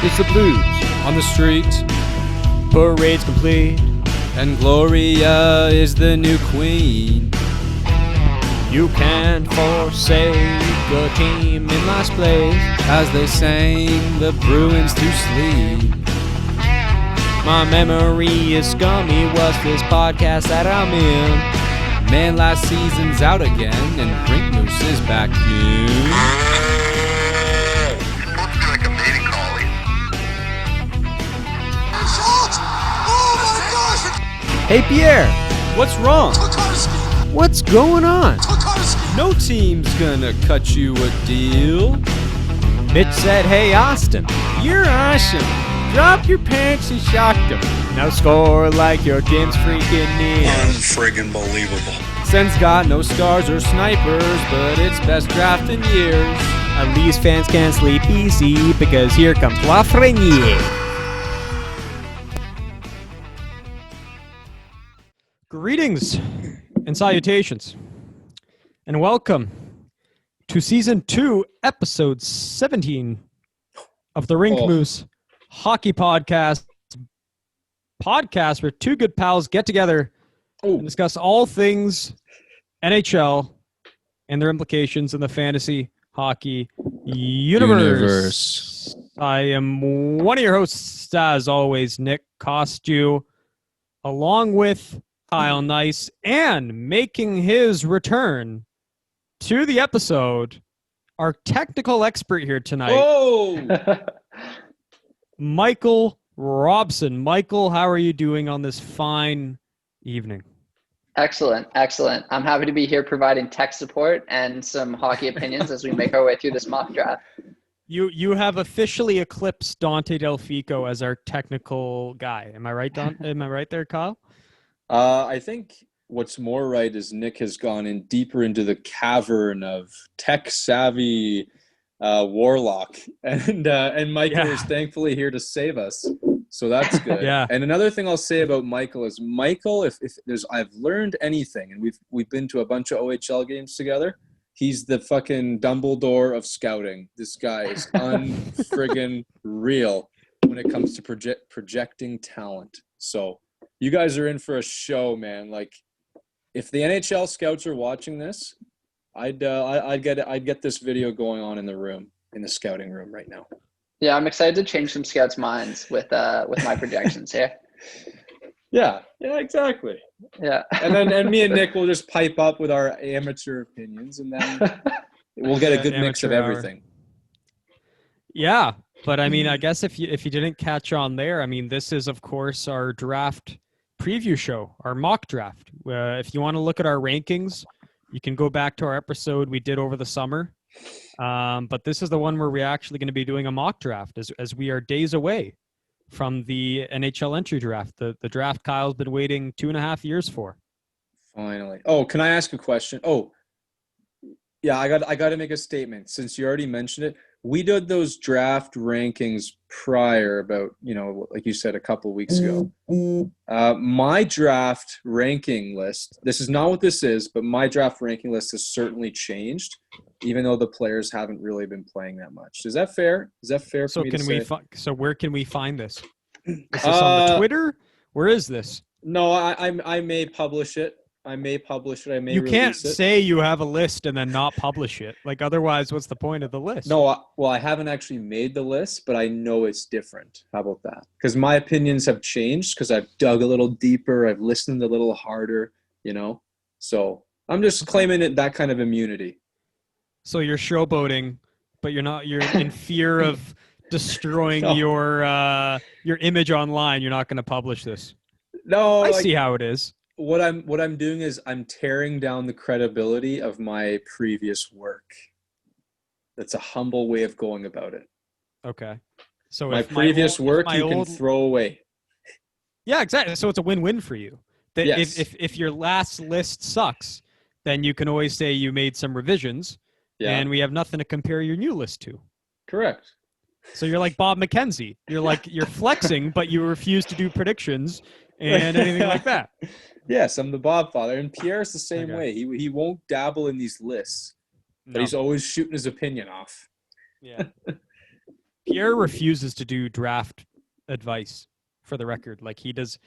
It's the Blues on the street. Parade's complete. And Gloria is the new queen. You can't forsake a team in last place as they sang the Bruins to sleep. My memory is scummy. What's this podcast that I'm in? Man, last season's out again, and Brink Moose is back in. Like a mating collie. Oh my gosh! Hey Pierre, what's wrong? Tokarski! What's going on? Tokarski! No team's gonna cut you a deal. Mitch said, hey Austin, you're awesome. Drop your pants and shock them. Now score like your game's freaking near. Unfriggin' believable. Sen's got no stars or snipers, but it's best draft in years. At least fans can't sleep easy because here comes Lafreniere. Greetings and salutations, and welcome to Season 2, Episode 17 of the Rink Moose Hockey Podcast where two good pals get together and discuss all things NHL and their implications in the fantasy hockey universe. I am one of your hosts, as always, Nick Costu, along with Kyle Nice, and making his return to the episode, our technical expert here tonight, Michael Robson. Michael, how are you doing on this fine evening? Excellent. I'm happy to be here providing tech support and some hockey opinions as we make our way through this mock draft. You have officially eclipsed Dante Delfico as our technical guy. Am I right, Don? Am I right there, Kyle? I think what's more right is Nick has gone in deeper into the cavern of tech-savvy warlock, and Michael is thankfully here to save us. So that's good. Yeah. And another thing I'll say about Michael is if there's I've learned anything, and we've been to a bunch of OHL games together. He's the fucking Dumbledore of scouting. This guy is unfriggin' real when it comes to projecting talent. So you guys are in for a show, man. Like, if the NHL scouts are watching this, I'd get this video going on in the scouting room right now. Yeah, I'm excited to change some scouts' minds with my projections here. Yeah, exactly. Yeah. And me and Nick will just pipe up with our amateur opinions, and then we'll get a good mix of everything. Yeah, but I mean, I guess if you didn't catch on there, I mean, this is of course our draft preview show, our mock draft. If you want to look at our rankings, you can go back to our episode we did over the summer. But this is the one where we're actually going to be doing a mock draft as we are days away from the NHL entry draft, the draft Kyle's been waiting 2.5 years for. Finally. Oh, can I ask a question? Oh, yeah, I got to make a statement since you already mentioned it. We did those draft rankings prior, about, like you said, a couple weeks ago. My draft ranking list, this is not what this is, but my draft ranking list has certainly changed, even though the players haven't really been playing that much. Is that fair? Is that fair for me to say? So where can we find this? Is this on the Twitter? Where is this? No, I may publish it. I may You can't say you have a list and then not publish it. Like, otherwise, what's the point of the list? No, I haven't actually made the list, but I know it's different. How about that? Because my opinions have changed because I've dug a little deeper. I've listened a little harder, So I'm just claiming that kind of immunity. So you're showboating, but you're in fear of destroying your image online. You're not going to publish this. No, I see how it is. What I'm doing is I'm tearing down the credibility of my previous work. That's a humble way of going about it. Okay. So my previous work you can throw away. Yeah, exactly. So it's a win-win for you. Yes. If your last list sucks, then you can always say you made some revisions, and we have nothing to compare your new list to. Correct. So you're like Bob McKenzie. You're flexing, but you refuse to do predictions and anything like that. Yes, I'm the Bob father, and Pierre's the same way. He won't dabble in these lists, but he's always shooting his opinion off. Yeah. Pierre refuses to do draft advice, for the record. Like he does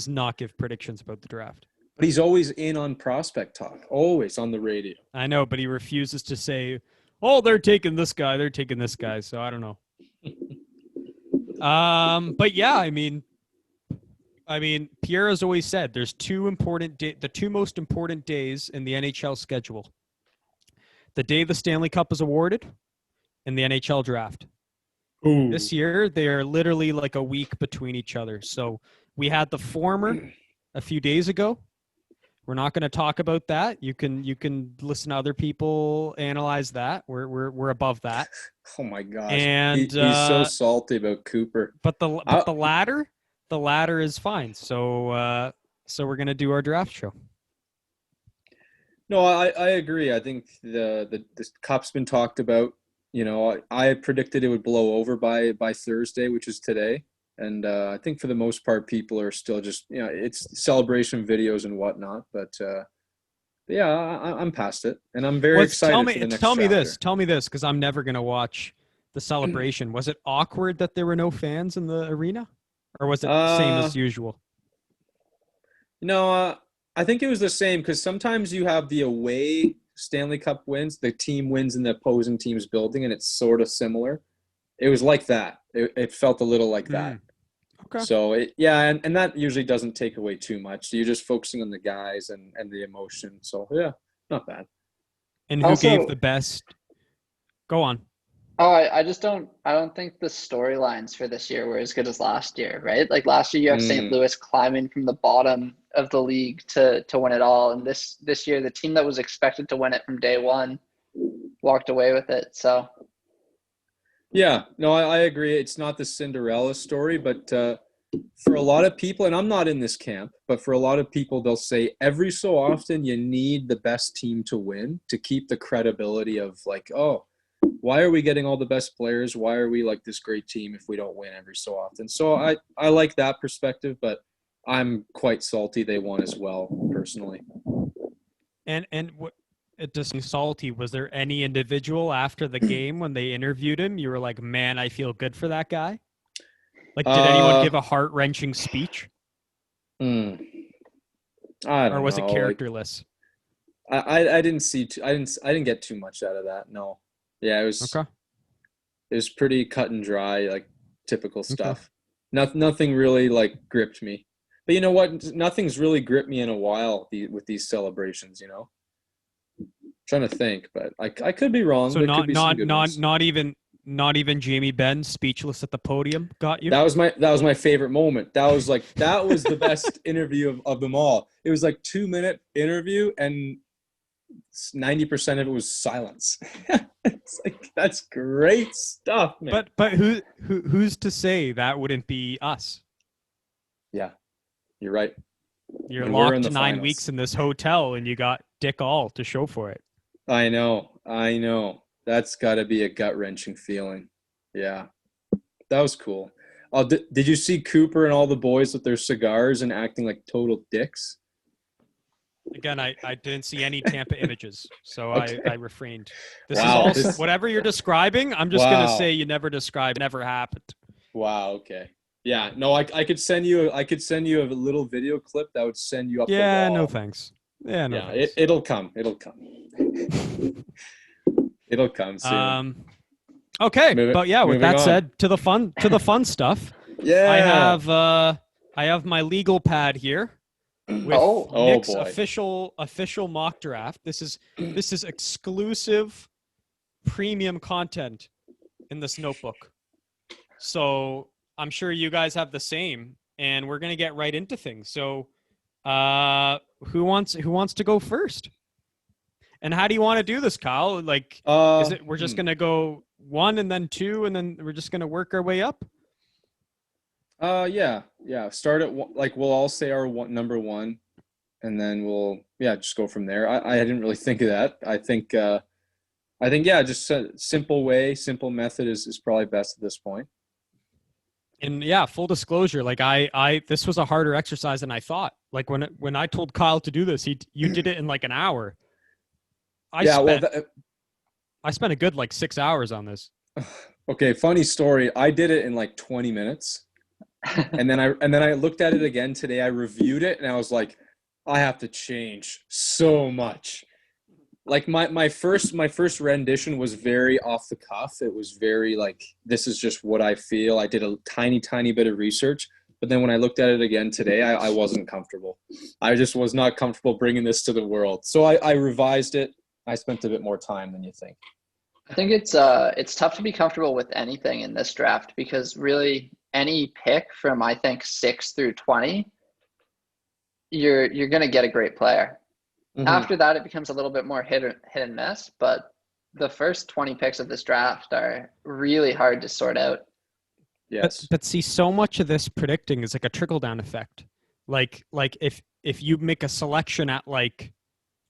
not give predictions about the draft. But he's always in on prospect talk, always on the radio. I know, but he refuses to say, "Oh, they're taking this guy, they're taking this guy." So I don't know. But yeah, I mean, Pierre has always said there's the two most important days in the NHL schedule: the day the Stanley Cup is awarded, and the NHL draft. Ooh. This year, they are literally like a week between each other. So we had the former a few days ago. We're not going to talk about that. You can listen to other people analyze that. We're above that. Oh my gosh! And He's so salty about Cooper. But the ladder is fine. So we're going to do our draft show. No, I agree. I think the cup's been talked about. You know, I predicted it would blow over by Thursday, which is today. And I think for the most part, people are still just, you know, it's celebration videos and whatnot. But yeah, I'm past it. And I'm very excited for the next chapter. Tell me this, because I'm never going to watch the celebration. Was it awkward that there were no fans in the arena? Or was it the same as usual? No, I think it was the same because sometimes you have the away Stanley Cup wins, the team wins in the opposing team's building, and it's sort of similar. It was like that. It felt a little like that. Okay. So, and that usually doesn't take away too much. You're just focusing on the guys and the emotion. So, yeah, not bad. And who gave the best? Go on. Oh, I don't think the storylines for this year were as good as last year, right? Like last year you have St. Louis climbing from the bottom of the league to win it all. And this year, the team that was expected to win it from day one walked away with it. So yeah, no, I agree. It's not the Cinderella story, but for a lot of people, and I'm not in this camp, but for a lot of people, they'll say every so often you need the best team to win to keep the credibility of like, oh, why are we getting all the best players? Why are we like this great team if we don't win every so often? So I like that perspective, but I'm quite salty they won as well, personally. And what just salty, was there any individual after the game when they interviewed him you were like, man, I feel good for that guy? Like, did anyone give a heart-wrenching speech? I don't or was know. It characterless? Like, I didn't get too much out of that. No. Yeah, it was okay. It was pretty cut and dry, like typical stuff. Okay. Nothing really like gripped me. But you know what? Nothing's really gripped me in a while with these celebrations, you know. I'm trying to think, but I could be wrong. So not even Jamie Benn speechless at the podium got you? That was my favorite moment. That was the best interview of them all. It was like 2-minute interview and 90% of it was silence. It's like, that's great stuff, man. But who's to say that wouldn't be us? Yeah, you're right. You're locked 9 finals. Weeks in this hotel, and you got dick all to show for it. I know. That's got to be a gut-wrenching feeling. Yeah, that was cool. Did you see Cooper and all the boys with their cigars and acting like total dicks? Again, I didn't see any Tampa images, so okay. I refrained. This wow. is also whatever you're describing. I'm just gonna say you never described. It never happened. Wow. Okay. Yeah. No. I could send you a little video clip that would send you up. Yeah. The wall. No thanks. Yeah. No. Yeah. Thanks. It'll come. It'll come soon. Okay. But yeah. With that said, to the fun stuff. Yeah. I have my legal pad here. With Nick's official mock draft. This is exclusive premium content in this notebook. So I'm sure you guys have the same, and we're gonna get right into things. So who wants to go first? And how do you want to do this, Kyle? Like is it we're just gonna go 1 and then 2 and then we're just gonna work our way up? Yeah. Start at we'll all say our number 1, and then we'll just go from there. I didn't really think of that. I think just a simple method is probably best at this point. And yeah, full disclosure, like I this was a harder exercise than I thought. Like when I told Kyle to do this, you did it in like an hour. I spent a good 6 hours on this. Okay, funny story. I did it in like 20 minutes. And then I looked at it again today. I reviewed it and I was like, I have to change so much. Like my first rendition was very off the cuff. It was very like, this is just what I feel. I did a tiny bit of research, but then when I looked at it again today, I wasn't comfortable. I just was not comfortable bringing this to the world. So I revised it. I spent a bit more time than you think. I think it's tough to be comfortable with anything in this draft because really any pick from I think 6 through 20, you're gonna get a great player. Mm-hmm. After that, it becomes a little bit more hit and miss, but the first 20 picks of this draft are really hard to sort out. Yes. But see, so much of this predicting is like a trickle down effect. Like if you make a selection at like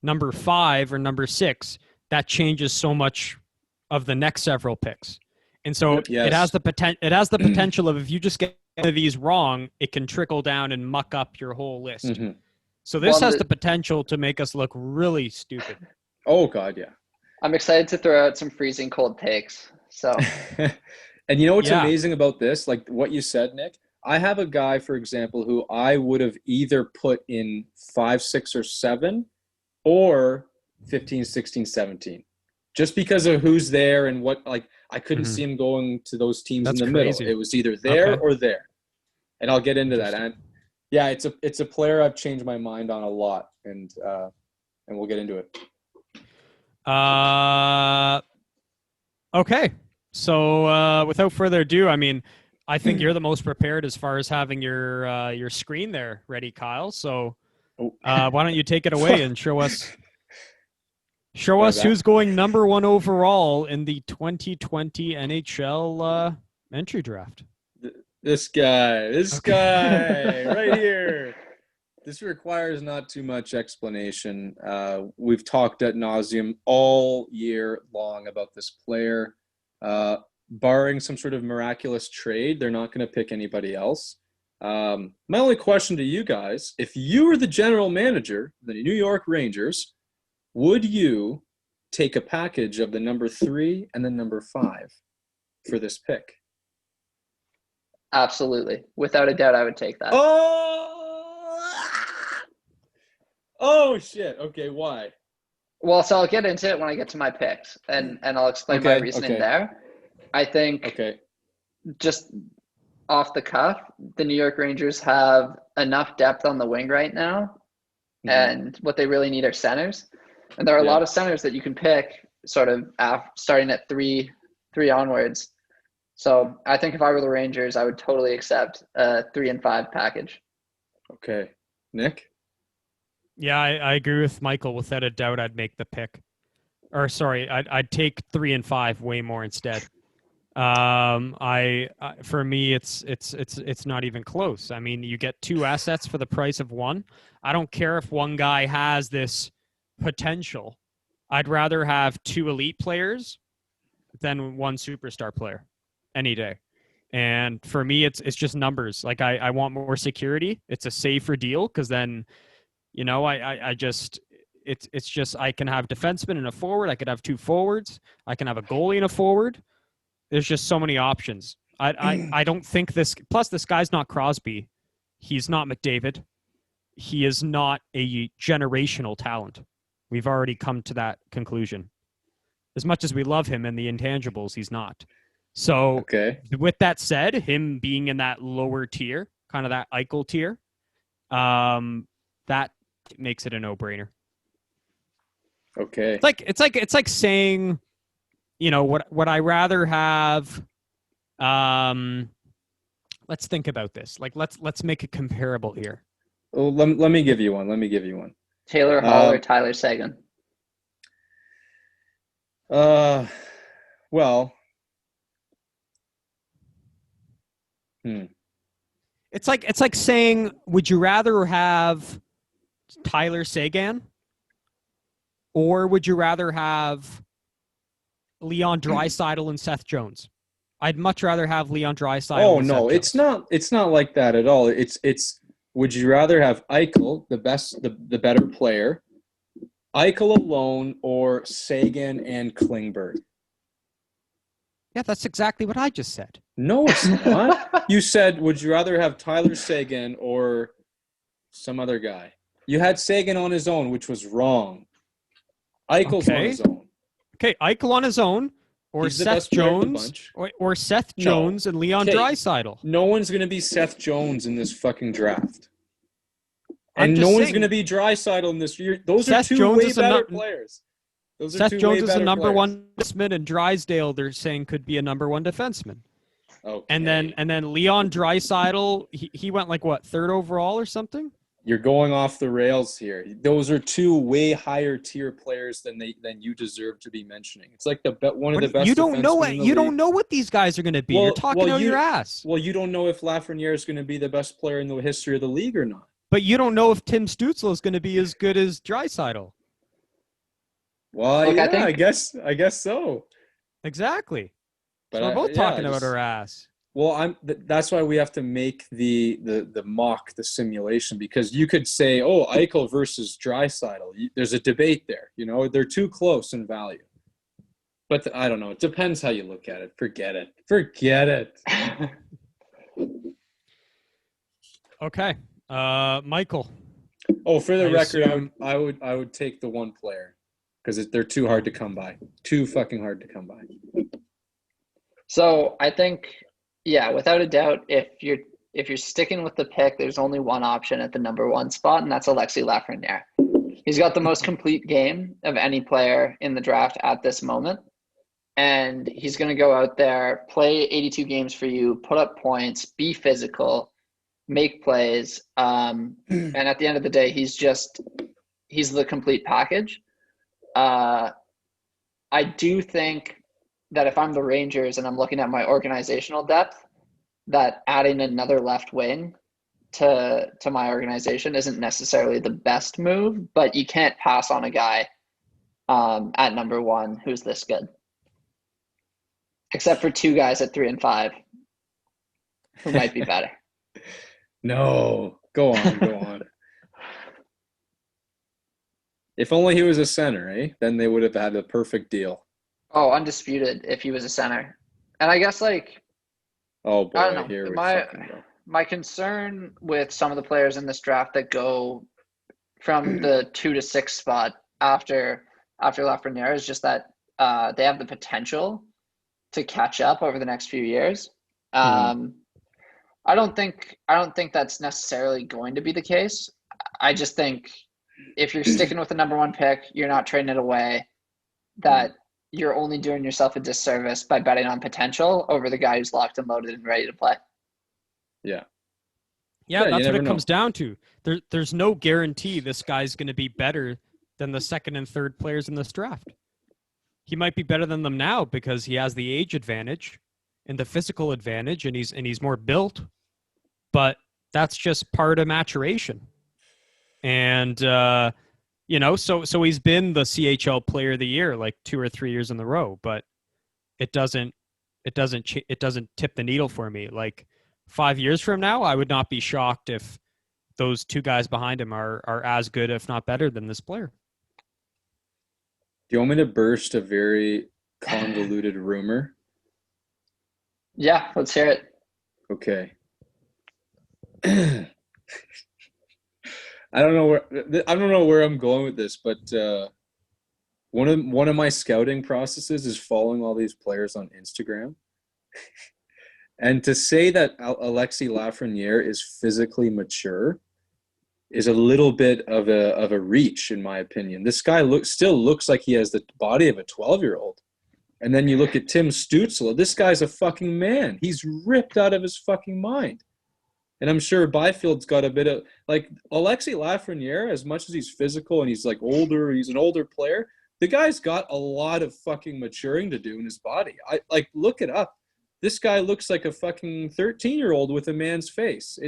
number 5 or number 6, that changes so much of the next several picks. And so Yes. it has the potential of, if you just get one of these wrong, it can trickle down and muck up your whole list. Mm-hmm. So this has the potential to make us look really stupid. Oh God, yeah. I'm excited to throw out some freezing cold takes. So, and you know what's amazing about this? Like what you said, Nick, I have a guy, for example, who I would have either put in 5, 6, or 7 or 15, 16, 17. Just because of who's there and what, like, I couldn't see him going to those teams in the middle. It was either there or there. And I'll get into that. And yeah, it's a player I've changed my mind on a lot, and we'll get into it. Okay. So without further ado, I mean, I think you're the most prepared as far as having your screen there ready, Kyle. So why don't you take it away and show us who's going number 1 overall in the 2020 NHL entry draft. This guy right here. This requires not too much explanation. We've talked ad nauseum all year long about this player. Barring some sort of miraculous trade, they're not going to pick anybody else. My only question to you guys, if you were the general manager of the New York Rangers, would you take a package of the number 3 and the number 5 for this pick? absolutely. Without a doubt, I would take that. Oh shit. Okay, why? Well, so I'll get into it when I get to my picks, and I'll explain my reasoning there. I think just off the cuff, the New York Rangers have enough depth on the wing right now, and what they really need are centers. And there are a lot of centers that you can pick sort of starting at 3 onwards. So I think if I were the Rangers, I would totally accept a 3 and 5 package. Okay. Nick? Yeah, I agree with Michael. Without a doubt, I'd make the pick. Or sorry, I'd take 3 and 5 way more instead. For me, it's not even close. I mean, you get 2 assets for the price of 1. I don't care if one guy has this potential. I'd rather have 2 elite players than 1 superstar player any day. And for me, it's just numbers. Like I want more security. It's a safer deal because then, you know, I just I can have defensemen and a forward. I could have 2 forwards. I can have a goalie and a forward. There's just so many options. I don't think this. Plus, this guy's not Crosby. He's not McDavid. He is not a generational talent. We've already come to that conclusion. As much as we love him and the intangibles, he's not. So, with that said, him being in that lower tier, kind of that Eichel tier, that makes it a no-brainer. Okay. It's like saying, you know, would I rather have? Let's think about this. Like, let's make it comparable here. Well, let me give you one. Taylor Hall or Tyler Seguin? Well. It's like saying, would you rather have Tyler Seguin, or would you rather have Leon Draisaitl and Seth Jones? I'd much rather have Leon Draisaitl. Oh no, it's not like that at all. It's would you rather have Eichel, the better player, Eichel alone, or Seguin and Klingberg? Yeah, that's exactly what I just said. No, it's not. You said, would you rather have Tyler Seguin or some other guy? You had Seguin on his own, which was wrong. Eichel's on his own. Okay, Eichel on his own, or He's the Seth best player of the Jones, bunch. or Seth No. Jones and Leon Okay. Draisaitl. No one's going to be Seth Jones in this fucking draft. I'm And just no one's saying- going to be Draisaitl in this year. Those Seth are two Jones way is a better nu- players. Those are Seth two Jones way is a better number players. one defenseman, and Drysdale they're saying could be a number one defenseman. Okay. And then Leon Draisaitl, he went like what, 3rd overall or something? You're going off the rails here. Those are two way higher tier players than you deserve to be mentioning. It's like one of the best. You don't know defensemen in the You league. don't know what these guys are going to be. You're talking out your ass. Well, you don't know if Lafreniere is going to be the best player in the history of the league or not. But you don't know if Tim Stützle is going to be as good as Draisaitl. Well, Look, yeah, I I guess so. Exactly. But So we're both talking about our ass. Well, that's why we have to make the simulation, because you could say, oh, Eichel versus Draisaitl. There's a debate there. You know, they're too close in value. But I don't know. It depends how you look at it. Forget it. Okay. Michael. Oh, for the I record, assume- I would take the one player because they're too hard to come by. Too fucking hard to come by. So I think, yeah, without a doubt, if you're sticking with the pick, there's only one option at the number 1 spot, and that's Alexis Lafreniere. He's got the most complete game of any player in the draft at this moment. And he's going to go out there, play 82 games for you, put up points, be physical, make plays. And at the end of the day, he's the complete package. I do think that if I'm the Rangers and I'm looking at my organizational depth, that adding another left wing to my organization isn't necessarily the best move, but you can't pass on a guy at number 1 who's this good. Except for 2 guys at 3 and 5 who might be better. No, go on. If only he was a center, eh? Then they would have had a perfect deal. Oh, undisputed if he was a center. And I guess Oh boy, I don't know. here we fucking go. My concern with some of the players in this draft that go from the 2 to 6 spot after Lafreniere is just that they have the potential to catch up over the next few years. I don't think that's necessarily going to be the case. I just think if you're sticking with the number 1 pick, you're not trading it away, that you're only doing yourself a disservice by betting on potential over the guy who's locked and loaded and ready to play. Yeah, that's what it comes down to. There's no guarantee this guy's going to be better than the 2nd and 3rd players in this draft. He might be better than them now because he has the age advantage and the physical advantage, and he's more built. But that's just part of maturation. And so he's been the CHL Player of the Year like 2 or 3 years in a row, but it doesn't tip the needle for me. Like 5 years from now, I would not be shocked if those 2 guys behind him are as good, if not better, than this player. Do you want me to burst a very convoluted rumor? Yeah, let's hear it. Okay. I don't know where I'm going with this, but one of my scouting processes is following all these players on Instagram. And to say that Alexis Lafreniere is physically mature is a little bit of a reach, in my opinion. This guy still looks like he has the body of a 12-year-old. And then you look at Tim Stützle. This guy's a fucking man. He's ripped out of his fucking mind. And I'm sure Byfield's got a bit of like Alexis Lafreniere, as much as he's physical and he's like older, he's an older player. The guy's got a lot of fucking maturing to do in his body. Look it up. This guy looks like a fucking 13-year-old with a man's face.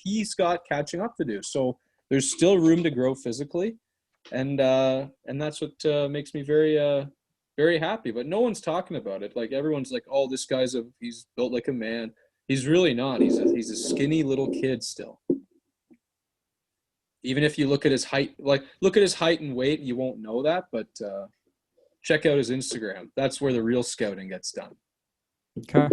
He's got catching up to do. So there's still room to grow physically, and that's what makes me very very happy. But no one's talking about it. Like everyone's like, oh, this guy's he's built like a man. He's really not. He's a skinny little kid still. Even if you look at his height, and weight, you won't know that. But check out his Instagram. That's where the real scouting gets done. Okay.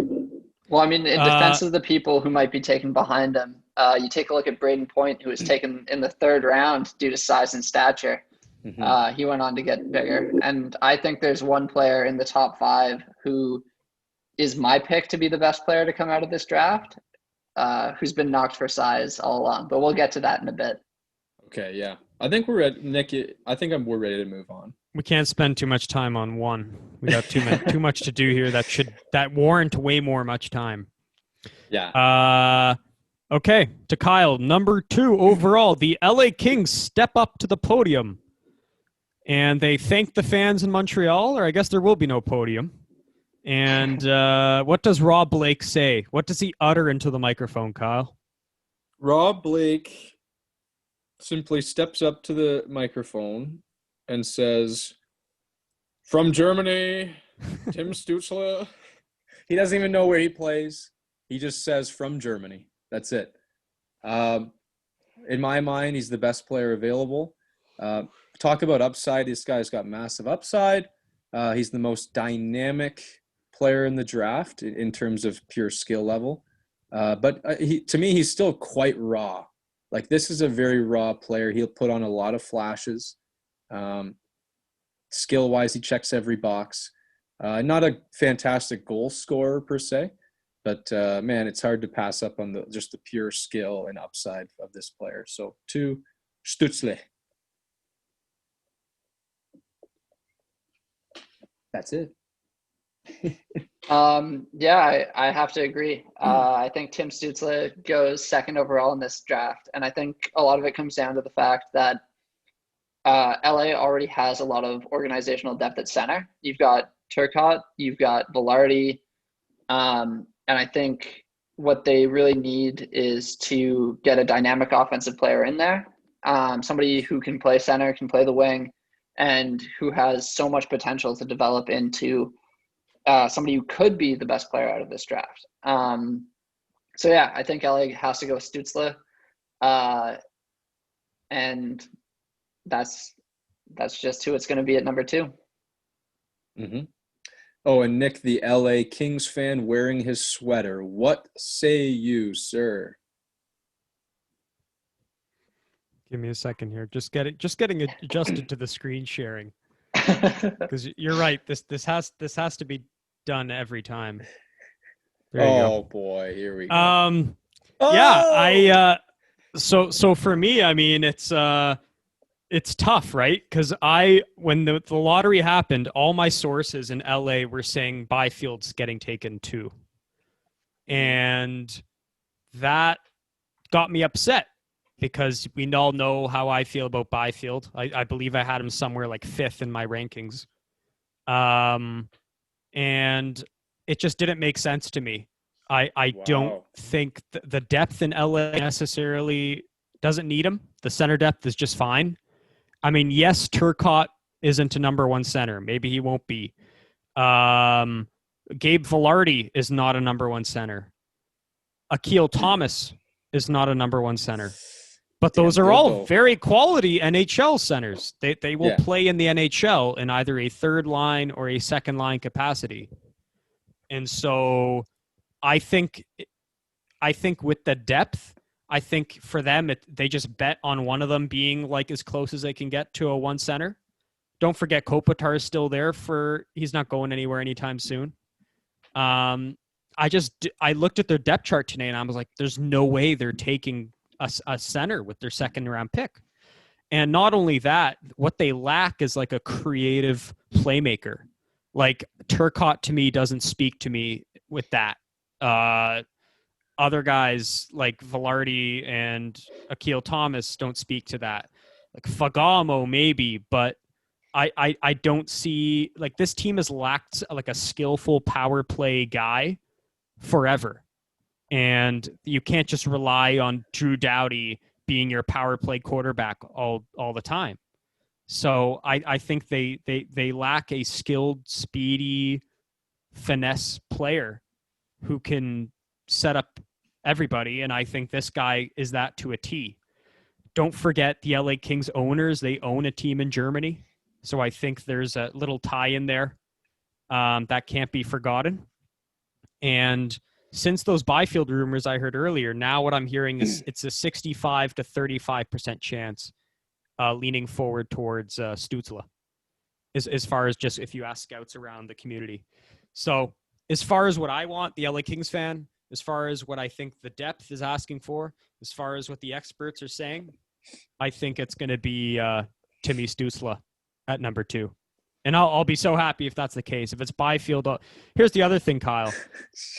Well, I mean, in defense of the people who might be taken behind him, you take a look at Braden Point, who was taken in the 3rd round due to size and stature. Mhm. He went on to get bigger. And I think there's one player in the top 5 who is my pick to be the best player to come out of this draft, who's been knocked for size all along. But we'll get to that in a bit. Okay, yeah. I think we're at Nick. I think we're ready to move on. We can't spend too much time on one. We got too much to do here that warrant way more much time. Yeah. Okay, to Kyle, number 2 overall, the LA Kings step up to the podium. And they thank the fans in Montreal, or I guess there will be no podium. And what does Rob Blake say? What does he utter into the microphone, Kyle? Rob Blake simply steps up to the microphone and says, "From Germany, Tim Stützle." He doesn't even know where he plays. He just says, "From Germany." That's it. In my mind, he's the best player available. Talk about upside. This guy's got massive upside. He's the most dynamic player in the draft in terms of pure skill level. But to me, he's still quite raw. Like, this is a very raw player. He'll put on a lot of flashes. Skill-wise, he checks every box. Not a fantastic goal scorer per se, but man, it's hard to pass up on just the pure skill and upside of this player. So, to Stützle. That's it. Yeah, I have to agree. I think Tim Stützle goes 2nd overall in this draft. And I think a lot of it comes down to the fact that LA already has a lot of organizational depth at center. You've got Turcotte, you've got Velarde. And I think what they really need is to get a dynamic offensive player in there. Somebody who can play center, can play the wing, and who has so much potential to develop into somebody who could be the best player out of this draft. So yeah, I think LA has to go with Stützle, and that's just who it's going to be at number 2. Mm-hmm. Oh, and Nick, the LA Kings fan wearing his sweater. What say you, sir? Give me a second here. Just getting adjusted to the screen sharing. Because you're right. This has to be done every time. There you go. Oh boy, here we go. Yeah, so for me, I mean, it's tough, right? Because when the lottery happened, all my sources in LA were saying Byfield's getting taken too, and that got me upset because we all know how I feel about Byfield. I believe I had him somewhere like 5th in my rankings. And it just didn't make sense to me. I don't think the depth in LA necessarily doesn't need him. The center depth is just fine. I mean, yes, Turcotte isn't a number 1 center. Maybe he won't be. Gabe Velarde is not a number 1 center. Akil Thomas is not a number 1 center. But those are all very quality NHL centers. They will play in the NHL in either a 3rd line or a 2nd line capacity. And so I think with the depth, I think for them, they just bet on one of them being like as close as they can get to a 1 center. Don't forget Kopitar is still there he's not going anywhere anytime soon. I looked at their depth chart today and I was like, there's no way they're taking a center with their 2nd round pick. And not only that, what they lack is like a creative playmaker. Like Turcotte to me doesn't speak to me with that. Other guys like Velarde and Akil Thomas don't speak to that. Like Fagamo maybe, but I don't see, like, this team has lacked like a skillful power play guy forever. And you can't just rely on Drew Doughty being your power play quarterback all the time. So I think they lack a skilled, speedy, finesse player who can set up everybody. And I think this guy is that to a T. Don't forget the LA Kings owners. They own a team in Germany. So I think there's a little tie in there that can't be forgotten. And since those Byfield rumors I heard earlier, now what I'm hearing is it's a 65 to 35% chance leaning forward towards Stützle, as far as just if you ask scouts around the community. So as far as what I want, the LA Kings fan, as far as what I think the depth is asking for, as far as what the experts are saying, I think it's going to be Timmy Stützle at number 2. And I'll be so happy if that's the case. If it's Byfield, here's the other thing, Kyle.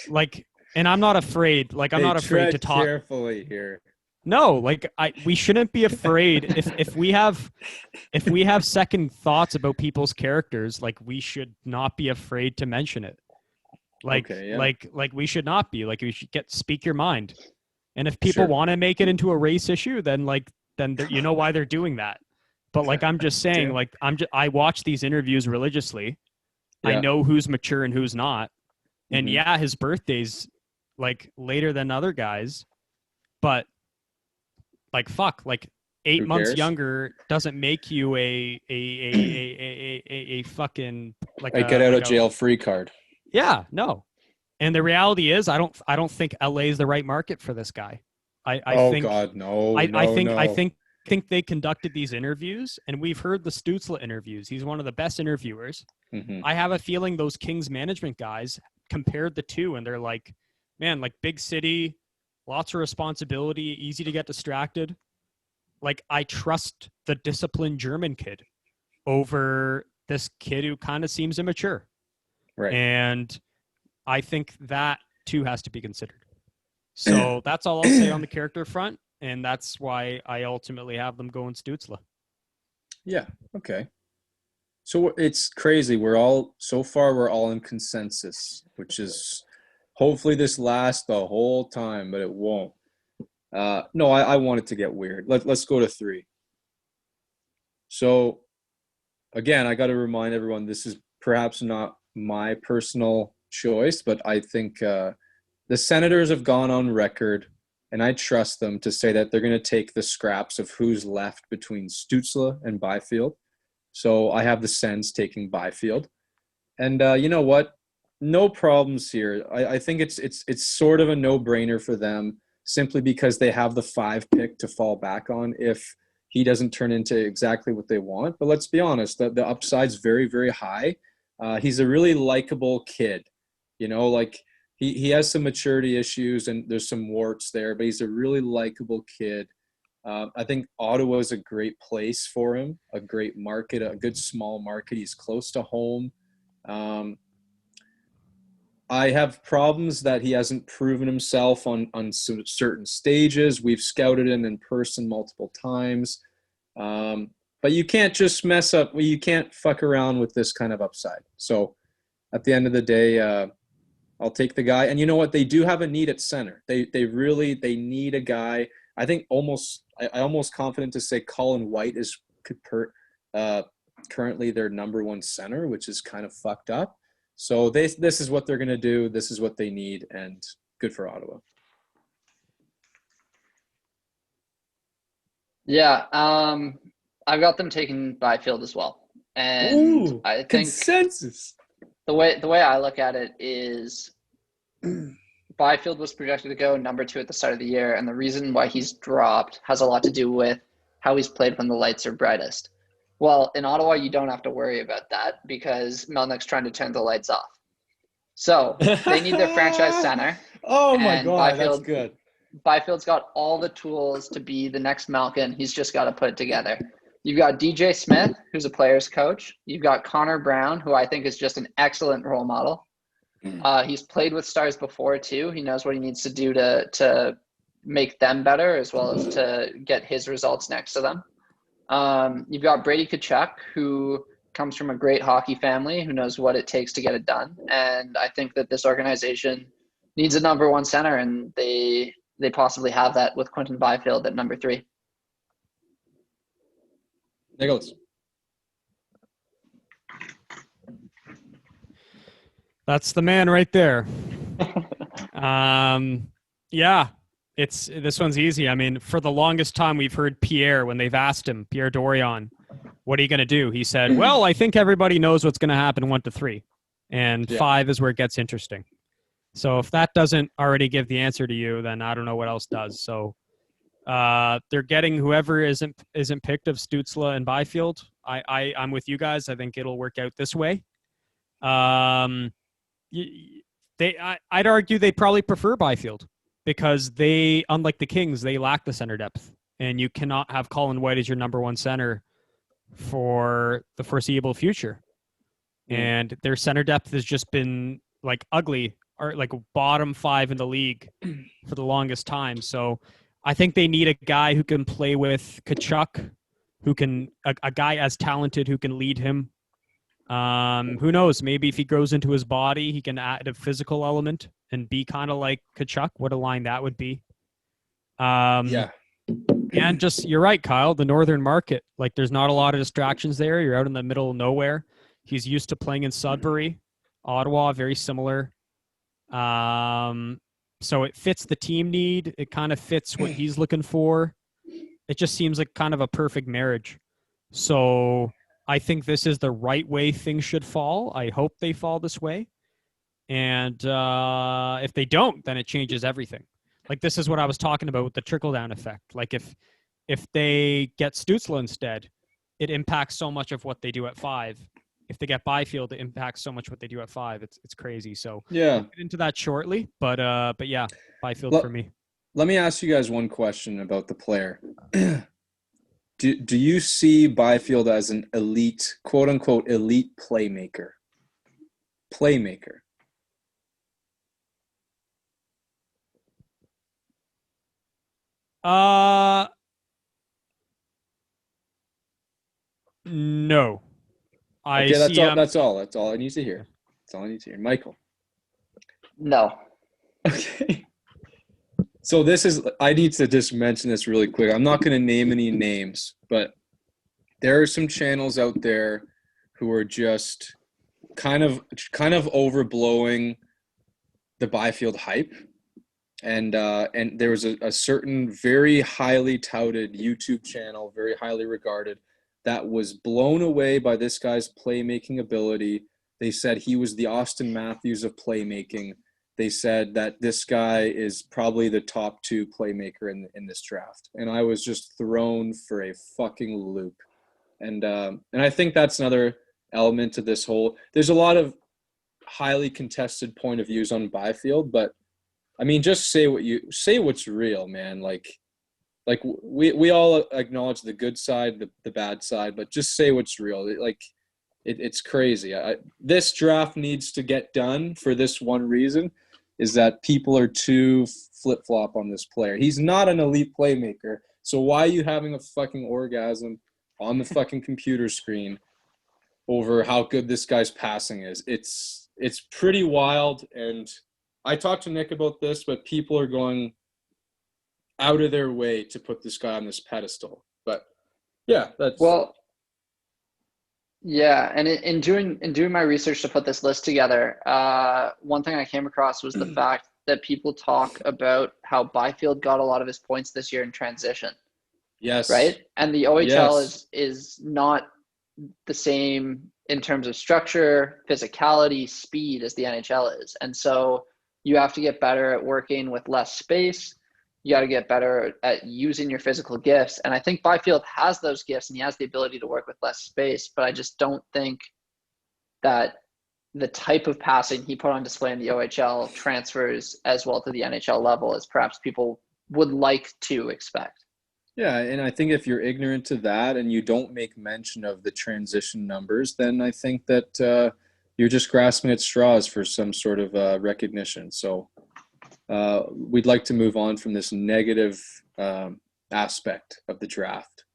Like, and I'm not afraid. Like, I'm not afraid to talk carefully here. No, like we shouldn't be afraid if we have second thoughts about people's characters. Like, we should not be afraid to mention it. Like, okay, yeah. like we should not be. Like, we should speak your mind. And if people want to make it into a race issue, then you know why they're doing that. But like, I'm just saying, like, I watch these interviews religiously. Yeah. I know who's mature and who's not. And yeah, his birthday's like later than other guys, but like, fuck, like 8 months younger doesn't make you a fucking like a get out of jail free card. Yeah, no. And the reality is, I don't think LA is the right market for this guy. I think God, no. I think they conducted these interviews, and we've heard the Stützle interviews. He's one of the best interviewers. I have a feeling those Kings management guys compared the two, and they're like, man, like, big city, lots of responsibility, easy to get distracted. Like, I trust the disciplined German kid over this kid who kind of seems immature. Right. And I think that too has to be considered. So that's all I'll say on the character front. And that's why I ultimately have them going Stützle. Yeah. Okay. So it's crazy. We're all in consensus, which is hopefully this lasts the whole time, but it won't. No, I want it to get weird. Let's go to 3. So again, I got to remind everyone, this is perhaps not my personal choice, but I think the Senators have gone on record, and I trust them to say that they're going to take the scraps of who's left between Stützle and Byfield. So I have the Sens taking Byfield. And you know what? No problems here. I think it's sort of a no-brainer for them, simply because they have the 5 pick to fall back on if he doesn't turn into exactly what they want. But let's be honest, the upside's very, very high. He's a really likable kid. You know, like, he has some maturity issues and there's some warts there, but he's a really likable kid. I think Ottawa is a great place for him, a great market, a good small market. He's close to home. I have problems that he hasn't proven himself on some certain stages. We've scouted him in person multiple times. But you can't just mess up. You can't fuck around with this kind of upside. So at the end of the day, I'll take the guy. And you know what? They do have a need at center. They need a guy. I think I almost confident to say Colin White is currently their number 1 center, which is kind of fucked up. So this is what they're going to do. This is what they need, and good for Ottawa. Yeah, I've got them taking Byfield as well. And I think consensus. The way I look at it is Byfield was projected to go number 2 at the start of the year, and the reason why he's dropped has a lot to do with how he's played when the lights are brightest. Well, in Ottawa, you don't have to worry about that because Melnick's trying to turn the lights off. So they need their franchise center. Oh my God, that's good. Byfield's got all the tools to be the next Malkin. He's just got to put it together. You've got DJ Smith, who's a player's coach. You've got Connor Brown, who I think is just an excellent role model. He's played with stars before too. He knows what he needs to do to make them better, as well as to get his results next to them. You've got Brady Tkachuk, who comes from a great hockey family, who knows what it takes to get it done. And I think that this organization needs a number 1 center, and they possibly have that with Quentin Byfield at number 3. Nicholas. That's the man right there. Yeah, this one's easy. I mean, for the longest time, we've heard Pierre, when they've asked him, Pierre Dorion, what are you going to do? He said, well, I think everybody knows what's going to happen 1 to 3. And 5 is where it gets interesting. So if that doesn't already give the answer to you, then I don't know what else does. So they're getting whoever isn't picked of Stützle and Byfield. I'm with you guys. I think it'll work out this way. I'd argue they probably prefer Byfield because they, unlike the Kings, they lack the center depth, and you cannot have Colin White as your number one center for the foreseeable future. And their center depth has just been like ugly, or like bottom 5 in the league for the longest time. So I think they need a guy who can play with Kachuk, who can a guy as talented who can lead him. Who knows? Maybe if he grows into his body, he can add a physical element and be kind of like Kachuk. What a line that would be. Yeah. And just, you're right, Kyle, the northern market, like there's not a lot of distractions there. You're out in the middle of nowhere. He's used to playing in Sudbury, Ottawa, very similar. So it fits the team need. It kind of fits what he's looking for. It just seems like kind of a perfect marriage. So I think this is the right way things should fall. I hope they fall this way. And if they don't, then it changes everything. Like this is what I was talking about with the trickle-down effect. Like if they get Stützle instead, it impacts so much of what they do at 5. If they get Byfield, it impacts so much what they do at 5. It's crazy. So Yeah, we'll get into that shortly. But yeah, Byfield for me. Let me ask you guys one question about the player. Do you see Byfield as an elite, quote unquote, elite playmaker? Playmaker. No. Okay, that's all I need to hear. That's all I need to hear. Michael. No. Okay. So I need to just mention this really quick. I'm not going to name any names, but there are some channels out there who are just kind of overblowing the Byfield hype. And there was a certain very highly touted YouTube channel, very highly regarded, that was blown away by this guy's playmaking ability. They said he was the Austin Matthews of playmaking. They said that this guy is probably the top 2 playmaker in this draft. And I was just thrown for a fucking loop. And I think that's another element to this whole – there's a lot of highly contested point of views on Byfield, but, I mean, just say what's real, man. Like we all acknowledge the good side, the bad side, but just say what's real. It's crazy. This draft needs to get done for this one reason, is that people are too flip-flop on this player. He's not an elite playmaker, so why are you having a fucking orgasm on the fucking computer screen over how good this guy's passing is? It's pretty wild, and I talked to Nick about this, but people are going out of their way to put this guy on this pedestal. But yeah, that's yeah. And in doing my research to put this list together, one thing I came across was the fact that people talk about how Byfield got a lot of his points this year in transition. Yes. Right. And the OHL is not the same in terms of structure, physicality, speed as the NHL is. And so you have to get better at working with less space. You got to get better at using your physical gifts. And I think Byfield has those gifts and he has the ability to work with less space, but I just don't think that the type of passing he put on display in the OHL transfers as well to the NHL level as perhaps people would like to expect. Yeah, and I think if you're ignorant to that and you don't make mention of the transition numbers, then I think that you're just grasping at straws for some sort of recognition. So we'd like to move on from this negative aspect of the draft.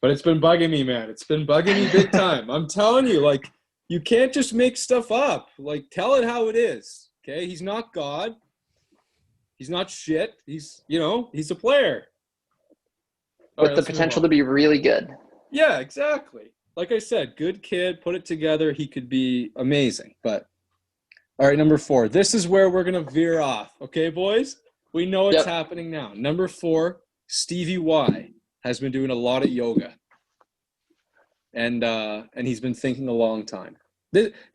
But it's been bugging me, man. It's been bugging me big time. I'm telling you, like, you can't just make stuff up. Like, tell it how it is, okay? He's not God. He's not shit. He's a player. With the potential to be really good. Yeah, exactly. Like I said, good kid, put it together. He could be amazing. But, all right, number 4. This is where we're going to veer off. Okay, boys? We know it's happening now. Number 4, Stevie Y has been doing a lot of yoga. And he's been thinking a long time.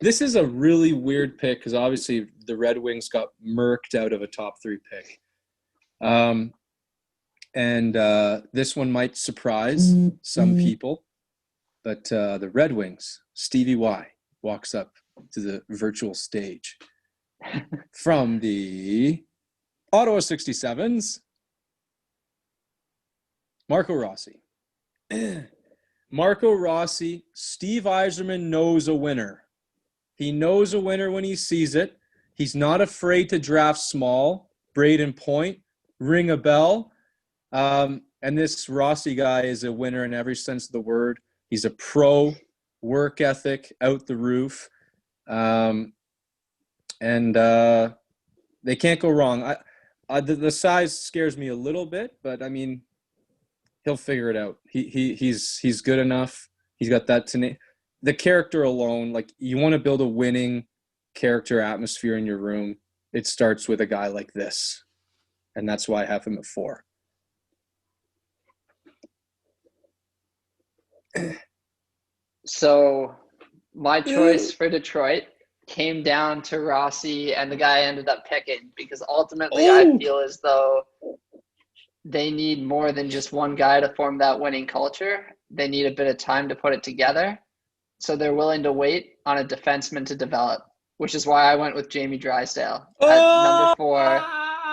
This is a really weird pick because obviously the Red Wings got murked out of a top 3 pick. And this one might surprise some people, but the Red Wings, Stevie Y, walks up to the virtual stage from the Ottawa 67s, Marco Rossi. Marco Rossi, Steve Yzerman knows a winner. He knows a winner when he sees it. He's not afraid to draft small. Braden Point, ring a bell. And this Rossi guy is a winner in every sense of the word. He's a pro, work ethic out the roof. And they can't go wrong. The size scares me a little bit, but I mean, he'll figure it out. He's good enough. He's got that the character alone. Like, you want to build a winning character atmosphere in your room. It starts with a guy like this, and that's why I have him at 4. So my choice for Detroit came down to Rossi, and the guy I ended up picking because ultimately I feel as though they need more than just one guy to form that winning culture. They need a bit of time to put it together. So they're willing to wait on a defenseman to develop, which is why I went with Jamie Drysdale at number 4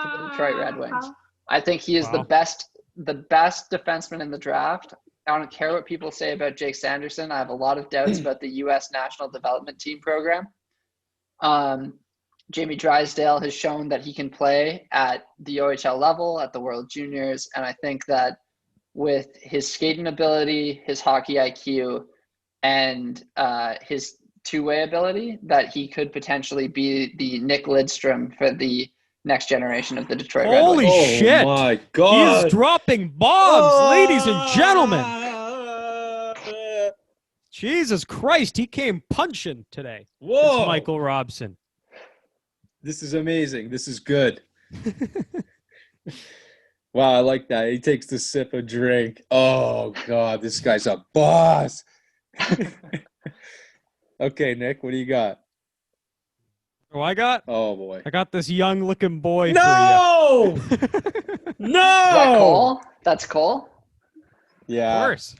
for the Detroit Red Wings. I think he is the best defenseman in the draft. I don't care what people say about Jake Sanderson. I have a lot of doubts about the U.S. National Development Team program. Jamie Drysdale has shown that he can play at the OHL level, at the World Juniors, and I think that with his skating ability, his hockey IQ, and his two-way ability, that he could potentially be the Nick Lidstrom for the next generation of the Detroit Red Wings. Holy shit! Oh my God! He's dropping bombs, ladies and gentlemen. Jesus Christ, he came punching today. Whoa! It's Michael Robson. This is amazing. This is good. Wow, I like that. He takes the sip of drink. Oh, God, this guy's a boss. Okay, Nick, what do you got? Oh, I got? Oh, boy. I got this young-looking boy No! for you. No! Is that Cole? That's Cole? Yeah. Of course.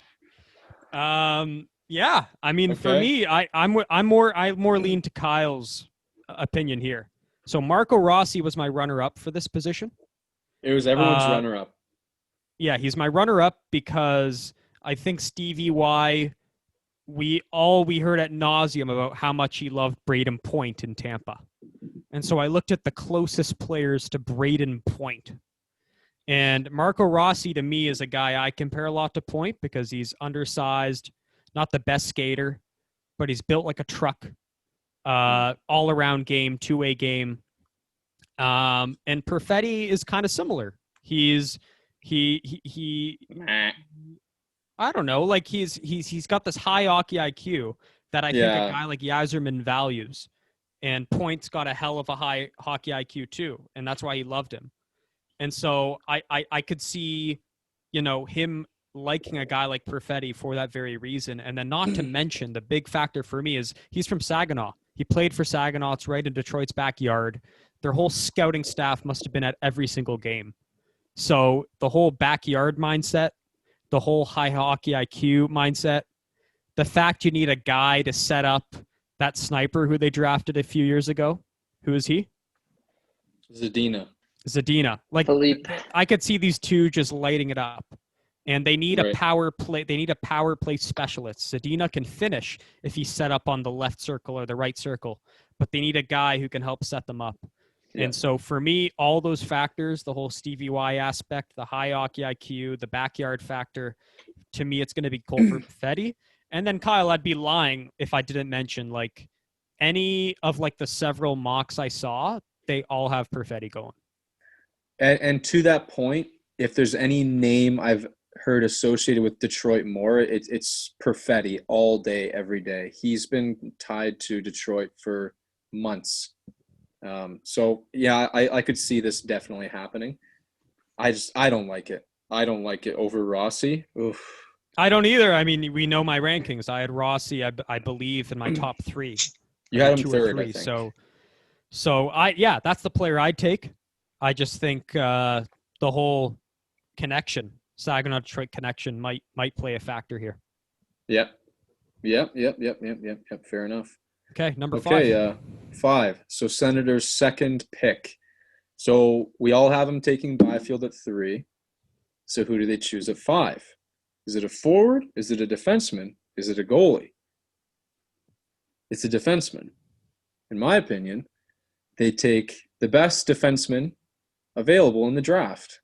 Yeah. I mean, for Okay. me, I more lean to Kyle's opinion here. So Marco Rossi was my runner-up for this position. It was everyone's runner-up. Yeah, he's my runner-up because I think Stevie Y, we heard ad nauseum about how much he loved Braden Point in Tampa. And so I looked at the closest players to Braden Point. And Marco Rossi, to me, is a guy I compare a lot to Point because he's undersized, not the best skater, but he's built like a truck. All-around game, two-way game. And Perfetti is kind of similar. He I don't know, like he's got this high hockey IQ that I think a guy like Yzerman values. And Point's got a hell of a high hockey IQ too, and that's why he loved him. And so I could see, him liking a guy like Perfetti for that very reason. And then not to mention, the big factor for me is he's from Saginaw. He played for Saginaw. It's right in Detroit's backyard. Their whole scouting staff must have been at every single game. So the whole backyard mindset, the whole high hockey IQ mindset, the fact you need a guy to set up that sniper who they drafted a few years ago. Who is he? Zadina. Like, Philippe. I could see these two just lighting it up. And they need a power play. They need a power play specialist. Zadina can finish if he's set up on the left circle or the right circle, but they need a guy who can help set them up. Yeah. And so for me, all those factors, the whole Stevie Y aspect, the high hockey IQ, the backyard factor, to me, it's going to be Cole Perfetti. And then Kyle, I'd be lying if I didn't mention like any of like the several mocks I saw, they all have Perfetti going. And to that point, if there's any name I've heard associated with Detroit more, it's Perfetti all day, every day. He's been tied to Detroit for months. So yeah, I could see this definitely happening. I don't like it. I don't like it over Rossi. Oof. I don't either. I mean, we know my rankings. I had Rossi, I believe, in my top 3. You had him 2 third, or I 3. think. So that's the player I'd take. I just think the whole connection, Saginaw Detroit connection, might play a factor here. Yep. Fair enough. Okay, number 5. Okay, 5. So Senators' second pick. So we all have him taking Byfield at 3. So who do they choose at 5? Is it a forward? Is it a defenseman? Is it a goalie? It's a defenseman. In my opinion, they take the best defenseman available in the draft,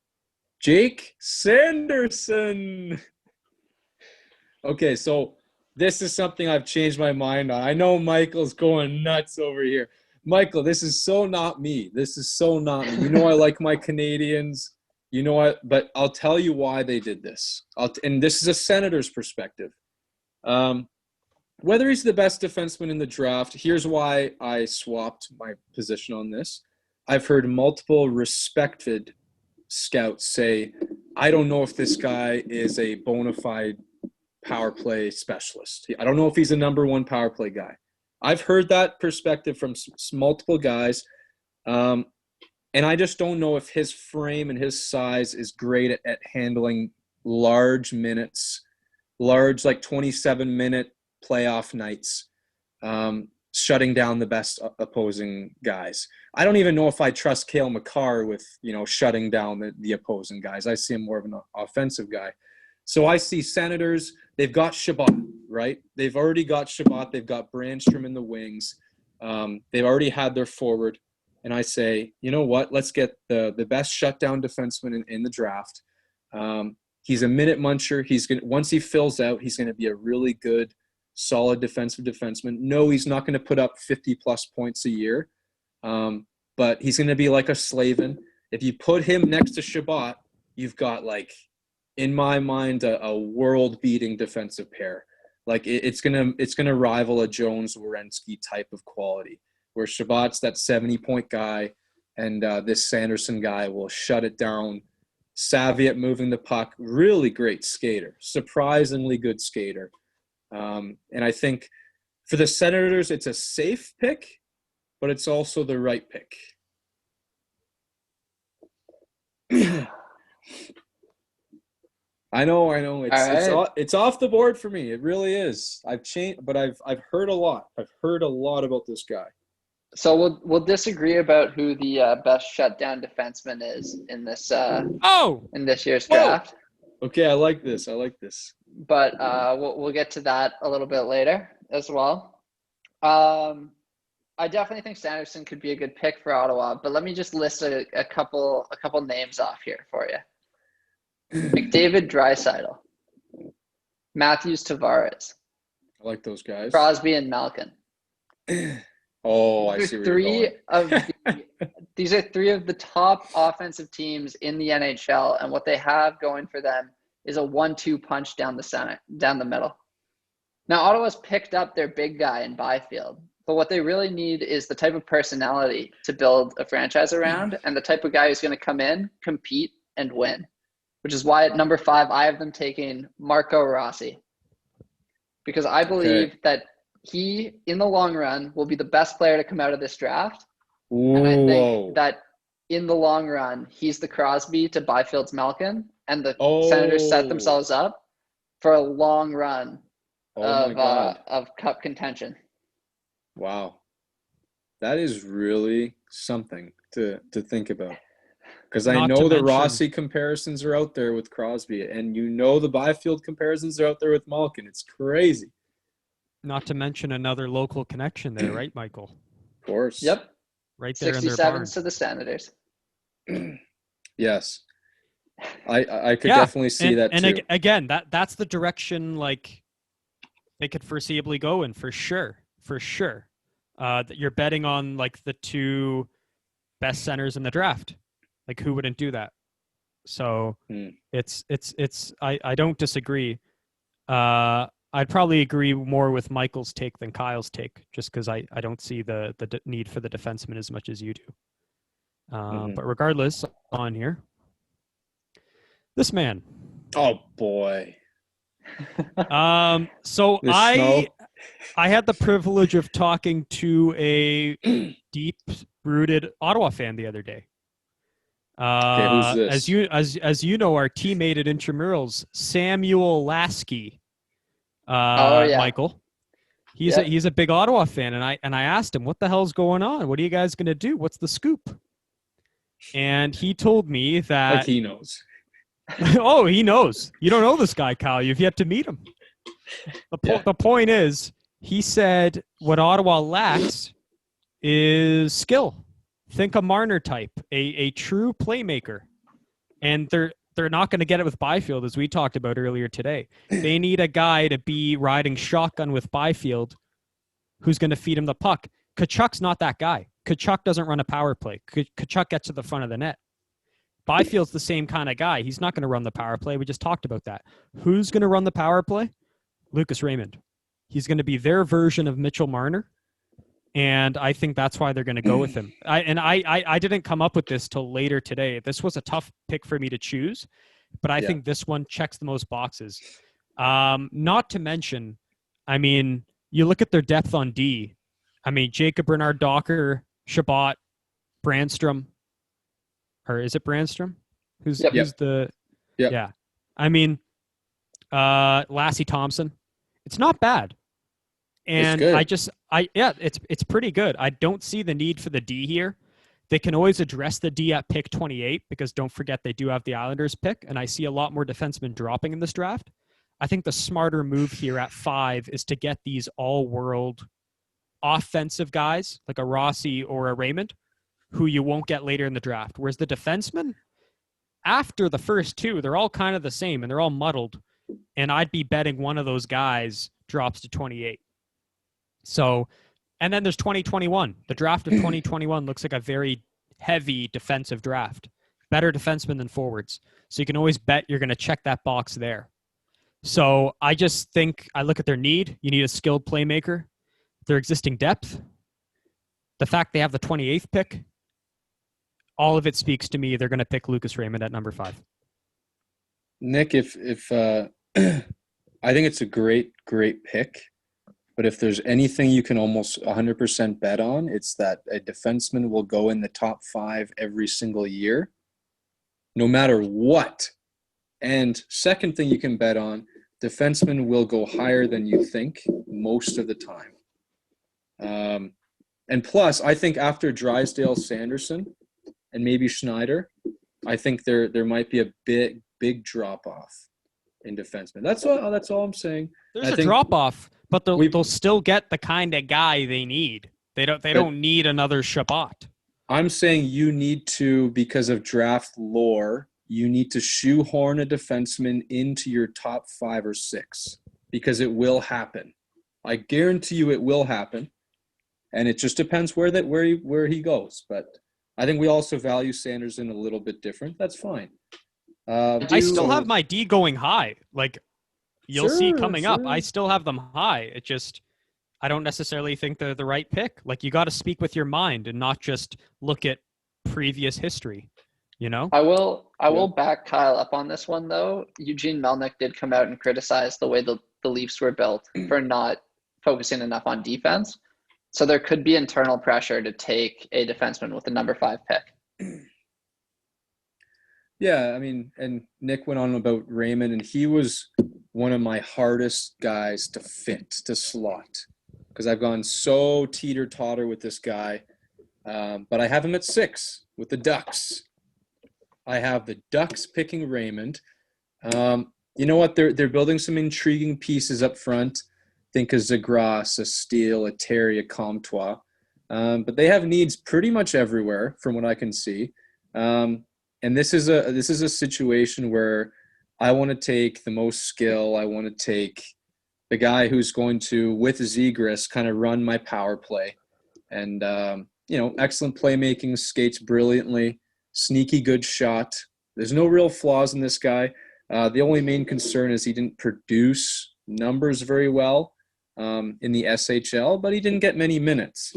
Jake Sanderson. Okay, so this is something I've changed my mind on. I know Michael's going nuts over here. Michael, this is so not me. This is so not me. You know I like my Canadians. You know what? But I'll tell you why they did this. And this is a Senator's perspective. Whether he's the best defenseman in the draft, here's why I swapped my position on this. I've heard multiple respected scouts say, I don't know if this guy is a bona fide power play specialist. I don't know if he's a number 1 power play guy. I've heard that perspective from multiple guys. And I just don't know if his frame and his size is great at handling large minutes, large, like 27-minute playoff nights, shutting down the best opposing guys. I don't even know if I trust Cale Makar with, shutting down the opposing guys. I see him more of an offensive guy. So I see Senators, they've got Shabbat, right? They've already got Shabbat. They've got Brandstrom in the wings. They've already had their forward. And I say, you know what? Let's get the best shutdown defenseman in the draft. He's a minute muncher. Once he fills out, he's going to be a really good, solid defensive defenseman. No, he's not going to put up 50-plus points a year, but he's going to be like a Slavin. If you put him next to Shabbat, you've got, like, in my mind, a world-beating defensive pair. Like, it's gonna rival a Jones-Werenski type of quality, where Shabbat's that 70-point guy, and this Sanderson guy will shut it down. Savvy at moving the puck, really great skater, surprisingly good skater. And I think for the Senators, it's a safe pick, but it's also the right pick. I know. It's off the board for me. It really is. I've changed, but I've heard a lot. I've heard a lot about this guy. So we'll disagree about who the best shutdown defenseman is in this in this year's draft. Okay, I like this. But we'll get to that a little bit later as well. I definitely think Sanderson could be a good pick for Ottawa, but let me just list a couple names off here for you. McDavid, Draisaitl, Matthews, Tavares. I like those guys. Crosby and Malkin. Oh, I see where you're going. These are 3 of the top offensive teams in the NHL, and what they have going for them is a 1-2 punch down the middle. Now, Ottawa's picked up their big guy in Byfield, but what they really need is the type of personality to build a franchise around, and the type of guy who's going to come in, compete, and win. Which is why at number 5, I have them taking Marco Rossi. Because I believe that he, in the long run, will be the best player to come out of this draft. Whoa. And I think that in the long run, he's the Crosby to Byfield's Malkin, and the Senators set themselves up for a long run of cup contention. Wow. That is really something to think about. Because I know the Rossi comparisons are out there with Crosby, and the Byfield comparisons are out there with Malkin. It's crazy. Not to mention another local connection there, right, Michael? Of course. Yep. Right there in their barn. 67s to the Senators. Yes. I could definitely see that too. And again, that's the direction like they could foreseeably go in for sure. For sure. You're betting on like the 2 best centers in the draft. Like, who wouldn't do that? So I don't disagree. I'd probably agree more with Michael's take than Kyle's take, just because I don't see the need for the defenseman as much as you do. But regardless, on here, this man. Oh boy, So The snow. I had the privilege of talking to a deep-rooted Ottawa fan the other day. Okay, who's As this? you know, our teammate at Intramurals, Samuel Lasky, Oh yeah, Michael. yeah. He's a big Ottawa fan, and I asked him, "What the hell's going on? What are you guys gonna do? What's the scoop?" And he told me Like that, he knows. oh, he knows. You don't know this guy, Kyle. You've yet to meet him. Yeah. The point is, he said what Ottawa lacks is skill. Think a Marner type, a true playmaker, and they're not going to get it with Byfield, as we talked about earlier today. They need a guy to be riding shotgun with Byfield, who's going to feed him the puck. Kachuk's not that guy. Kachuk doesn't run a power play. Kachuk gets to the front of the net. Byfield's the same kind of guy. He's not going to run the power play. We just talked about that. Who's going to run the power play? Lucas Raymond. He's going to be their version of Mitchell Marner. And I think that's why they're going to go with him. I didn't come up with this till later today. This was a tough pick for me to choose, but I think this one checks the most boxes. Not to mention, I mean, you look at their depth on D. I mean, Jacob Bernard Docker, Shabbat, Brandstrom, or is it Brandstrom? Who's the? Yep. Yeah. I mean, Lassie Thompson. It's not bad. And it's pretty good. I don't see the need for the D here. They can always address the D at pick 28 because don't forget they do have the Islanders pick, and I see a lot more defensemen dropping in this draft. I think the smarter move here at 5 is to get these all-world offensive guys like a Rossi or a Raymond who you won't get later in the draft. Whereas the defensemen, after the first 2, they're all kind of the same and they're all muddled, and I'd be betting one of those guys drops to 28. So, and then there's 2021. The draft of 2021 looks like a very heavy defensive draft. Better defensemen than forwards. So you can always bet you're going to check that box there. So I just think I look at their need. You need a skilled playmaker. Their existing depth. The fact they have the 28th pick. All of it speaks to me. They're going to pick Lucas Raymond at number 5. Nick, if I think it's a great pick. But if there's anything you can almost 100% bet on, it's that a defenseman will go in the top 5 every single year, no matter what. And second thing you can bet on, defenseman will go higher than you think most of the time. And plus, I think after Drysdale, Sanderson, and maybe Schneider, I think there might be a big drop-off in defenseman. That's all I'm saying. There's a drop-off. But they'll still get the kind of guy they need. They don't need another Shabbat. I'm saying you need to, because of draft lore, you need to shoehorn a defenseman into your top 5 or 6 because it will happen. I guarantee you it will happen, and it just depends where he goes. But I think we also value Sanderson a little bit different. That's fine. I still have my D going high. Like. You'll see coming up. I still have them high. It just, I don't necessarily think they're the right pick. Like, you got to speak with your mind and not just look at previous history, you know? I will back Kyle up on this one, though. Eugene Melnick did come out and criticize the way the Leafs were built for not focusing enough on defense. So there could be internal pressure to take a defenseman with the number 5 pick. Yeah, I mean, and Nick went on about Raymond, and he was one of my hardest guys to fit, to slot, because I've gone so teeter-totter with this guy. But I have him at 6 with the Ducks. I have the Ducks picking Raymond. You know what? They're building some intriguing pieces up front. Think a Zagras, a Steele, a Terry, a Comtois. But they have needs pretty much everywhere from what I can see. And this is a situation where I want to take the most skill. I want to take the guy who's going to, with Zegras, kind of run my power play. And, excellent playmaking, skates brilliantly, sneaky good shot. There's no real flaws in this guy. The only main concern is he didn't produce numbers very well in the SHL, but he didn't get many minutes.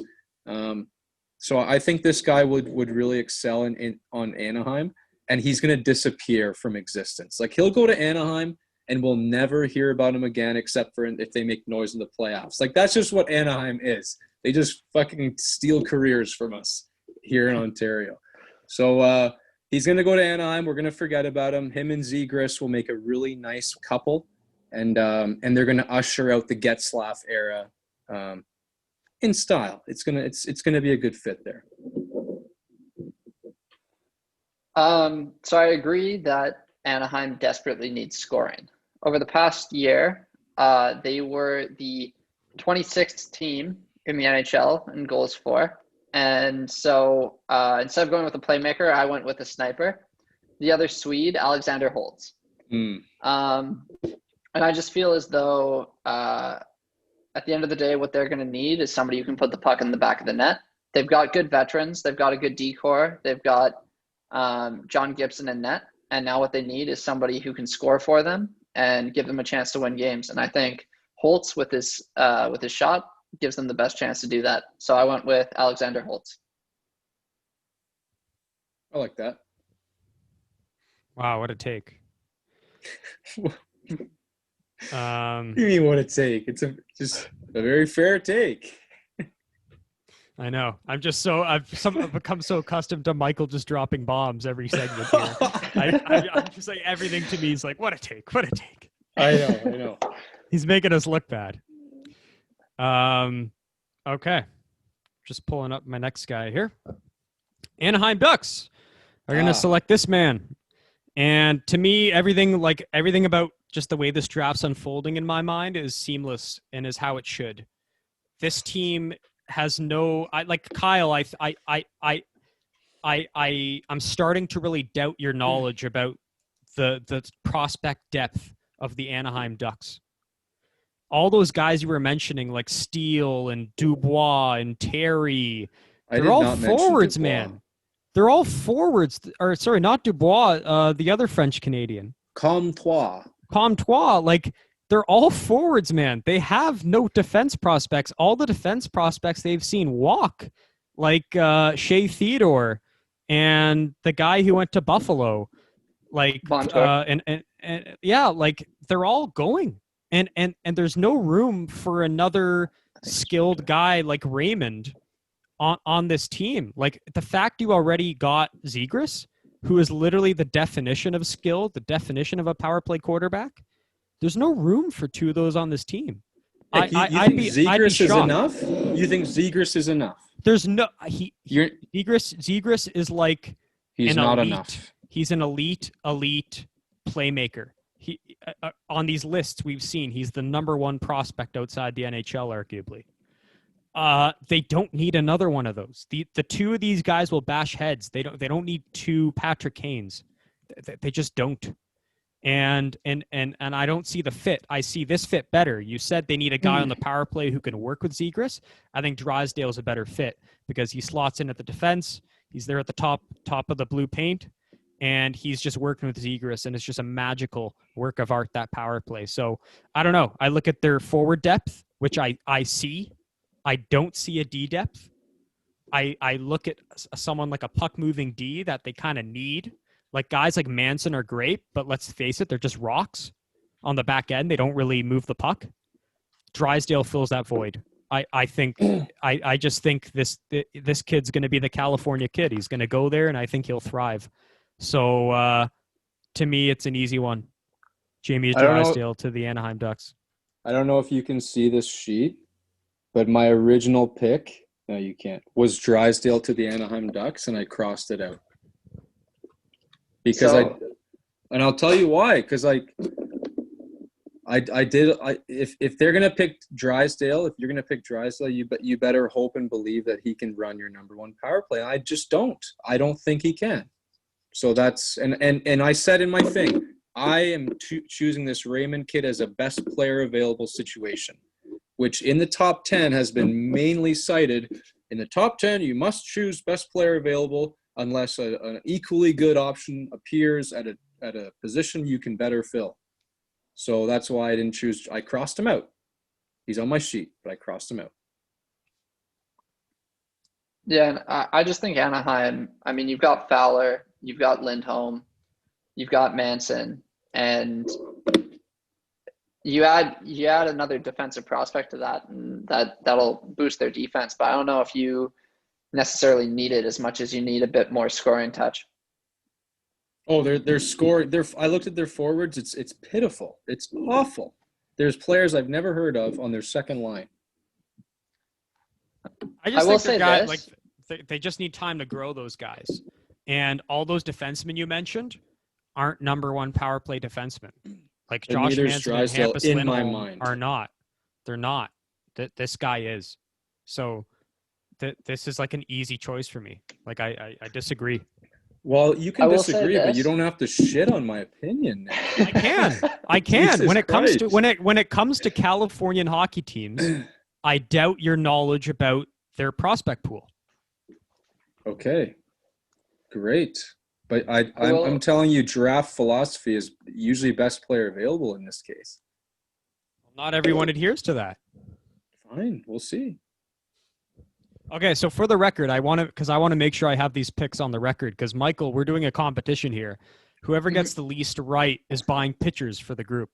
So I think this guy would really excel on Anaheim, and he's going to disappear from existence. Like, he'll go to Anaheim, and we'll never hear about them again except for if they make noise in the playoffs. Like, that's just what Anaheim is. They just fucking steal careers from us here in Ontario. So he's going to go to Anaheim. We're going to forget about him. Him and Zegras will make a really nice couple, and they're going to usher out the Getzlaf era in style. It's gonna be a good fit there. So I agree that Anaheim desperately needs scoring. Over the past year, they were the 26th team in the NHL in goals for. And so instead of going with a playmaker, I went with a sniper. The other Swede, Alexander Holtz. And I just feel as though at the end of the day, what they're going to need is somebody who can put the puck in the back of the net. They've got good veterans. They've got a good decor. They've got John Gibson in net. And now what they need is somebody who can score for them and give them a chance to win games. And I think Holtz with his shot gives them the best chance to do that. So I went with Alexander Holtz. I like that. Wow, what a take. What do you mean what a take? It's just a very fair take. I know. I've become so accustomed to Michael just dropping bombs every segment here. I'm just like, everything to me is like, what a take, what a take. I know. He's making us look bad. Okay. Just pulling up my next guy here. Anaheim Ducks are going to select this man. And to me, everything about just the way this draft's unfolding in my mind is seamless and is how it should. This team has Kyle. I'm starting to really doubt your knowledge about the prospect depth of the Anaheim Ducks. All those guys you were mentioning, like Steele and Dubois and Terry, they're all forwards, man. They're all forwards. Or sorry, not Dubois. The other French Canadian. Comtois. Like, they're all forwards, man. They have no defense prospects. All the defense prospects they've seen walk, like Shea Theodore and the guy who went to Buffalo, like and yeah, like they're all going, and there's no room for another skilled guy like Raymond on this team. Like, the fact you already got Zegras, who is literally the definition of skill, the definition of a power play quarterback. There's no room for two of those on this team. You think Zegras is enough? You think Zegras is enough? There's no Zegras is like he's not enough. He's an elite playmaker. He on these lists we've seen, he's the number one prospect outside the NHL, arguably. They don't need another one of those. The two of these guys will bash heads. They don't need two Patrick Kanes. They just don't. And I don't see the fit. I see this fit better. You said they need a guy on the power play who can work with Zegras. I think Drysdale's a better fit because he slots in at the defense. He's there at the top of the blue paint, and he's just working with Zegras, and it's just a magical work of art, that power play. So I don't know. I look at their forward depth, which I see. I don't see a D depth. I look at someone like a puck moving D that they kind of need. Like, guys like Manson are great, but let's face it, they're just rocks on the back end. They don't really move the puck. Drysdale fills that void. I just think this kid's going to be the California kid. He's going to go there, and I think he'll thrive. So to me, it's an easy one. Jamie Drysdale to the Anaheim Ducks. I don't know if you can see this sheet, but my original pick, no, you can't, was Drysdale to the Anaheim Ducks, and I crossed it out. Because and I'll tell you why. Because if they're gonna pick Drysdale, if you're gonna pick Drysdale, you better hope and believe that he can run your number one power play. I just don't. I don't think he can. So that's and I said in my thing, I am choosing this Raymond kid as a best player available situation, which in the top 10 has been mainly cited. In the top 10, you must choose best player available unless an equally good option appears at a position you can better fill. So that's why I didn't choose. I crossed him out. He's on my sheet, but I crossed him out. Yeah, and I just think Anaheim, I mean, you've got Fowler, you've got Lindholm, you've got Manson, and you add another defensive prospect to that, and that'll boost their defense. But I don't know if you necessarily need it as much as you need a bit more scoring touch. Oh, their score. I looked at their forwards. It's pitiful. It's awful. There's players I've never heard of on their second line. I just will think say the guys this. they just need time to grow those guys, and all those defensemen you mentioned aren't number one power play defensemen. Like And Josh neither is Manson and Drysdale Hampus in my Lindholm mind. are not. They're not. This guy is. So this is like an easy choice for me. Like I disagree. Well, you can I will say disagree, but you this. don't have to shit on my opinion. Now. I can. Jesus When it comes to Christ. when it comes to Californian hockey teams, I doubt your knowledge about their prospect pool. Okay, great. But I'm Well- telling you, draft philosophy is usually best player available in this case. Not everyone adheres to that. Fine, we'll see. Okay, so for the record, I want to make sure I have these picks on the record because Michael, we're doing a competition here. Whoever gets the least right is buying pitchers for the group.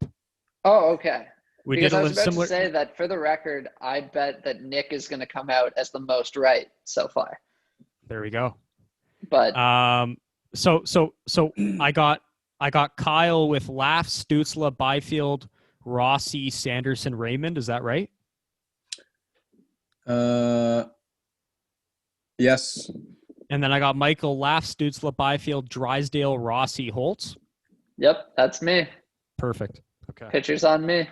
Oh, okay. We Because did I a was about similar. to say that for the record, I bet that Nick is going to come out as the most right so far. There we go. But So I got Kyle with Laugh, Stutzla, Byfield, Rossi, Sanderson, Raymond. Is that right? Yes. And then I got Michael, Laugh, Stutzla, Byfield, Drysdale, Rossi, Holtz. yep, that's me. Perfect. Okay. Pitchers on me.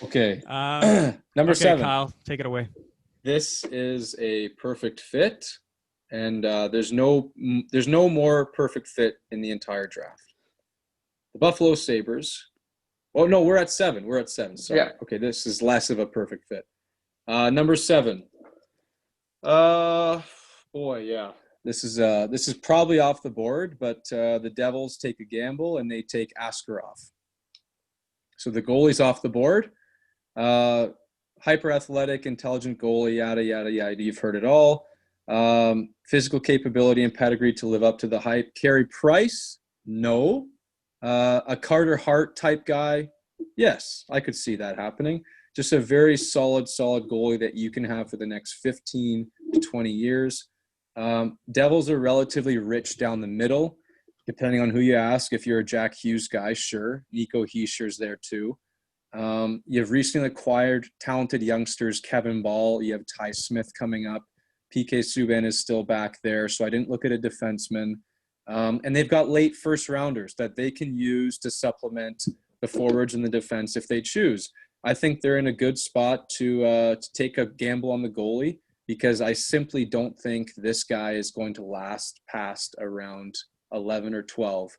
Okay. okay, Number 7. Kyle, take it away. This is a perfect fit, and there's no more perfect fit in the entire draft. The Buffalo Sabres. Oh no, we're at 7. We're at 7. Sorry. Yeah. Okay, this is less of a perfect fit. Number 7. Boy, yeah. This is probably off the board, but the Devils take a gamble and they take Askarov. So the goalie's off the board. Hyper athletic, intelligent goalie, yada yada yada. You've heard it all. Physical capability and pedigree to live up to the hype. Carey Price, no. A Carter Hart type guy, yes, I could see that happening. Just a very solid goalie that you can have for the next 15 to 20 years. Devils are relatively rich down the middle, depending on who you ask. If you're a Jack Hughes guy, sure. Nico Heischer's there too. You've recently acquired talented youngsters, Kevin Ball. You have Ty Smith coming up. PK Subban is still back there, so I didn't look at a defenseman. And they've got late first rounders that they can use to supplement the forwards and the defense if they choose. I think they're in a good spot to take a gamble on the goalie because I simply don't think this guy is going to last past around 11 or 12.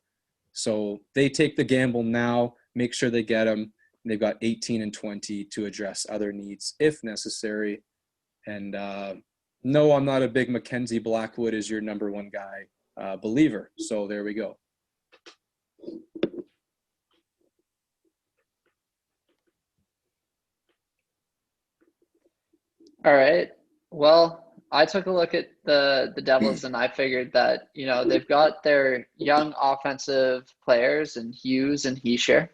So they take the gamble now, make sure they get him. And they've got 18 and 20 to address other needs if necessary. And no, I'm not a big Mackenzie Blackwood is your number one guy believer. So there we go. All right. Well, I took a look at the Devils and I figured that, they've got their young offensive players in Hughes and Heischer.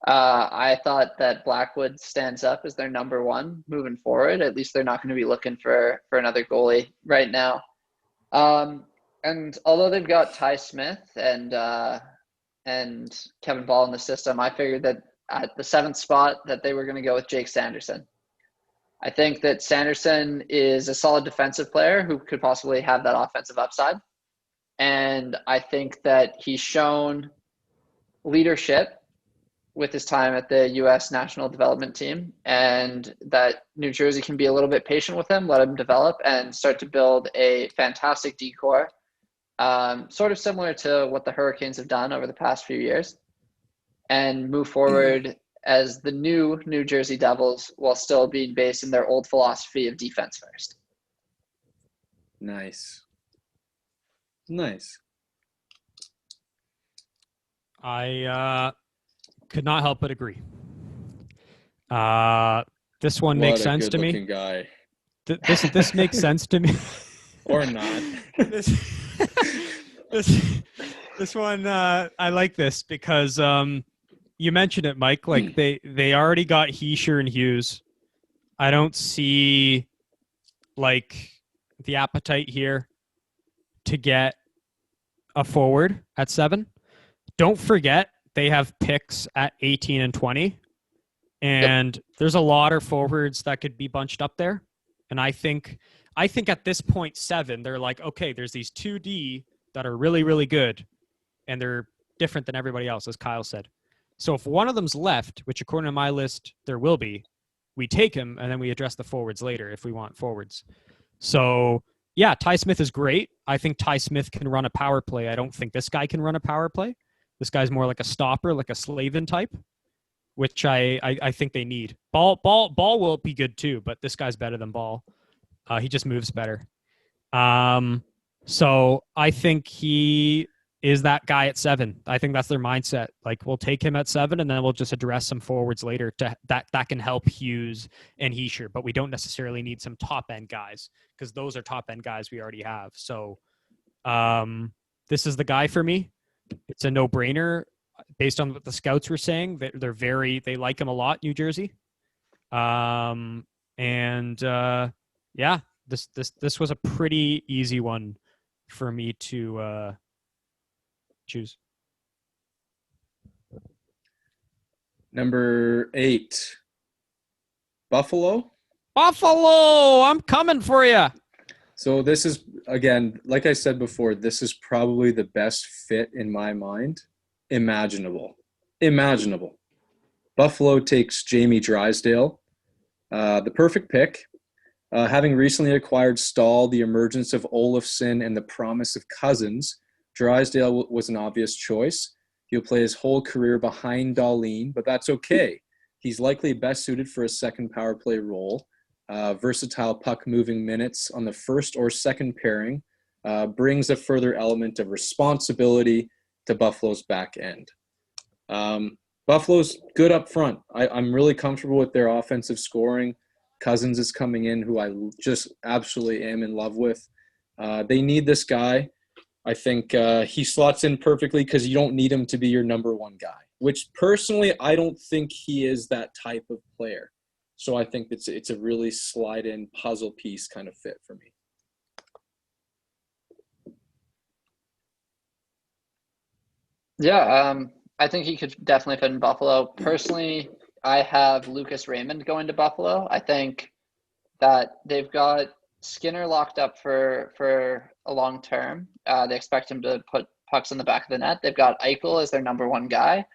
I thought that Blackwood stands up as their number one moving forward. At least they're not going to be looking for another goalie right now. And although they've got Ty Smith and Kevin Ball in the system, I figured that at the 7th spot that they were going to go with Jake Sanderson. I think that Sanderson is a solid defensive player who could possibly have that offensive upside. And I think that he's shown leadership with his time at the U.S. national development team, and that New Jersey can be a little bit patient with him, let him develop, and start to build a fantastic decor, sort of similar to what the Hurricanes have done over the past few years, and move forward as the new New Jersey Devils while still being based in their old philosophy of defense first. Nice. I could not help but agree. This one makes sense to me. Guy. This makes sense to me. Or not. This one, I like this because you mentioned it, Mike. Like they already got Heischer and Hughes. I don't see like the appetite here to get a forward at 7. Don't forget they have picks at 18 and 20. And there's a lot of forwards that could be bunched up there. And I think at this point 7, they're like, okay, there's these 2D that are really, really good. And they're different than everybody else, as Kyle said. So if one of them's left, which according to my list, there will be, we take him and then we address the forwards later if we want forwards. So yeah, Ty Smith is great. I think Ty Smith can run a power play. I don't think this guy can run a power play. This guy's more like a stopper, like a Slavin type, which I think they need. Ball will be good too, but this guy's better than Ball. He just moves better. So I think he is that guy at 7. I think that's their mindset. Like we'll take him at 7 and then we'll just address some forwards later that can help Hughes and Heischer, but we don't necessarily need some top end guys because those are top end guys we already have. So this is the guy for me. It's a no-brainer based on what the scouts were saying. They like him a lot, New Jersey. Yeah, this was a pretty easy one for me to choose. Number 8, Buffalo. Buffalo, I'm coming for you. So this is, again, like I said before, this is probably the best fit in my mind. Imaginable. Buffalo takes Jamie Drysdale. The perfect pick. Having recently acquired Stahl, the emergence of Olofsson, and the promise of Cousins, Drysdale was an obvious choice. He'll play his whole career behind Dahlin, but that's okay. He's likely best suited for a second power play role. Versatile puck-moving minutes on the first or second pairing brings a further element of responsibility to Buffalo's back end. Buffalo's good up front. I'm really comfortable with their offensive scoring. Cousins is coming in, who I just absolutely am in love with. They need this guy. I think he slots in perfectly because you don't need him to be your number one guy, which personally I don't think he is that type of player. So I think it's a really slide-in puzzle piece kind of fit for me. Yeah, I think he could definitely fit in Buffalo. Personally, I have Lucas Raymond going to Buffalo. I think that they've got Skinner locked up for a long term. They expect him to put pucks in the back of the net. They've got Eichel as their number one guy.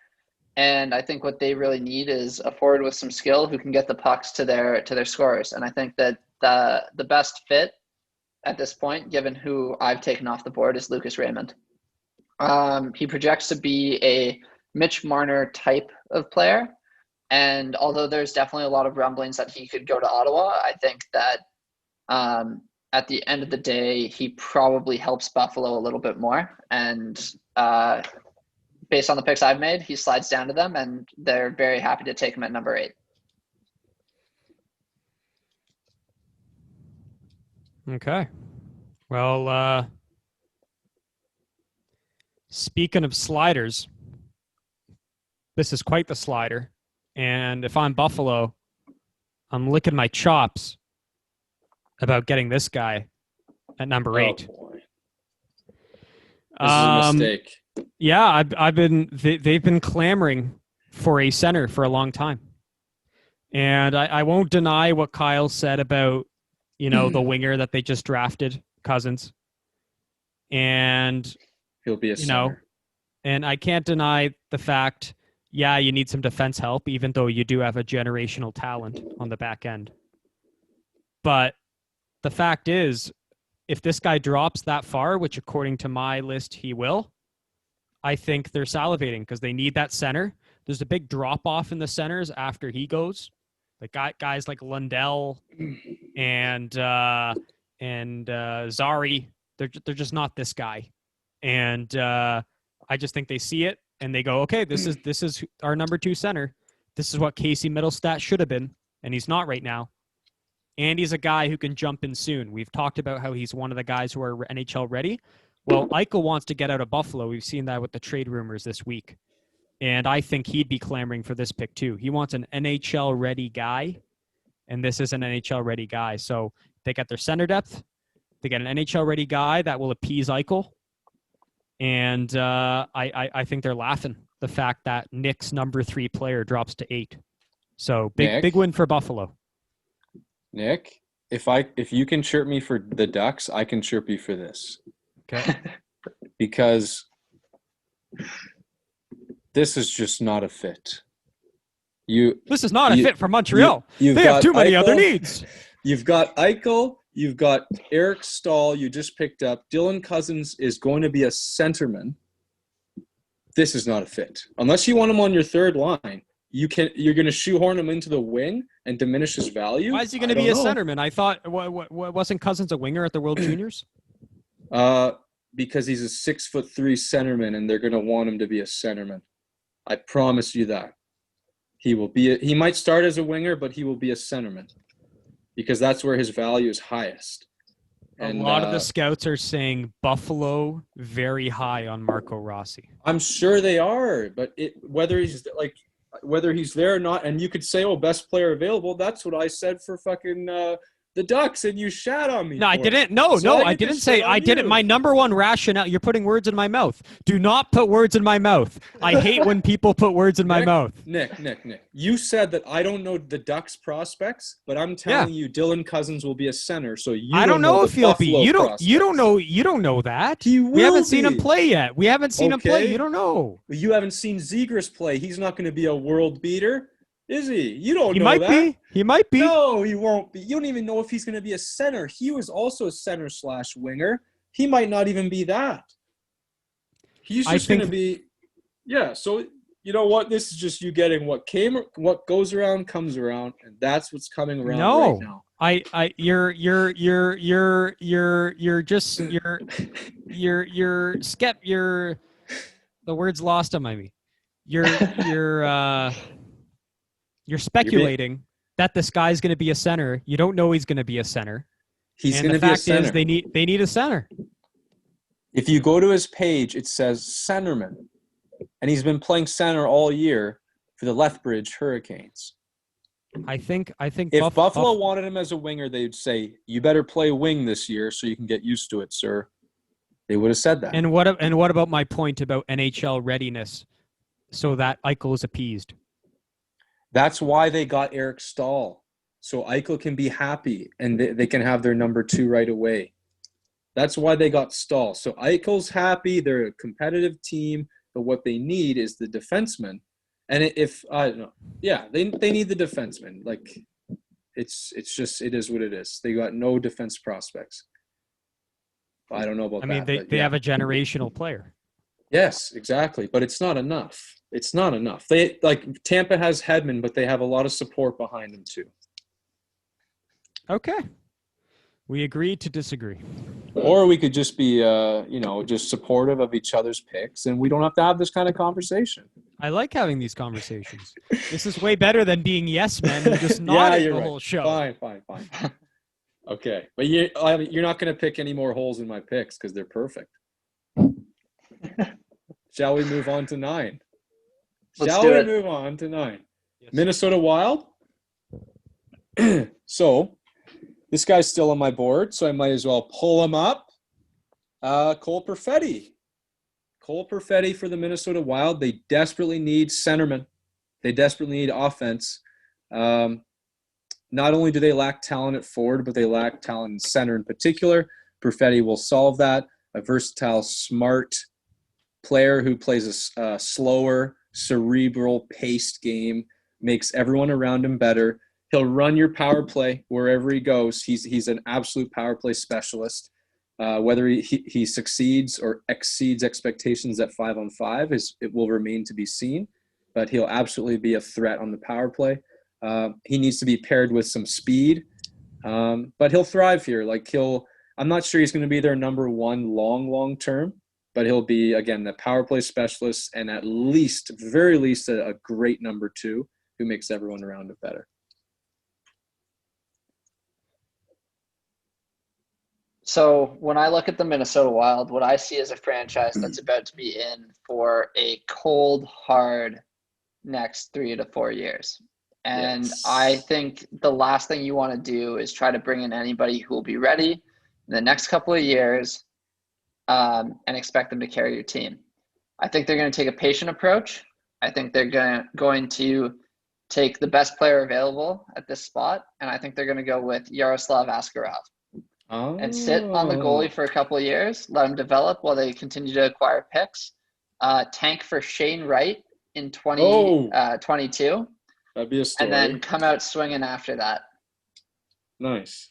And I think what they really need is a forward with some skill who can get the pucks to their scorers. And I think that the best fit at this point, given who I've taken off the board, is Lucas Raymond. He projects to be a Mitch Marner type of player. And although there's definitely a lot of rumblings that he could go to Ottawa, I think that at the end of the day, he probably helps Buffalo a little bit more. And based on the picks I've made, he slides down to them, and they're very happy to take him at number 8. Okay. Well, speaking of sliders, this is quite the slider. And if I'm Buffalo, I'm licking my chops about getting this guy at number 8. Boy. This is a mistake. Yeah, they've been clamoring for a center for a long time. And I won't deny what Kyle said about, the winger that they just drafted, Cousins. And he'll be a center. And I can't deny the fact, yeah, you need some defense help, even though you do have a generational talent on the back end. But the fact is, if this guy drops that far, which according to my list he will, I think they're salivating because they need that center. There's a big drop-off in the centers after he goes. Like guys like Lundell and Zari, they're just not this guy. And I just think they see it and they go, okay, this is our number 2 center. This is what Casey Middlestat should have been, and he's not right now. And he's a guy who can jump in soon. We've talked about how he's one of the guys who are NHL ready. Well, Eichel wants to get out of Buffalo. We've seen that with the trade rumors this week. And I think he'd be clamoring for this pick too. He wants an NHL-ready guy, and this is an NHL-ready guy. So they got their center depth. They get an NHL-ready guy that will appease Eichel. And I think they're laughing the fact that Nick's number 3 player drops to 8. So big win for Buffalo. Nick, if you can chirp me for the Ducks, I can chirp you for this. Okay. Because this is just not a fit. This is not a fit for Montreal. They have too many other needs. You've got Eichel. You've got Eric Stahl. You just picked up. Dylan Cousins is going to be a centerman. This is not a fit. Unless you want him on your third line, you're going to shoehorn him into the wing and diminish his value. Why is he going to be a centerman? I thought wasn't Cousins a winger at the World Juniors? Because he's a 6'3" centerman, and they're going to want him to be a centerman. I promise you that. He might start as a winger, but he will be a centerman because that's where his value is highest. And a lot of the scouts are saying Buffalo very high on Marco Rossi. I'm sure they are, but whether he's there or not, and you could say, "Oh, best player available." That's what I said for fucking the Ducks, and you shat on me. No, I didn't. No, I didn't say. I didn't. My number one rationale. You're putting words in my mouth. Do not put words in my mouth. I hate when people put words in my mouth. Nick. You said that I don't know the Ducks prospects, but I'm telling you, Dylan Cousins will be a center. So I don't know if he'll be. You don't know. You don't know that. We haven't seen him play yet. We haven't seen him play. You don't know. You haven't seen Zegras play. He's not going to be a world beater. Is he? You don't know that. He might be. No, he won't be. You don't even know if he's going to be a center. He was also a center/winger. He might not even be that. He's just going to be – yeah, so you know what? This is just you getting what goes around comes around, and that's what's coming around right now. The word's lost on me. You're speculating that this guy's going to be a center. You don't know he's going to be a center. He's going to be a center. The fact is they need a center. If you go to his page, it says centerman. And he's been playing center all year for the Lethbridge Hurricanes. I think if Buffalo wanted him as a winger, they'd say, "You better play wing this year so you can get used to it, sir." They would have said that. And what about my point about NHL readiness so that Eichel is appeased? That's why they got Eric Stahl, so Eichel can be happy and they can have their number 2 right away. That's why they got Stahl. So Eichel's happy. They're a competitive team, but what they need is the defenseman. And if I don't know, they need the defenseman. Like it's just it is what it is. They got no defense prospects. I don't know about that. I mean, they have a generational player. Yes, exactly. But it's not enough. It's not enough. Tampa has Hedman, but they have a lot of support behind them too. Okay. We agree to disagree. Or we could just be, just supportive of each other's picks, and we don't have to have this kind of conversation. I like having these conversations. This is way better than being yes men and just nodding the whole show. Fine. Okay, but you're not going to pick any more holes in my picks because they're perfect. Shall we move on to 9? Move on to 9? Yes. Minnesota Wild. So, this guy's still on my board, so I might as well pull him up. Cole Perfetti. Cole Perfetti for the Minnesota Wild. They desperately need centermen. They desperately need offense. Not only do they lack talent at forward, but they lack talent in center in particular. Perfetti will solve that. A versatile, smart player who plays a slower, cerebral, paced game, makes everyone around him better. He'll run your power play wherever he goes. He's an absolute power play specialist. Whether he succeeds or exceeds expectations at 5-on-5 it will remain to be seen, but he'll absolutely be a threat on the power play. He needs to be paired with some speed, but he'll thrive here. I'm not sure he's going to be their number 1 long term, but he'll be, again, the power play specialist and very least, a great number 2 who makes everyone around it better. So when I look at the Minnesota Wild, what I see is a franchise that's about to be in for a cold, hard next 3 to 4 years. And I Yes. think the last thing you want to do is try to bring in anybody who will be ready in the next couple of years and expect them to carry your team. I think they're going to take a patient approach. I think they're going to take the best player available at this spot, and I think they're going to go with Yaroslav Askarov and sit on the Oh. goalie for a couple of years, let him develop while they continue to acquire picks. Tank for Shane Wright in 2022, That'd be a story. and then come out swinging after that. Nice.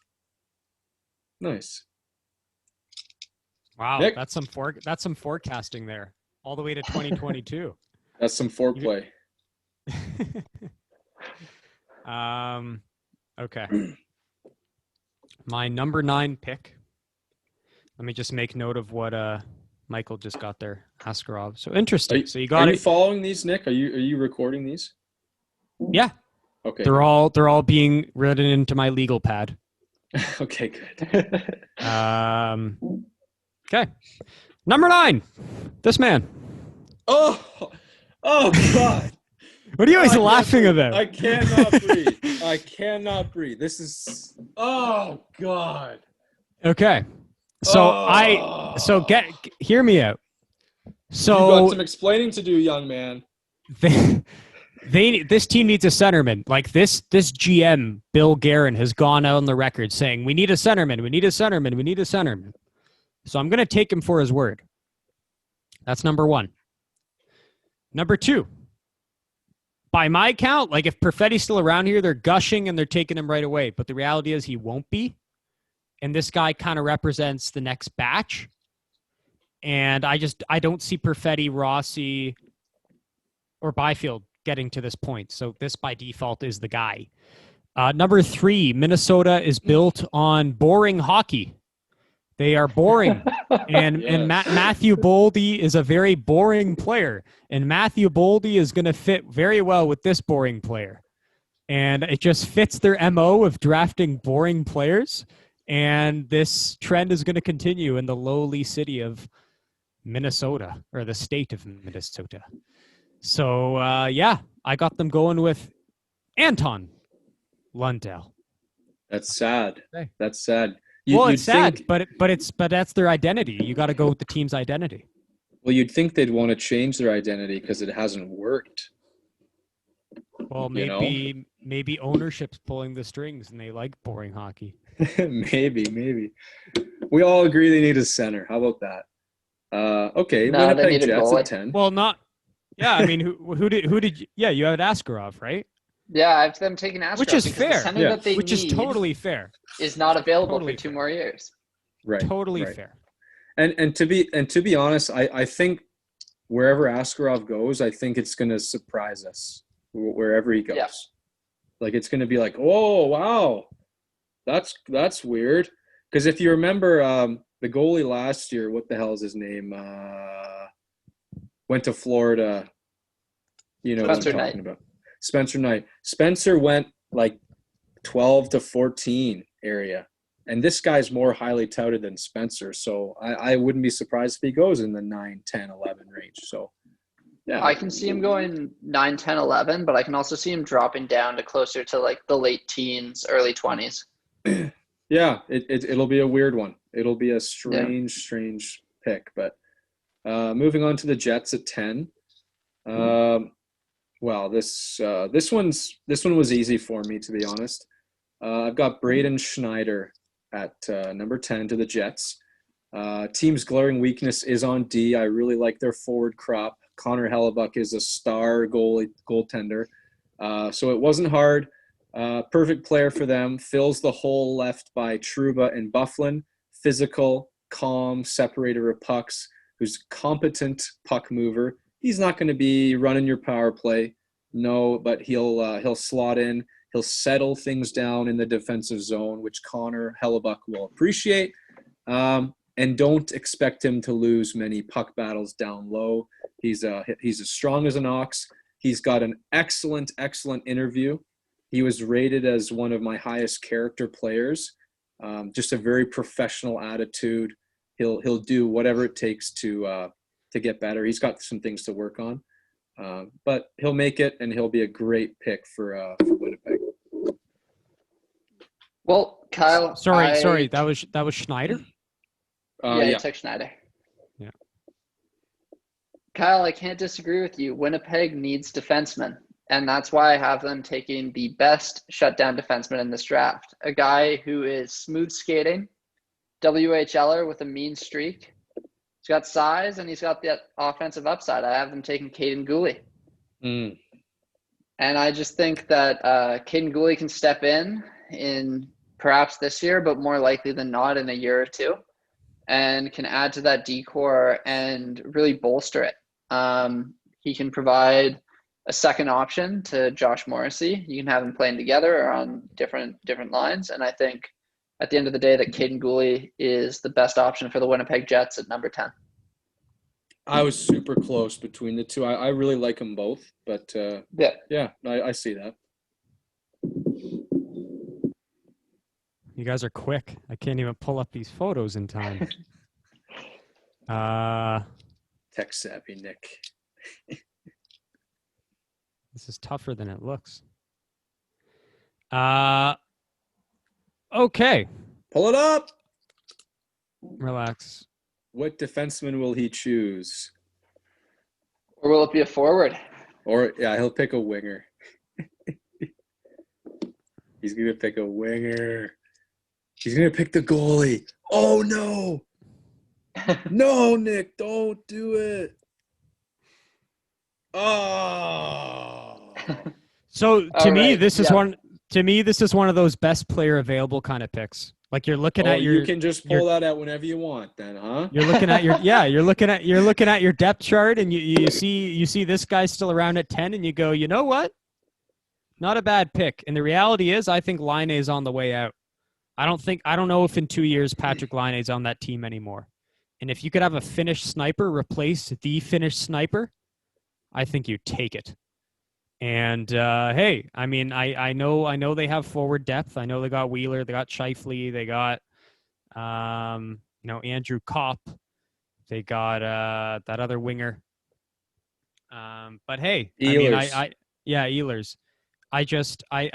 Wow, Nick? that's some forecasting there, all the way to 2022. That's some foreplay. Okay. My number 9 pick. Let me just make note of what Michael just got there. Askarov. So interesting. So you got Are it. you following these, Nick? Are you recording these? Yeah. Okay. They're all being written into my legal pad. Okay, good. Okay. Number 9. This man. Oh God. What are you always I can't laughing breathe. about? I cannot breathe. I cannot breathe. This is. Oh God. Okay. So hear me out. You got So some explaining to do, young man. this team needs a centerman. Like this GM, Bill Guerin, has gone out on the record saying, we need a centerman, we need a centerman, we need a centerman. So I'm going to take him for his word. That's number 1. Number 2, by my count, like if Perfetti's still around here, they're gushing and they're taking him right away. But the reality is he won't be. And this guy kind of represents the next batch. And I don't see Perfetti, Rossi, or Byfield getting to this point. So this by default is the guy. Number 3, Minnesota is built on boring hockey. They are boring. And Matthew Boldy is a very boring player. And Matthew Boldy is going to fit very well with this boring player. And it just fits their MO of drafting boring players. And this trend is going to continue in the lowly city of Minnesota, or the state of Minnesota. So, I got them going with Anton Lundell. That's sad. Okay. That's sad. It's sad, but that's their identity. You got to go with the team's identity. Well, you'd think they'd want to change their identity because it hasn't worked. Well, maybe ownership's pulling the strings and they like boring hockey. maybe. We all agree they need a center. How about that? Okay, No, they Winnipeg need a Jets goalie. at 10. Well, not. Yeah, I mean, who did you? Yeah, you had Askarov, right? Yeah, I have them taking Askarov. Which is because the fair. center Yeah. that they Which is need totally fair. is not available Totally for 2 fair. more years. Right. Totally right. fair. And to be honest, I think wherever Askarov goes, I think it's going to surprise us wherever he goes. Yeah. Like it's going to be like, oh wow, that's weird. Because if you remember, the goalie last year, what the hell is his name? Went to Florida. You know what I'm Spencer talking Knight. about. Spencer Knight. Spencer went like 12 to 14 area. And this guy's more highly touted than Spencer. So I wouldn't be surprised if he goes in the 9, 10, 11 range. So, yeah. I can see him going 9, 10, 11, but I can also see him dropping down to closer to like the late teens, early 20s. Yeah, it'll be a weird one. It'll be a strange pick. But moving on to the Jets at 10. Well, this one was easy for me, to be honest. I've got Braden Schneider at number 10 to the Jets. Team's glaring weakness is on D. I really like their forward crop. Connor Hellebuck is a star goaltender. So it wasn't hard. Perfect player for them. Fills the hole left by Trouba and Bufflin. Physical, calm, separator of pucks, who's competent puck mover. He's not going to be running your power play. No, but he'll slot in. He'll settle things down in the defensive zone, which Connor Hellebuck will appreciate. And don't expect him to lose many puck battles down low. He's as strong as an ox. He's got an excellent interview. He was rated as one of my highest character players Just a very professional attitude. He'll do whatever it takes to get better. He's got some things to work on, but he'll make it, and he'll be a great pick for Winnipeg. Well, Kyle. Sorry, that was Schneider. I took Schneider. Yeah. Kyle, I can't disagree with you. Winnipeg needs defensemen, and that's why I have them taking the best shutdown defenseman in this draft. A guy who is smooth skating, WHLer with a mean streak. He's got size, and he's got the offensive upside. I have them taking Caden Gooley. Mm. And I just think that Caden Gooley can step in perhaps this year, but more likely than not in a year or two, and can add to that decor and really bolster it. He can provide a second option to Josh Morrissey. You can have them playing together or on different lines. And I think at the end of the day that Caden Gooley is the best option for the Winnipeg Jets at number 10. I was super close between the two. I really like them both, but I see that. You guys are quick. I can't even pull up these photos in time. Tech savvy, Nick. This is tougher than it looks. Okay. Pull it up. Relax. What defenseman will he choose? Or will it be a forward? Or, he'll pick a winger. He's going to pick a winger. He's going to pick the goalie. Oh, no. No, Nick, don't do it. Oh. So to me, right. this is one of those best player available kind of picks. Like you're looking at you can just pull that out whenever you want then, huh? You're looking at you're looking at your depth chart, and you see this guy still around at 10, and you go, you know what? Not a bad pick. And the reality is, I think Laine is on the way out. I don't know if in 2 years Patrick Laine is on that team anymore. And if you could have a Finnish sniper replace the Finnish sniper, I think you take it. And hey, I mean, I know they have forward depth. I know they got Wheeler, they got Scheifele, they got Andrew Kopp, they got that other winger. But hey, Ehlers. Ehlers. I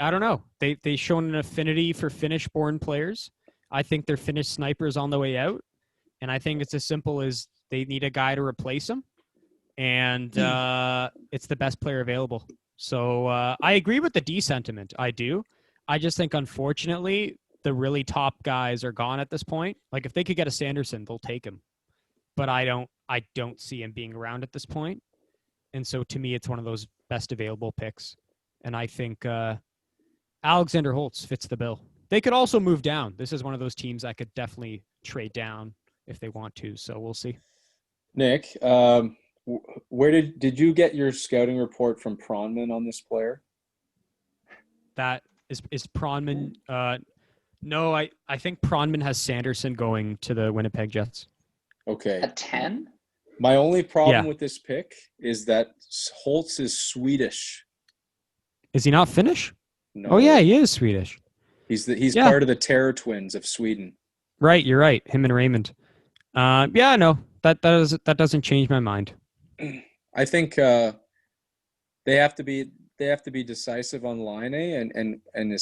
don't know. They shown an affinity for Finnish-born players. I think their Finnish sniper is on the way out, and I think it's as simple as they need a guy to replace him, and it's the best player available. So I agree with the D sentiment. I do. I just think, unfortunately, the really top guys are gone at this point. Like if they could get a Sanderson, they'll take him. But I don't see him being around at this point. And so to me, it's one of those best available picks. And I think Alexander Holtz fits the bill. They could also move down. This is one of those teams that could definitely trade down if they want to. So we'll see. Nick, where did you get your scouting report from Pronman on this player? That is Pronman. No, I think Pronman has Sanderson going to the Winnipeg Jets. Okay. At 10? My only problem with this pick is that Holtz is Swedish. Is he not Finnish? No. Oh yeah, he is Swedish. He's part of the Terror Twins of Sweden. Right, you're right. Him and Raymond. No, that doesn't change my mind. I think they have to be decisive on Laine and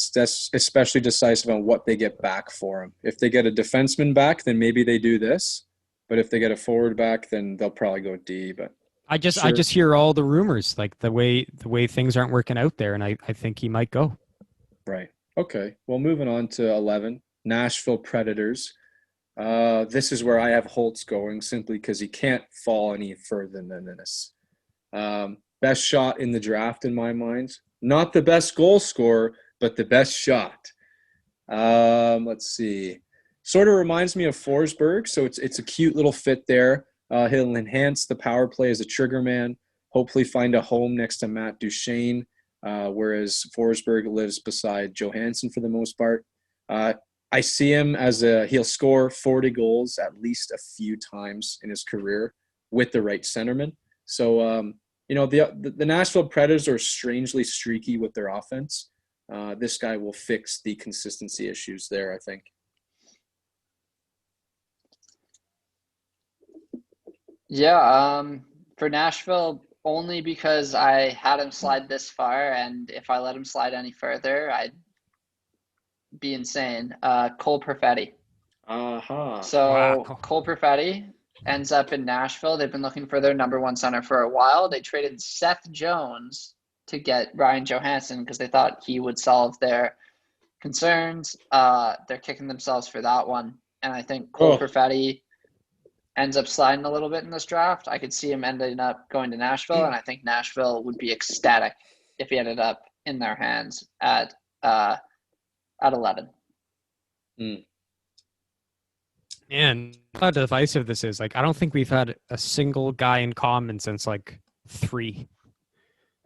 especially decisive on what they get back for him. If they get a defenseman back, then maybe they do this. But if they get a forward back, then they'll probably go D. But I just hear all the rumors, like the way things aren't working out there, and I think he might go. Right. Okay. Well, moving on to 11, Nashville Predators. This is where I have Holtz going simply because he can't fall any further than this. Best shot in the draft in my mind. Not the best goal scorer, but the best shot. Let's see. Sort of reminds me of Forsberg, so it's a cute little fit there. He'll enhance the power play as a trigger man, hopefully find a home next to Matt Duchene, whereas Forsberg lives beside Johansson for the most part. I see him as he'll score 40 goals at least a few times in his career with the right centerman. So, the Nashville Predators are strangely streaky with their offense. This guy will fix the consistency issues there, I think. Yeah, for Nashville, only because I had him slide this far, and if I let him slide any further, I'd be insane. Cole Perfetti. Uh-huh. So Wow. Cole Perfetti ends up in Nashville. They've been looking for their number one center for a while. They traded Seth Jones to get Ryan Johansson because they thought he would solve their concerns. They're kicking themselves for that one. And I think Cole Oh, Perfetti ends up sliding a little bit in this draft. I could see him ending up going to Nashville, and I think Nashville would be ecstatic if he ended up in their hands at 11. mm. Man, how divisive this is. Like, I don't think we've had a single guy in common since like 3.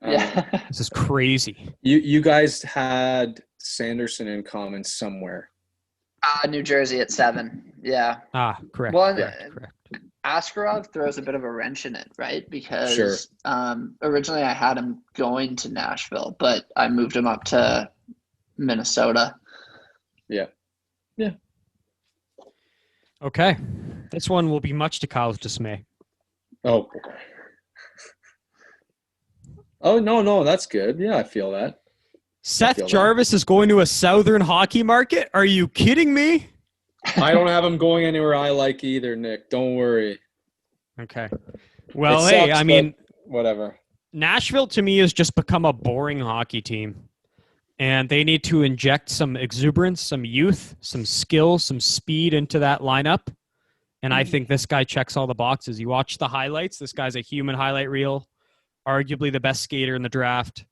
Yeah. This is crazy. You guys had Sanderson in common somewhere. New Jersey at 7. Yeah. Ah, correct. Well, Correct. Askarov throws a bit of a wrench in it, right? Sure. Because originally I had him going to Nashville, but I moved him up to Minnesota. Yeah. Yeah. Okay. This one will be much to Kyle's dismay. Oh. Oh, no, that's good. Yeah, I feel that. Seth Jarvis is going to a Southern hockey market? Are you kidding me? I don't have him going anywhere I like either, Nick. Don't worry. Okay. Well, It hey, sucks, I mean, but whatever. Nashville to me has just become a boring hockey team. And they need to inject some exuberance, some youth, some skill, some speed into that lineup. And I think this guy checks all the boxes. You watch the highlights. This guy's a human highlight reel, arguably the best skater in the draft.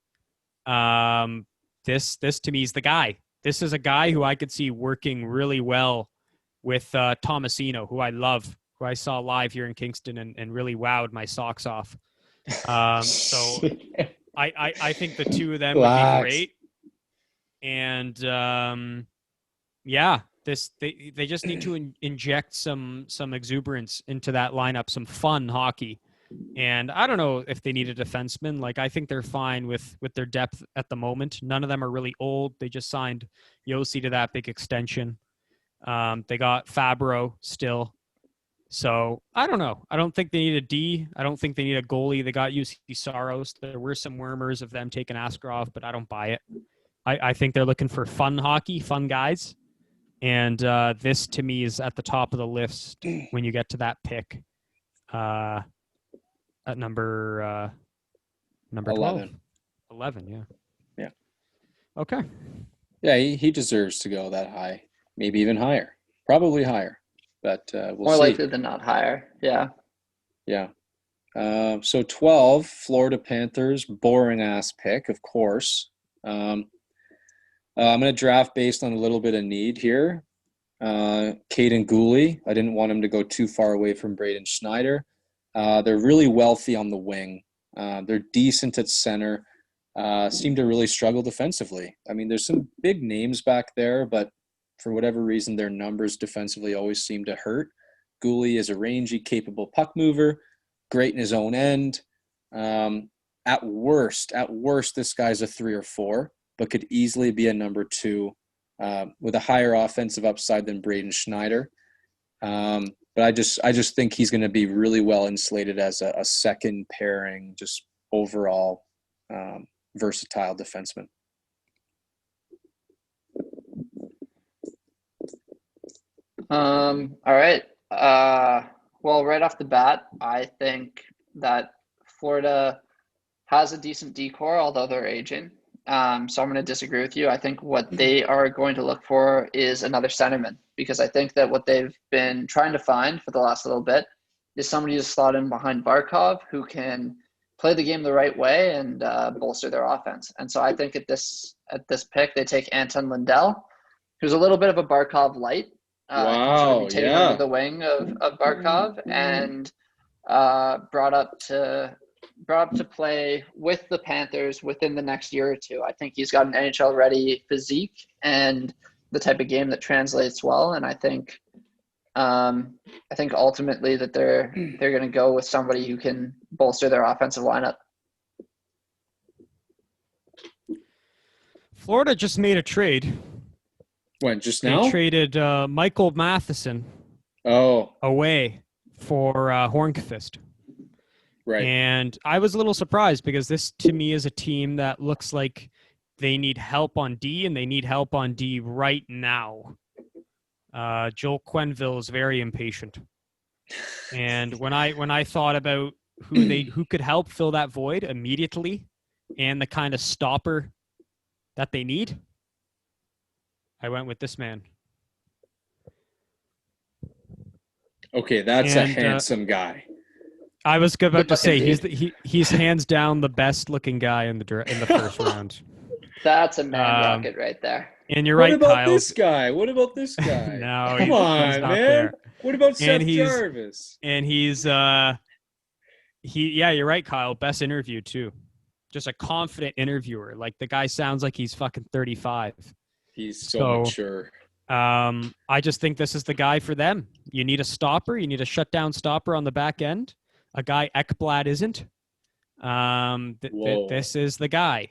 This to me is the guy. This is a guy who I could see working really well with Tomasino, who I love, who I saw live here in Kingston and really wowed my socks off. So I think the two of them would be great. And yeah, they just need to inject some exuberance into that lineup, some fun hockey. And I don't know if they need a defenseman. Like, I think they're fine with their depth at the moment. None of them are really old. They just signed Yossi to that big extension. They got Fabro still. So I don't know. I don't think they need a D. I don't think they need a goalie. They got UC Saros. There were some murmurs of them taking Askarov, but I don't buy it. I think they're looking for fun hockey, fun guys. And this, to me, is at the top of the list when you get to that pick at number 12. 11, yeah. Yeah. Okay. Yeah, he deserves to go that high. Maybe even higher. Probably higher. But we'll More see. likely than not higher. Yeah. Yeah. So 12, Florida Panthers, boring-ass pick, of course. I'm going to draft based on a little bit of need here. Caden Gooley. I didn't want him to go too far away from Braden Schneider. They're really wealthy on the wing. They're decent at center. Seem to really struggle defensively. I mean, there's some big names back there, but for whatever reason, their numbers defensively always seem to hurt. Gooley is a rangy, capable puck mover, great in his own end. At worst, this guy's a 3 or 4, but could easily be a number 2 with a higher offensive upside than Braden Schneider. But I just think he's going to be really well insulated as a second pairing, just overall versatile defenseman. All right. Well, right off the bat, I think that Florida has a decent decor, although they're aging. So I'm going to disagree with you. I think what they are going to look for is another centerman, because I think that what they've been trying to find for the last little bit is somebody to slot in behind Barkov who can play the game the right way and bolster their offense. And so I think at this pick, they take Anton Lindell, who's a little bit of a Barkov light. Can sort of be taken under the wing of Barkov and brought up to play with the Panthers within the next year or two. I think he's got an NHL ready physique and the type of game that translates well. And I think ultimately that they're going to go with somebody who can bolster their offensive lineup. Florida just made a trade. When, just now? They traded Michael Matheson away for Hornqvist. Right. And I was a little surprised because this, to me, is a team that looks like they need help on D, and they need help on D right now. Joel Quenneville is very impatient. And when I thought about who could help fill that void immediately and the kind of stopper that they need, I went with this man. Okay, that's a handsome guy. I was about to say he's hands down the best looking guy in the first round. That's a man rocket right there. And you're right, Kyle. What about this guy? No, come on, he's not man. there. What about Seth Jarvis? And he's you're right, Kyle. Best interview too. Just a confident interviewer. Like the guy sounds like he's fucking 35. He's so mature. I just think this is the guy for them. You need a stopper. You need a shutdown stopper on the back end. A guy Ekblad isn't. This is the guy.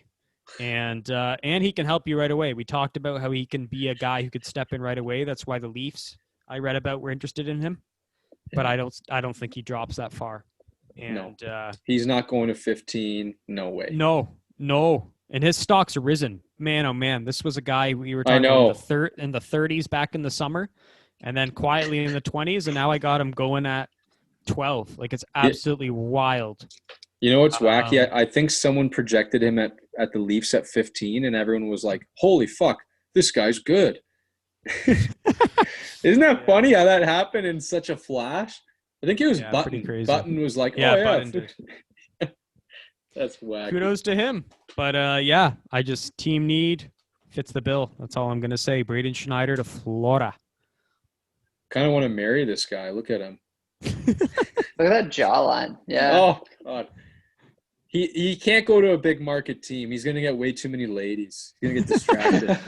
And he can help you right away. We talked about how he can be a guy who could step in right away. That's why the Leafs I read about were interested in him. But I don't think he drops that far. And no. He's not going to 15. No way. No. And his stock's risen. Man, oh man, this was a guy we were talking about in the 30s back in the summer, and then quietly in the 20s, and now I got him going at 12. Like it's absolutely wild. You know what's wacky? I think someone projected him at the Leafs at 15, and everyone was like, "Holy fuck, this guy's good." Isn't that funny how that happened in such a flash? I think it was Button. Crazy. Button was like, Button That's wacky. Kudos to him. But I just team need fits the bill. That's all I'm gonna say. Braden Schneider to Florida. Kind of want to marry this guy. Look at him. Look at that jawline. Yeah. Oh God. He can't go to a big market team. He's gonna get way too many ladies. He's gonna get distracted.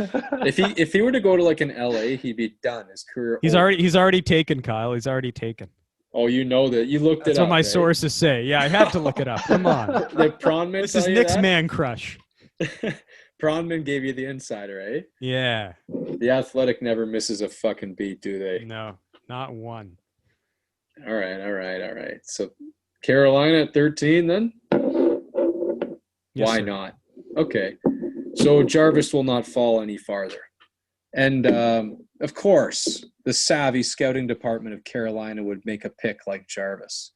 if he were to go to like an LA, he'd be done. His career. He's already taken, Kyle. He's already taken. Oh, you know that. You looked That's it up. That's what my right? sources say. Yeah, I have to look it up. Come on. The Pronman. This is Nick's man crush. Pronman gave you the insider, right? Yeah. The Athletic never misses a fucking beat, do they? No, not one. All right. So Carolina at 13 then? Yes, Why sir. not? Okay. So Jarvis will not fall any farther. And, of course, the savvy scouting department of Carolina would make a pick like Jarvis.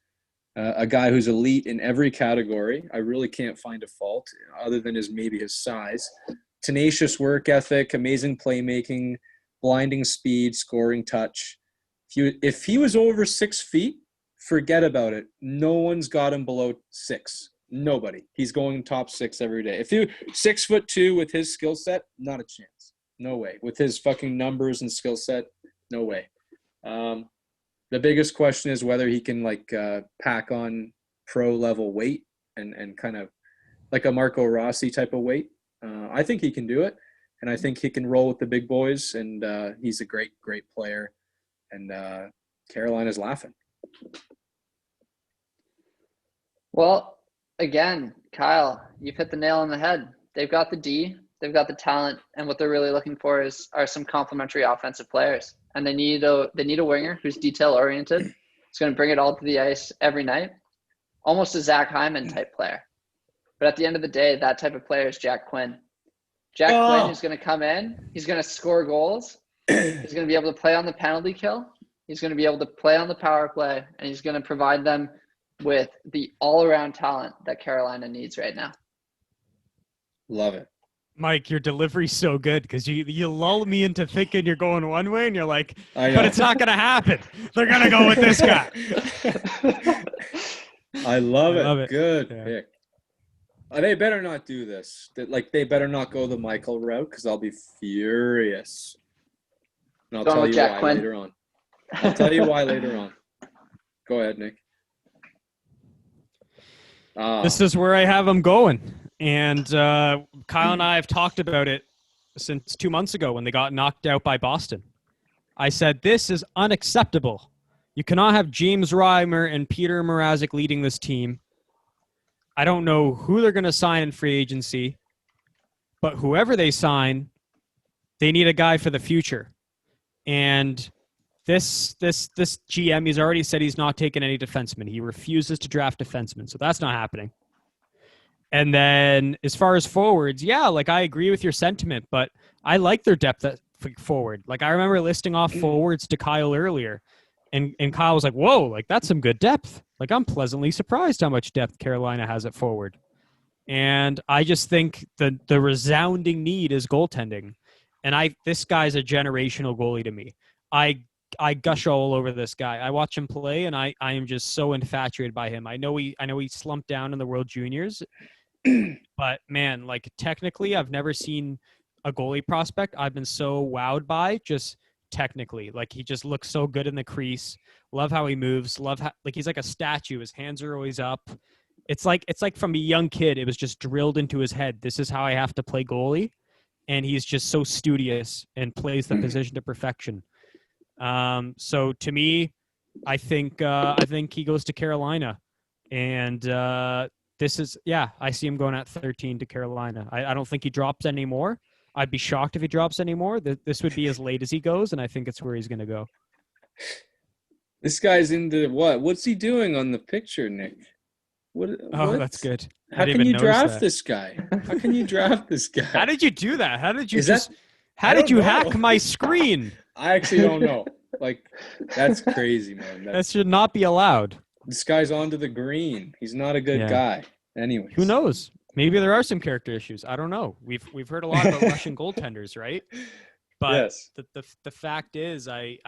A guy who's elite in every category. I really can't find a fault other than maybe his size. Tenacious work ethic, amazing playmaking, blinding speed, scoring touch. If he was over 6 feet, forget about it. No one's got him below 6. Nobody. He's going top 6 every day. If you 6'2" with his skill set, not a chance. No way. With his fucking numbers and skill set, no way. The biggest question is whether he can pack on pro level weight and kind of like a Marco Rossi type of weight. I think he can do it, and I think he can roll with the big boys. And he's a great player. And Carolina's laughing. Well, again, Kyle, you've hit the nail on the head. They've got the D, they've got the talent, and what they're really looking for are some complementary offensive players. And they need a winger who's detail oriented. He's going to bring it all to the ice every night, almost a Zach Hyman type player. But at the end of the day, that type of player is Jack Quinn. Quinn is going to come in. He's going to score goals. He's going to be able to play on the penalty kill. He's going to be able to play on the power play, and he's going to provide them with the all-around talent that Carolina needs right now. Love it. Mike, your delivery's so good because you lull me into thinking you're going one way, and you're like, but it's not going to happen. They're going to go with this guy. I love it. Good yeah. pick. They better not do this. They better not go the Michael route because I'll be furious. And I'll tell you why later on. I'll tell you why later on. Go ahead, Nick. This is where I have him going. And Kyle and I have talked about it since 2 months ago when they got knocked out by Boston. I said, this is unacceptable. You cannot have James Reimer and Peter Mrazek leading this team. I don't know who they're going to sign in free agency, but whoever they sign, they need a guy for the future. And this GM, he's already said he's not taking any defensemen. He refuses to draft defensemen, so that's not happening. And then as far as forwards, yeah, like I agree with your sentiment, but I like their depth at forward. Like I remember listing off forwards to Kyle earlier, and Kyle was like, whoa, like that's some good depth. Like I'm pleasantly surprised how much depth Carolina has at forward. And I just think the resounding need is goaltending. And this guy's a generational goalie to me. I gush all over this guy. I watch him play, and I am just so infatuated by him. I know he slumped down in the World Juniors, but man, like technically, I've never seen a goalie prospect I've been so wowed by just technically. Like he just looks so good in the crease. Love how he moves. Love how like he's like a statue. His hands are always up. It's like from a young kid, it was just drilled into his head. This is how I have to play goalie, and he's just so studious and plays the position to perfection. So to me, I think he goes to Carolina, and this is I see him going at 13 to Carolina. I don't think he drops anymore. I'd be shocked if he drops anymore. This would be as late as he goes, and I think it's where he's going to go. This guy's into what? What's he doing on the picture, Nick? What? That's good. How can you draft this guy? How can you draft this guy? How did you do that? How did you How did you hack my screen? I actually don't know. Like, that's crazy, man. That should not be allowed. This guy's onto the green. He's not a good guy. Anyways. Who knows? Maybe there are some character issues. I don't know. We've heard a lot about Russian goaltenders, right? But yes. the fact is, I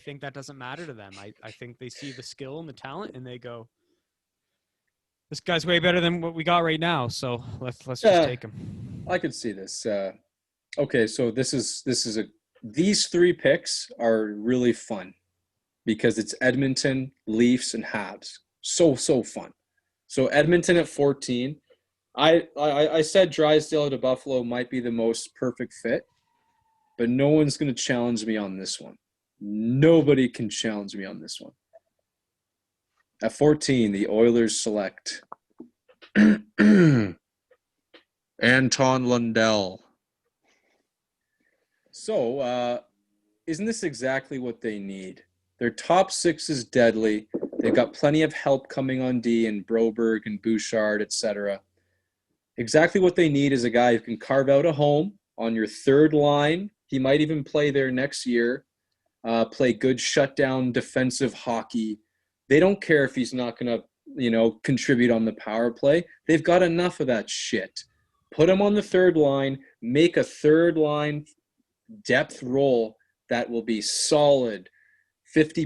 think that doesn't matter to them. I think they see the skill and the talent, and they go, this guy's way better than what we got right now. So let's just take him. I could see this. Okay, so these three picks are really fun because it's Edmonton, Leafs, and Habs. So fun. So Edmonton at 14. I said Drysdale to Buffalo might be the most perfect fit, but no one's going to challenge me on this one. Nobody can challenge me on this one. At 14, the Oilers select Anton Lundell. So, isn't this exactly what they need? Their top six is deadly. They've got plenty of help coming on D and Broberg and Bouchard, etc. Exactly what they need is a guy who can carve out a home on your third line. He might even play there next year, play good shutdown defensive hockey. They don't care if he's not going to, contribute on the power play. They've got enough of that shit. Put him on the third line, make a third line depth role that will be solid, 40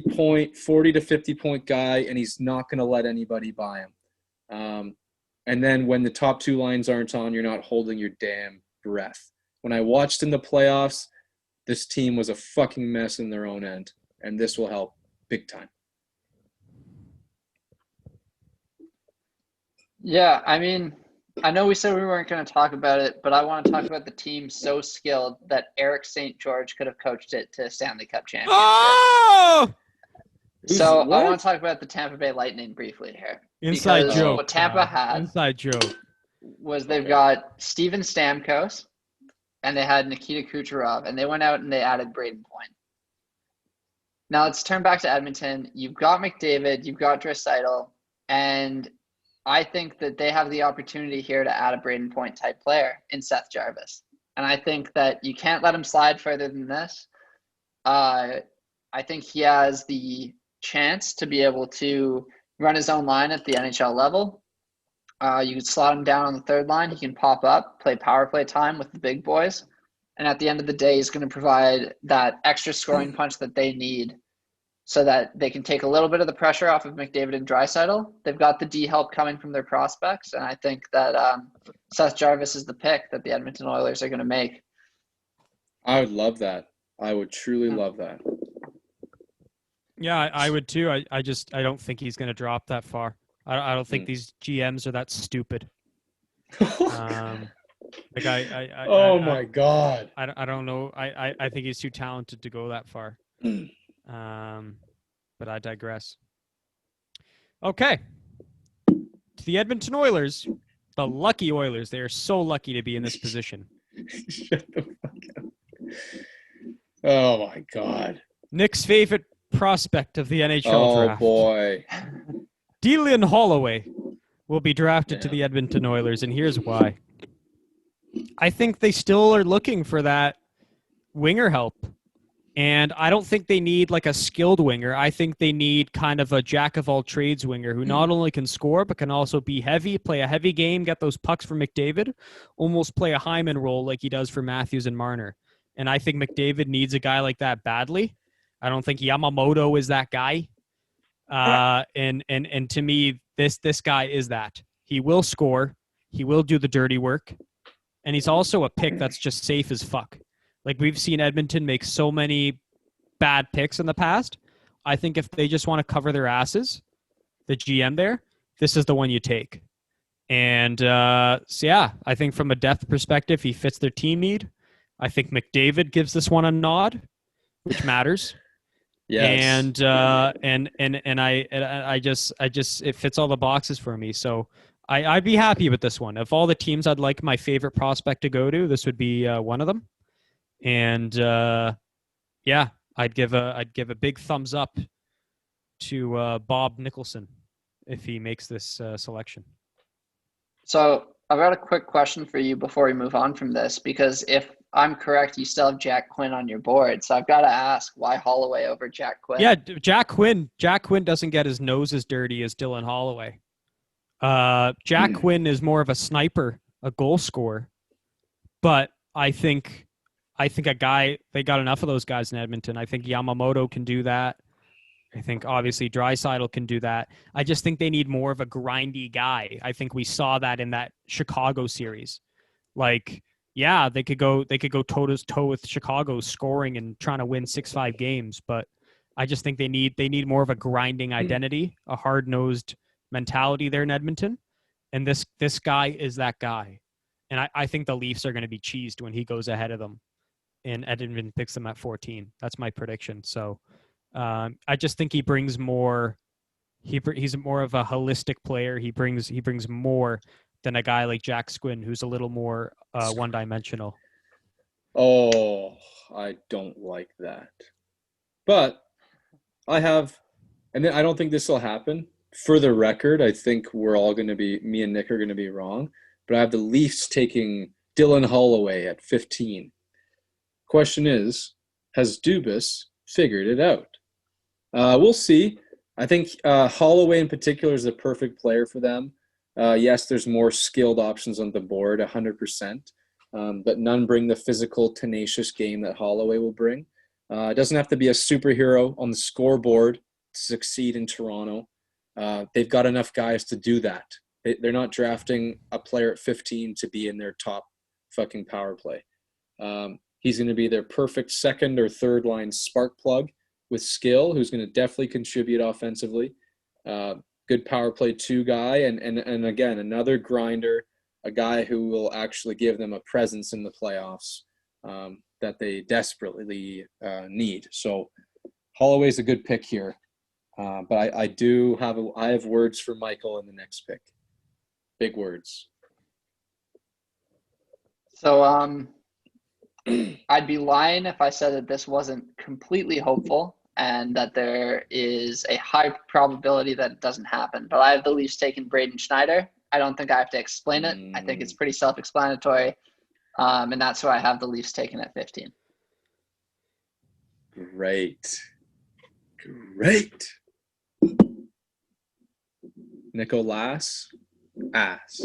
to 50 point guy, and he's not going to let anybody by him. And then when the top two lines aren't on, you're not holding your damn breath. When I watched in the playoffs, this team was a fucking mess in their own end, and this will help big time. Yeah, I mean, I know we said we weren't going to talk about it, but I want to talk about the team so skilled that Eric St. George could have coached it to a Stanley Cup championship. Oh! So I want to talk about the Tampa Bay Lightning briefly here. Inside joke. What Tampa had inside joke was they've got Steven Stamkos and they had Nikita Kucherov, and they went out and they added Braden Point. Now let's turn back to Edmonton. You've got McDavid, you've got Draisaitl, and I think that they have the opportunity here to add a Braden Point type player in Seth Jarvis. And I think that you can't let him slide further than this. I think he has the chance to be able to run his own line at the NHL level. You could slot him down on the third line. He can pop up, play power play time with the big boys. And at the end of the day, he's going to provide that extra scoring punch that they need so that they can take a little bit of the pressure off of McDavid and Draisaitl. They've got the D help coming from their prospects, and I think that Seth Jarvis is the pick that the Edmonton Oilers are going to make. I would love that. I would truly love that. Yeah, I would too. I don't think he's going to drop that far. I don't think these GMs are that stupid. My God. I don't know. I think he's too talented to go that far. But I digress. Okay. To the Edmonton Oilers, the lucky Oilers. They are so lucky to be in this position. Shut the fuck up. Oh my God. Nick's favorite prospect of the NHL Oh draft. boy. Dylan Holloway will be drafted to the Edmonton Oilers, and here's why. I think they still are looking for that winger help. And I don't think they need like a skilled winger. I think they need kind of a jack of all trades winger who not only can score, but can also be heavy, play a heavy game, get those pucks for McDavid, almost play a Hyman role like he does for Matthews and Marner. And I think McDavid needs a guy like that badly. I don't think Yamamoto is that guy. And to me, this guy is that. He will score. He will do the dirty work. And he's also a pick that's just safe as fuck. Like, we've seen Edmonton make so many bad picks in the past. I think if they just want to cover their asses, the GM there, this is the one you take. And I think from a depth perspective, he fits their team need. I think McDavid gives this one a nod, which matters. Yes. And I just it fits all the boxes for me. So I'd be happy with this one. Of all the teams I'd like my favorite prospect to go to, this would be one of them. And I'd give a big thumbs up to Bob Nicholson if he makes this selection. So I've got a quick question for you before we move on from this, because if I'm correct, you still have Jack Quinn on your board. So I've got to ask, why Holloway over Jack Quinn? Yeah, Jack Quinn doesn't get his nose as dirty as Dylan Holloway. Jack Quinn is more of a sniper, a goal scorer. But I think they got enough of those guys in Edmonton. I think Yamamoto can do that. I think obviously Draisaitl can do that. I just think they need more of a grindy guy. I think we saw that in that Chicago series. Like, yeah, they could go toe to toe with Chicago scoring and trying to win 6-5 games, but I just think they need more of a grinding identity, a hard-nosed mentality there in Edmonton. And this guy is that guy. And I think the Leafs are going to be cheesed when he goes ahead of them and Edmonton picks them at 14. That's my prediction. So I just think he brings more. He's more of a holistic player. He brings more than a guy like Jack Quinn, who's a little more one-dimensional. Oh, I don't like that. But I don't think this will happen. For the record, I think me and Nick are going to be wrong. But I have the Leafs taking Dylan Holloway at 15. Question is, has Dubas figured it out? We'll see. I think Holloway in particular is the perfect player for them. Yes, there's more skilled options on the board, 100%, but none bring the physical, tenacious game that Holloway will bring. It doesn't have to be a superhero on the scoreboard to succeed in Toronto. They've got enough guys to do that. They're not drafting a player at 15 to be in their top fucking power play. He's going to be their perfect second or third line spark plug with skill, who's going to definitely contribute offensively. Good power play 2 guy, and again, another grinder, a guy who will actually give them a presence in the playoffs that they desperately need. So Holloway's a good pick here. But I have words for Michael in the next pick. Big words. So I'd be lying if I said that this wasn't completely hopeful and that there is a high probability that it doesn't happen. But I have the Leafs taking Braden Schneider. I don't think I have to explain it. I think it's pretty self-explanatory. And that's why I have the Leafs taking at 15. Great. Nicolas ass.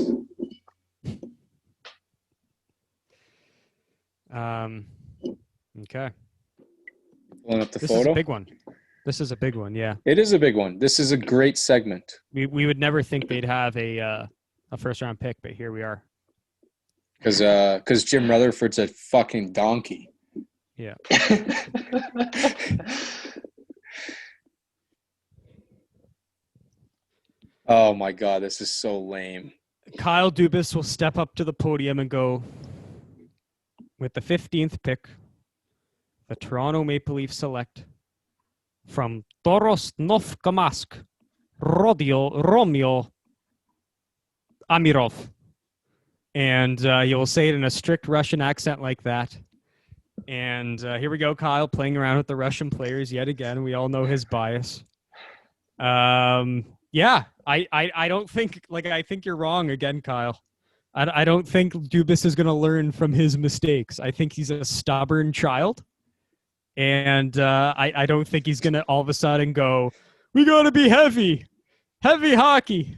Okay. Pulling up the This photo. is a big one. Yeah. It is a big one. This is a great segment. We would never think they'd have a first round pick, but here we are. Because Jim Rutherford's a fucking donkey. Yeah. Oh my God, this is so lame. Kyle Dubas will step up to the podium and go, with the 15th pick, the Toronto Maple Leafs select from Toros Novkamask, Romeo Amirov. And he will say it in a strict Russian accent like that. And here we go, Kyle, playing around with the Russian players yet again. We all know his bias. Yeah, I don't think, like, I think you're wrong again, Kyle. I don't think Dubas is going to learn from his mistakes. I think he's a stubborn child. And I don't think he's going to all of a sudden go, we got to be heavy hockey.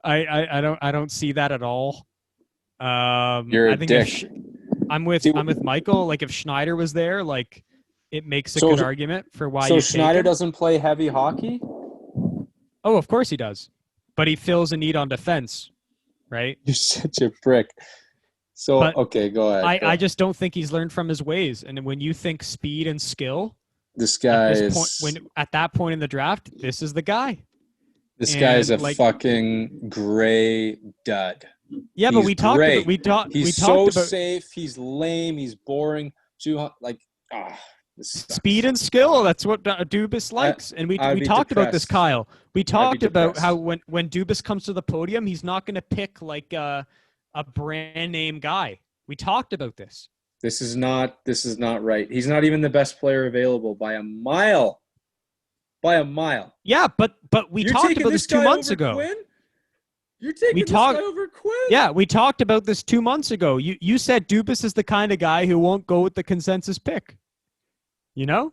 I don't see that at all. You're a I think dick. I'm with Michael. Like, if Schneider was there, like, it makes a So- good argument for why So you Schneider take him. doesn't play heavy hockey? Oh, of course he does. But he fills a need on defense, right? You're such a prick. So, But okay, go ahead. I just don't think he's learned from his ways. And when you think speed and skill, This guy at is this point, at that point in the draft, this is the guy. this guy is a and, like- fucking gray dud. Yeah, but He's we talked great. about we talked He's we so talked about safe. He's lame. He's boring. This sucks. speed and skill. That's what Dubas likes. And we I'd be talked about this, depressed. Kyle. We talked about depressed. how when Dubas comes to the podium, he's not going to pick like a brand name guy. We talked about this. This is not right. He's not even the best player available by a mile. By a mile. Yeah, but we You're talked taking about this this 2 guy months over ago. Quinn? You're taking We this talked- guy over Quinn? Yeah, we talked about this 2 months ago. You said Dubas is the kind of guy who won't go with the consensus pick. You know?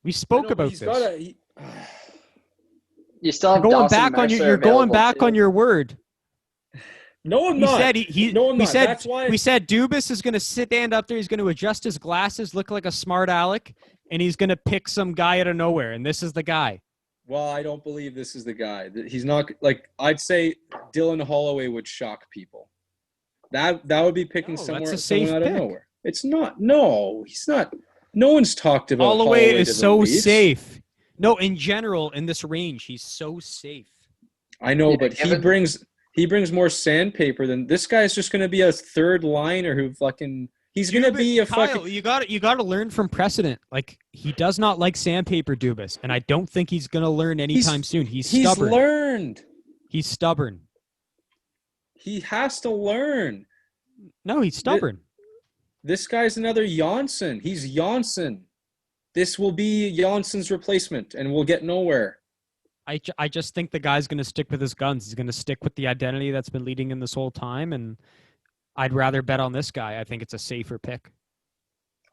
We spoke about this. You still have You're going Dawson back on your Mercer you're going available, back too. on your word. No, I'm He not. said he No, I'm we not. said That's why we said Dubas is going to stand up there. He's going to adjust his glasses, look like a smart aleck, and he's going to pick some guy out of nowhere. And this is the guy. Well, I don't believe this is the guy. He's not like I'd say Dylan Holloway would shock people. That would be picking No, someone that's a safe out of pick. nowhere. It's not. No, he's not. No one's talked about Holloway to is the so Leafs. safe. No, in general, in this range, he's so safe. I know, Yeah, but given- he brings more sandpaper than this guy's just going to be a third liner who fucking he's going to be a Kyle, fucking you got to learn from precedent. Like, he does not like sandpaper, Dubas, and I don't think he's going to learn anytime soon. He's stubborn. learned. He's stubborn. He has to learn. No, he's stubborn. This guy's another Janssen. He's Janssen. This will be Janssen's replacement, and we'll get nowhere. I just think the guy's going to stick with his guns. He's going to stick with the identity that's been leading him this whole time, and I'd rather bet on this guy. I think it's a safer pick.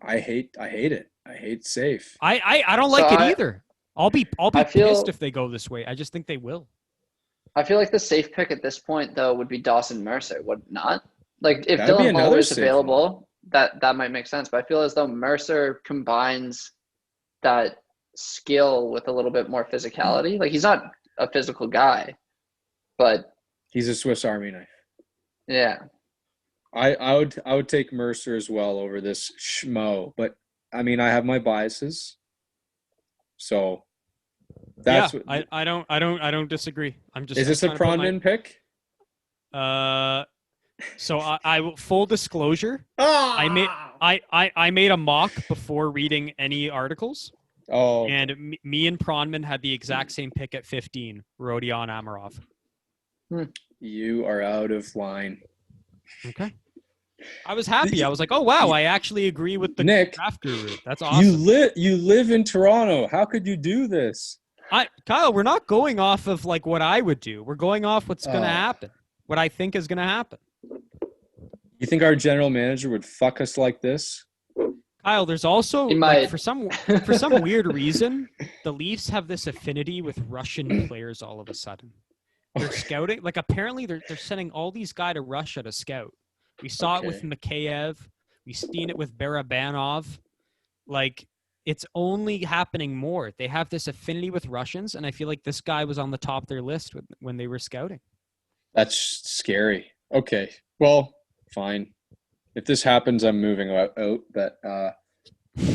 I hate it. I hate safe. I don't like So it I- either. I'll be I feel- pissed if they go this way. I just think they will. I feel like the safe pick at this point, though, would be Dawson Mercer, would it not? Like, if That'd be Dylan another Holloway is safe available, that might make sense. But I feel as though Mercer combines that skill with a little bit more physicality. Like, he's not a physical guy, but He's a Swiss Army knife. yeah. I would take Mercer as well over this schmo, but I mean I have my biases, so that's yeah, I don't disagree. I'm just. is this a trying to put my- Pronman pick? So I will full disclosure. Ah! I made a mock before reading any articles, Oh, and me and Pronman had the exact same pick at 15, Rodion Amarov. you are out of line, Okay. I was happy. I was like, oh wow, I actually agree with the Nick. draft guru. That's awesome. You live in Toronto. How could you do this? Kyle, we're not going off of like what I would do. We're going off what's going to Oh. happen. What I think is going to happen. You think our general manager would fuck us like this? Kyle, there's also He like, might. for some weird reason, the Leafs have this affinity with Russian players all of a sudden. They're scouting. Like, apparently they're sending all these guys to Russia to scout. We saw it with Okay. Mikheyev. We've seen it with Barabanov. Like, it's only happening more. They have this affinity with Russians, and I feel like this guy was on the top of their list when they were scouting. That's scary. Okay, well, fine. If this happens, I'm moving out. But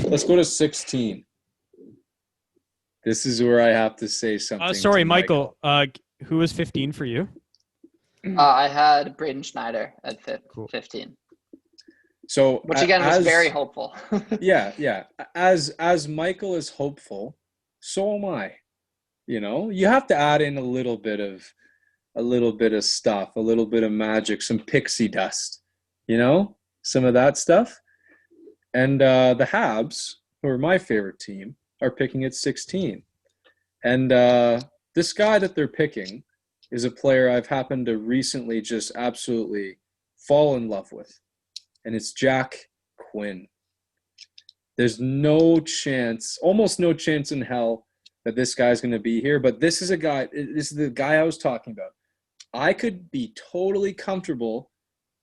let's go to 16. This is where I have to say something. Sorry, to Michael. Who was 15 for you? I had Braden Schneider at Cool. 15, So, which again was as- very hopeful. Yeah. As Michael is hopeful, so am I. You know, you have to add in a little bit of stuff, a little bit of magic, some pixie dust. You know, some of that stuff. And the Habs, who are my favorite team, are picking at 16. And this guy that they're picking is a player I've happened to recently just absolutely fall in love with. And it's Jack Quinn. There's no chance, almost no chance in hell that this guy's going to be here. But this is the guy I was talking about. I could be totally comfortable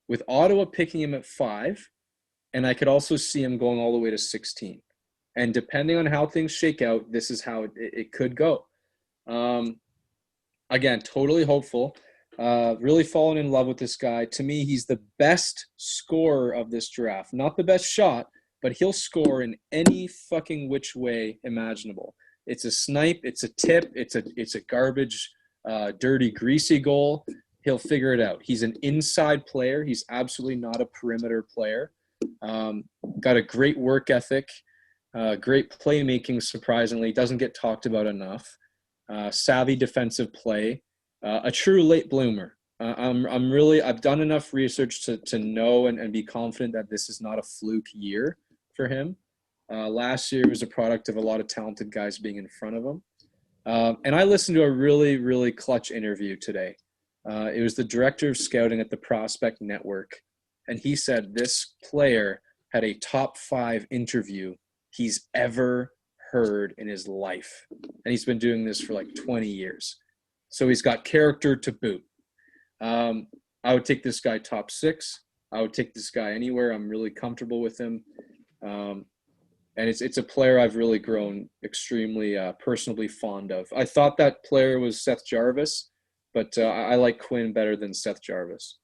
with Ottawa picking him at 5, and I could also see him going all the way to 16. And depending on how things shake out, this is how it could go. Again, totally hopeful. Really fallen in love with this guy. To me, he's the best scorer of this draft. Not the best shot, but he'll score in any fucking which way imaginable. It's a snipe, it's a tip, it's a garbage, dirty, greasy goal. He'll figure it out. He's an inside player. He's absolutely not a perimeter player. Got a great work ethic, great playmaking, surprisingly. Doesn't get talked about enough. Savvy defensive play. A true late bloomer. I've done enough research to know and be confident that this is not a fluke year for him. Last year was a product of a lot of talented guys being in front of him. And I listened to a really, really clutch interview today. It was the director of scouting at the Prospect Network. And he said this player had a top 5 interview he's ever heard in his life. And he's been doing this for like 20 years. So he's got character to boot. I would take this guy top 6. I would take this guy anywhere. I'm really comfortable with him. And it's a player I've really grown extremely personally fond of. I thought that player was Seth Jarvis, but I like Quinn better than Seth Jarvis.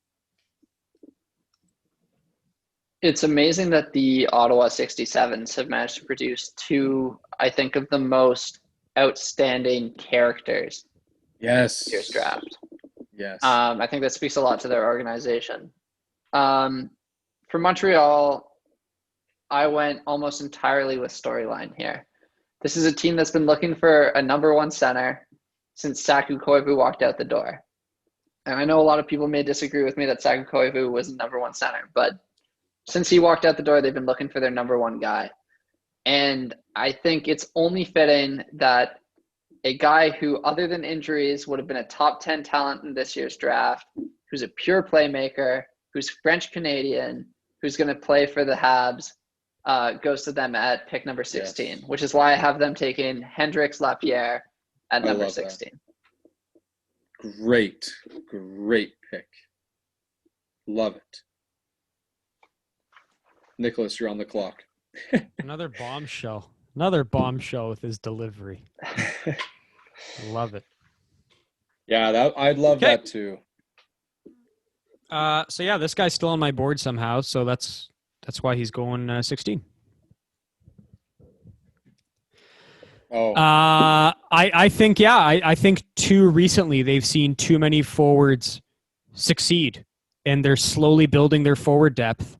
It's amazing that the Ottawa 67s have managed to produce 2, I think, of the most outstanding characters Yes. in this year's draft. Yes. I think that speaks a lot to their organization. For Montreal, I went almost entirely with storyline here. This is a team that's been looking for a number 1 center since Saku Koivu walked out the door. And I know a lot of people may disagree with me that Saku Koivu was the number 1 center, but since he walked out the door, they've been looking for their number 1 guy. And I think it's only fitting that a guy who, other than injuries, would have been a top 10 talent in this year's draft, who's a pure playmaker, who's French-Canadian, who's going to play for the Habs, goes to them at pick number 16, yes. Which is why I have them taking Hendrix Lapierre at number 16. That. Great pick. Love it. Nicholas, you're on the clock. Another bombshell with his delivery. Love it. Yeah, I'd love that too. So yeah, this guy's still on my board somehow, so that's why he's going 16. Oh. I think too recently they've seen too many forwards succeed, and they're slowly building their forward depth.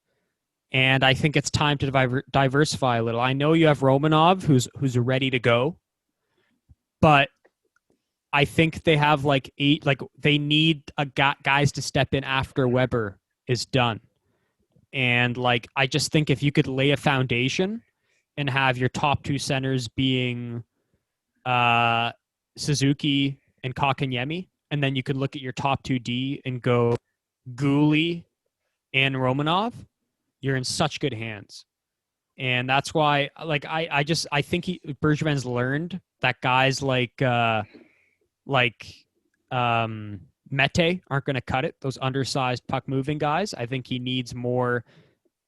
And I think it's time to diversify a little. I know you have Romanov, who's ready to go, but I think they have like 8. Like they need guys to step in after Weber is done. And like I just think if you could lay a foundation and have your top 2 centers being Suzuki and Kotkaniemi, and then you could look at your top 2D and go Gouli and Romanov, you're in such good hands. And that's why, like, I think Bergevin's learned that guys like Mete aren't going to cut it. Those undersized puck moving guys. I think he needs more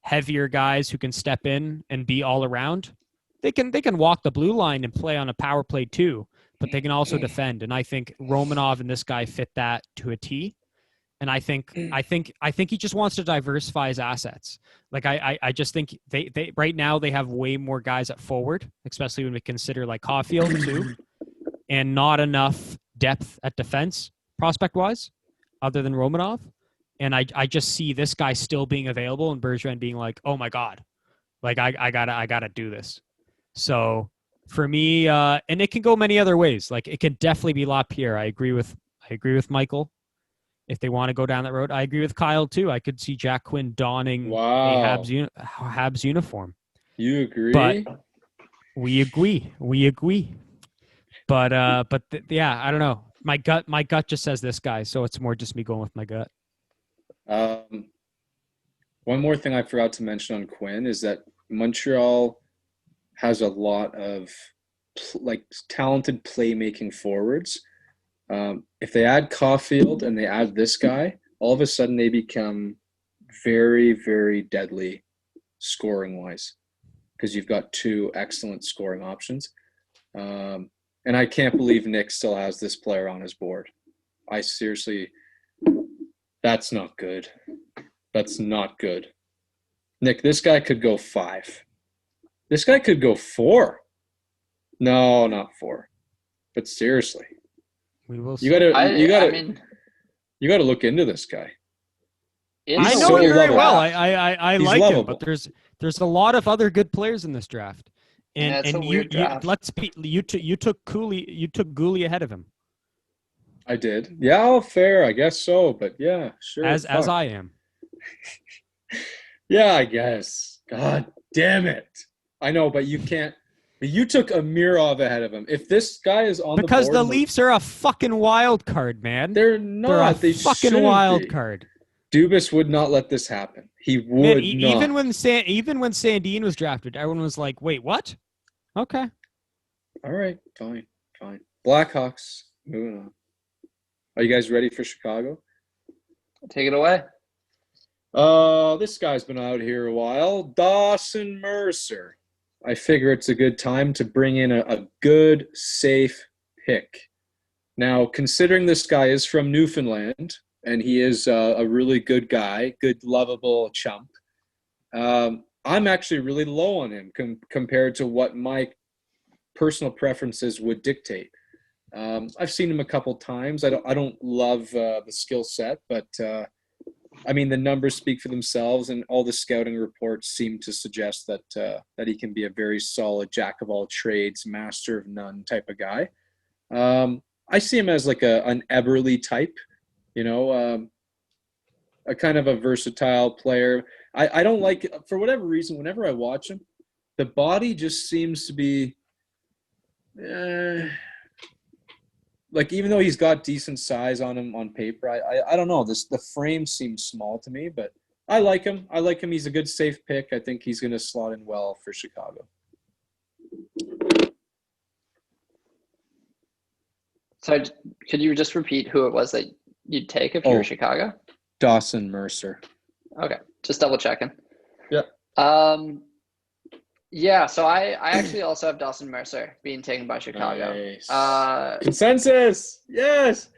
heavier guys who can step in and be all around. They can walk the blue line and play on a power play too, but they can also defend. And I think Romanov and this guy fit that to a T. And I think he just wants to diversify his assets. Like I just think they right now they have way more guys at forward, especially when we consider like Caulfield too, and not enough depth at defense prospect wise, other than Romanov. And I just see this guy still being available and Bergevin being like, oh my God, like I gotta do this. So for me, and it can go many other ways. Like it can definitely be Lapierre. I agree with Michael. If they want to go down that road, I agree with Kyle too. I could see Jack Quinn donning a Habs uniform. You agree? But we agree. But yeah, I don't know. My gut just says this guy, so it's more just me going with my gut. One more thing I forgot to mention on Quinn is that Montreal has a lot of talented playmaking forwards. If they add Caulfield and they add this guy, all of a sudden they become very, very deadly scoring wise, because you've got two excellent scoring options. And I can't believe Nick still has this player on his board. I seriously, that's not good. That's not good. Nick, this guy could go 5. This guy could go 4. No, not 4. But seriously, We will see. you gotta look into this guy. I know so him very lovable. well. I He's like him, lovable. but there's a lot of other good players in this draft. Yeah, it's a And weird draft. you took Cooley ahead of him, I did. Yeah, fair. I guess so. But yeah, sure. as fuck. I am. Yeah, I guess. God damn it. I know, but you can't. But you took Amirov ahead of him. If this guy is on Because the board, the Leafs are a fucking wild card, man. they're They're a not. They fucking shouldn't wild be. card. Dubas would not let this happen. He would Man, not. even when Sandin was drafted, everyone was like, "Wait, what?" Okay. All right, fine. Blackhawks, moving on. Are you guys ready for Chicago? Take it away. This guy's been out here a while. Dawson Mercer. I figure it's a good time to bring in a good, safe pick. Now, considering this guy is from Newfoundland, and he is a really good guy, good, lovable chump, I'm actually really low on him compared to what my personal preferences would dictate. I've seen him a couple times. I don't love the skill set, but I mean, the numbers speak for themselves, and all the scouting reports seem to suggest that he can be a very solid jack of all trades, master of none type of guy. I see him as like an Eberle type, a kind of a versatile player. I don't like, for whatever reason, whenever I watch him, the body just seems to be like, even though he's got decent size on him on paper, I don't know. The frame seems small to me, but I like him. He's a good, safe pick. I think he's going to slot in well for Chicago. So could you just repeat who it was that you'd take if you were Chicago? Dawson Mercer. Okay, just double checking. Yeah. Yeah, so I actually also have Dawson Mercer being taken by Chicago. Nice. Consensus. Yes.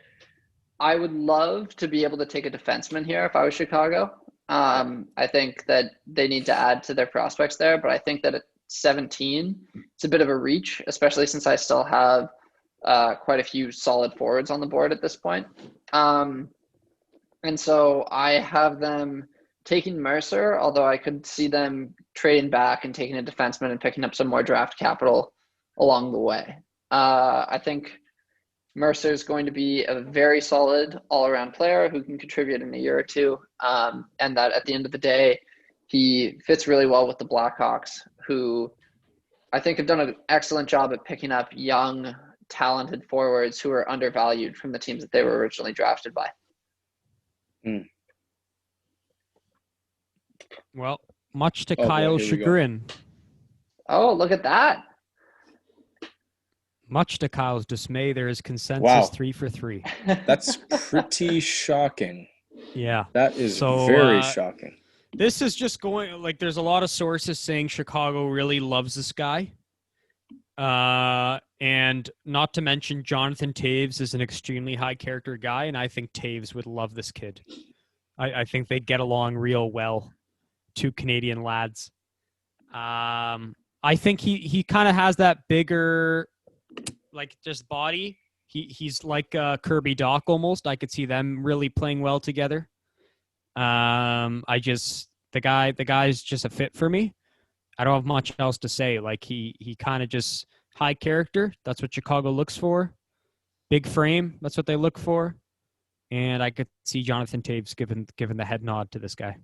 I would love to be able to take a defenseman here if I was Chicago. I think that they need to add to their prospects there, but I think that at 17, it's a bit of a reach, especially since I still have quite a few solid forwards on the board at this point. And so I have them taking Mercer, although I could see them trading back and taking a defenseman and picking up some more draft capital along the way. I think Mercer is going to be a very solid all-around player who can contribute in a year or two, and that at the end of the day, he fits really well with the Blackhawks, who I think have done an excellent job at picking up young, talented forwards who are undervalued from the teams that they were originally drafted by. Well, much to Kyle's chagrin. Oh, look at that. Much to Kyle's dismay, there is consensus 3 for 3. That's pretty shocking. Yeah. That is very shocking. This is just going, like, there's a lot of sources saying Chicago really loves this guy. And not to mention Jonathan Taves is an extremely high character guy, and I think Taves would love this kid. I think they get along real well. Two Canadian lads. I think he kind of has that bigger, like, just body. He's like Kirby Doc almost. I could see them really playing well together. The guy's just a fit for me. I don't have much else to say. Like, he kind of just high character. That's what Chicago looks for. Big frame. That's what they look for. And I could see Jonathan Taves given the head nod to this guy.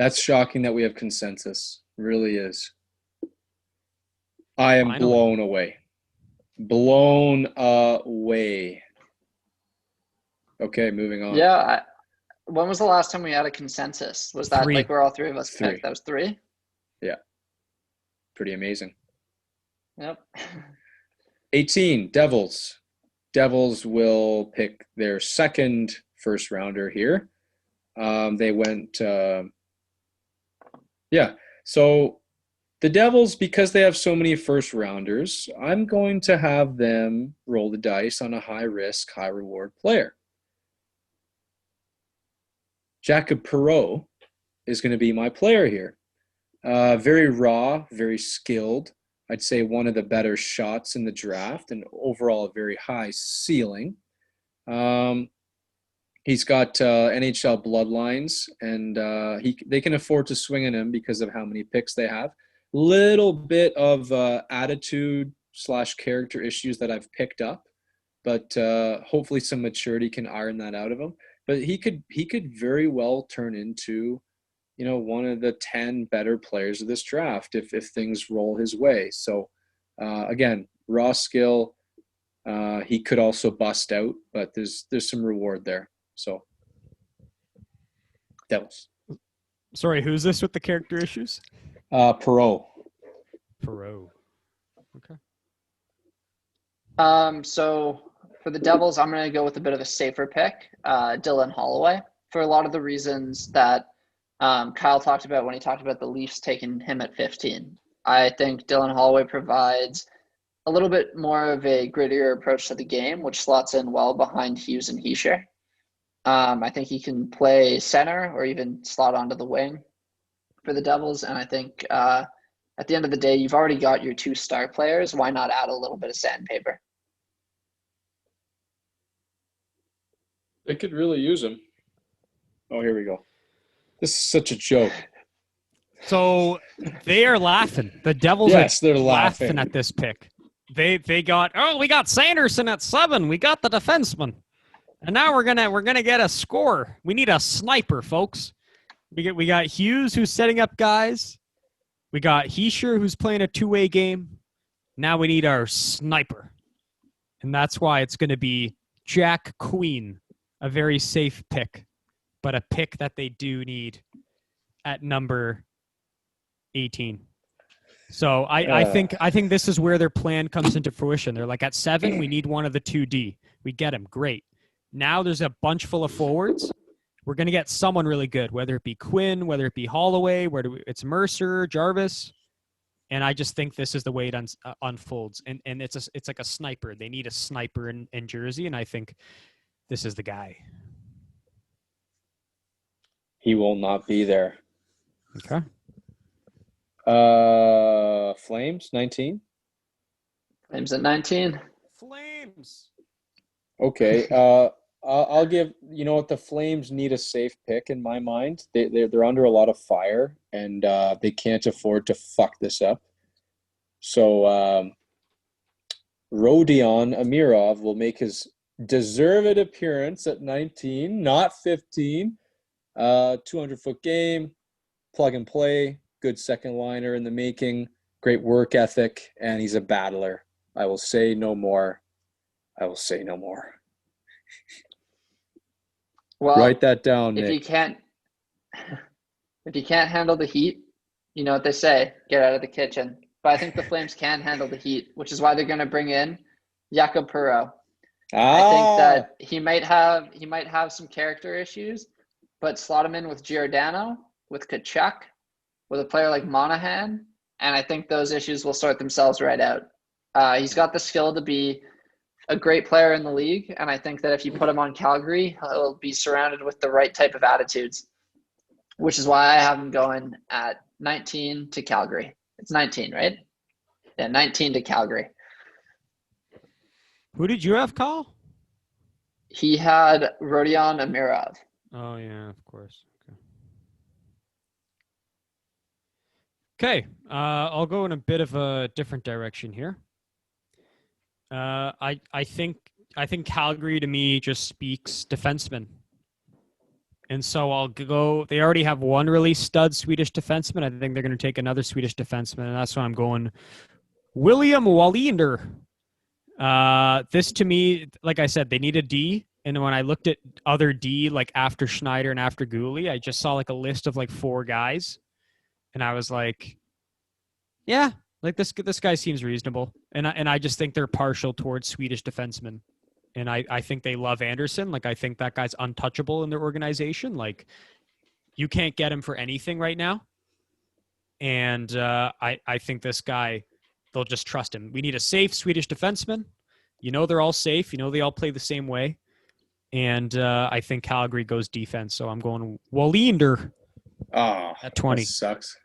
That's shocking that we have consensus. It really is. I am Finally. blown away. Blown away. Okay, moving on. Yeah. When was the last time we had a consensus? Was that 3. like where all three of us 3. picked? That was 3? Yeah. Pretty amazing. Yep. 18, Devils. Devils will pick their second first rounder here. They went, so the Devils, because they have so many first rounders, I'm going to have them roll the dice on a high risk, high reward player. Jacob Perreault is going to be my player here. Very raw, very skilled. I'd say one of the better shots in the draft, and overall a very high ceiling. He's got NHL bloodlines, and they can afford to swing on him because of how many picks they have. Little bit of attitude / character issues that I've picked up, but hopefully some maturity can iron that out of him. But he could very well turn into, one of the 10 better players of this draft if things roll his way. So again, raw skill. He could also bust out, but there's some reward there. So Devils. Sorry, who's this with the character issues? Perreault. Perot. Okay. So for the Devils, I'm going to go with a bit of a safer pick, Dylan Holloway, for a lot of the reasons that Kyle talked about when he talked about the Leafs taking him at 15. I think Dylan Holloway provides a little bit more of a grittier approach to the game, which slots in well behind Hughes and Hischier. I think he can play center or even slot onto the wing for the Devils. And I think at the end of the day, you've already got your 2 star players. Why not add a little bit of sandpaper? They could really use him. Oh, here we go. This is such a joke. So they are laughing. The Devils Yes, are they're laughing at this pick. We got Sanderson at 7. We got the defenseman. And now we're gonna get a scorer. We need a sniper, folks. We got Hughes who's setting up guys. We got Hischier who's playing a 2-way game. Now we need our sniper. And that's why it's gonna be Jack Queen, a very safe pick, but a pick that they do need at number 18. So I think this is where their plan comes into fruition. They're like, at 7, we need one of the 2D. We get him. Great. Now there's a bunch full of forwards. We're going to get someone really good, whether it be Quinn, whether it be Holloway, it's Mercer, Jarvis. And I just think this is the way it unfolds. And it's like a sniper. They need a sniper in Jersey, and I think this is the guy. He will not be there. Okay. Flames, 19. Flames at 19. Flames. Okay. I'll give, the Flames need a safe pick in my mind. They're under a lot of fire, and they can't afford to fuck this up. So Rodion Amirov will make his deserved appearance at 19, not 15. 200-foot game, plug and play, good second liner in the making, great work ethic, and he's a battler. I will say no more. Well, write that down, if Nick. you can't handle the heat, you know what they say, get out of the kitchen. But I think the Flames can handle the heat, which is why they're going to bring in Jacob Perreault. I think that he might have some character issues, but slot him in with Giordano, with Kachuk, with a player like Monahan, and I think those issues will sort themselves right out. He's got the skill to be a great player in the league, and I think that if you put him on Calgary, he'll be surrounded with the right type of attitudes, which is why I have him going at 19 to Calgary. It's 19, right? Yeah, 19 to Calgary. Who did you have, Kyle? He had Rodion Amirov. Oh, yeah, of course. Okay, I'll go in a bit of a different direction here. I think Calgary to me just speaks defenseman, And so I'll go. They already have one really stud Swedish defenseman. I think they're going to take another Swedish defenseman, and that's why I'm going William Wallinder. This to me, like I said, they need a D. And when I looked at other D, like after Schneider and after Gooley, I just saw like a list of like 4 guys. And I was like, yeah, like this guy seems reasonable. And I just think they're partial towards Swedish defensemen. And I think they love Anderson. Like, I think that guy's untouchable in their organization. Like, you can't get him for anything right now. And I think this guy, they'll just trust him. We need a safe Swedish defenseman. You know they're all safe. You know they all play the same way. And I think Calgary goes defense. So I'm going Wallinder at 20. That sucks.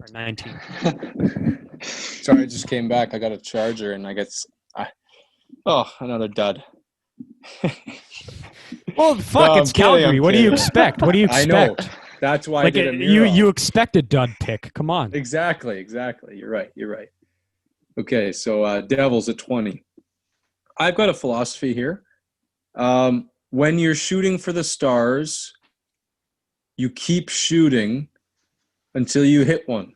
Or 19. Sorry, I just came back. I got a charger, and another dud. Well, fuck, it's Calgary. What do you expect? What do you expect? I know. That's why like I did a mirror. You expect a dud pick. Come on. Exactly. You're right. Okay, so Devils at 20. I've got a philosophy here. When you're shooting for the stars, you keep shooting until you hit one.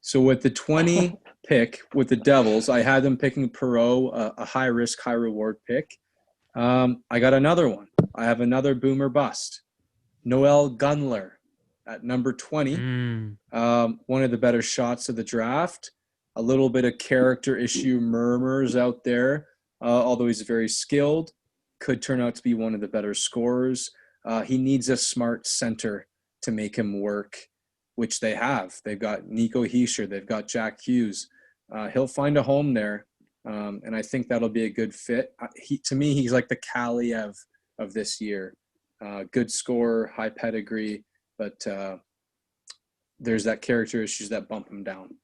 So with the 20 pick with the Devils, I had them picking Perreault, a high risk, high reward pick. I got another one. I have another boomer bust. Noel Gunler at number 20. One of the better shots of the draft. A little bit of character issue murmurs out there, although he's very skilled. Could turn out to be one of the better scorers. He needs a smart center to make him work, which they have. They've got Nico Hischier. They've got Jack Hughes. He'll find a home there, and I think that'll be a good fit. To me, he's like the Kaliev of this year. Good scorer, high pedigree, but there's that character issues that bump him down.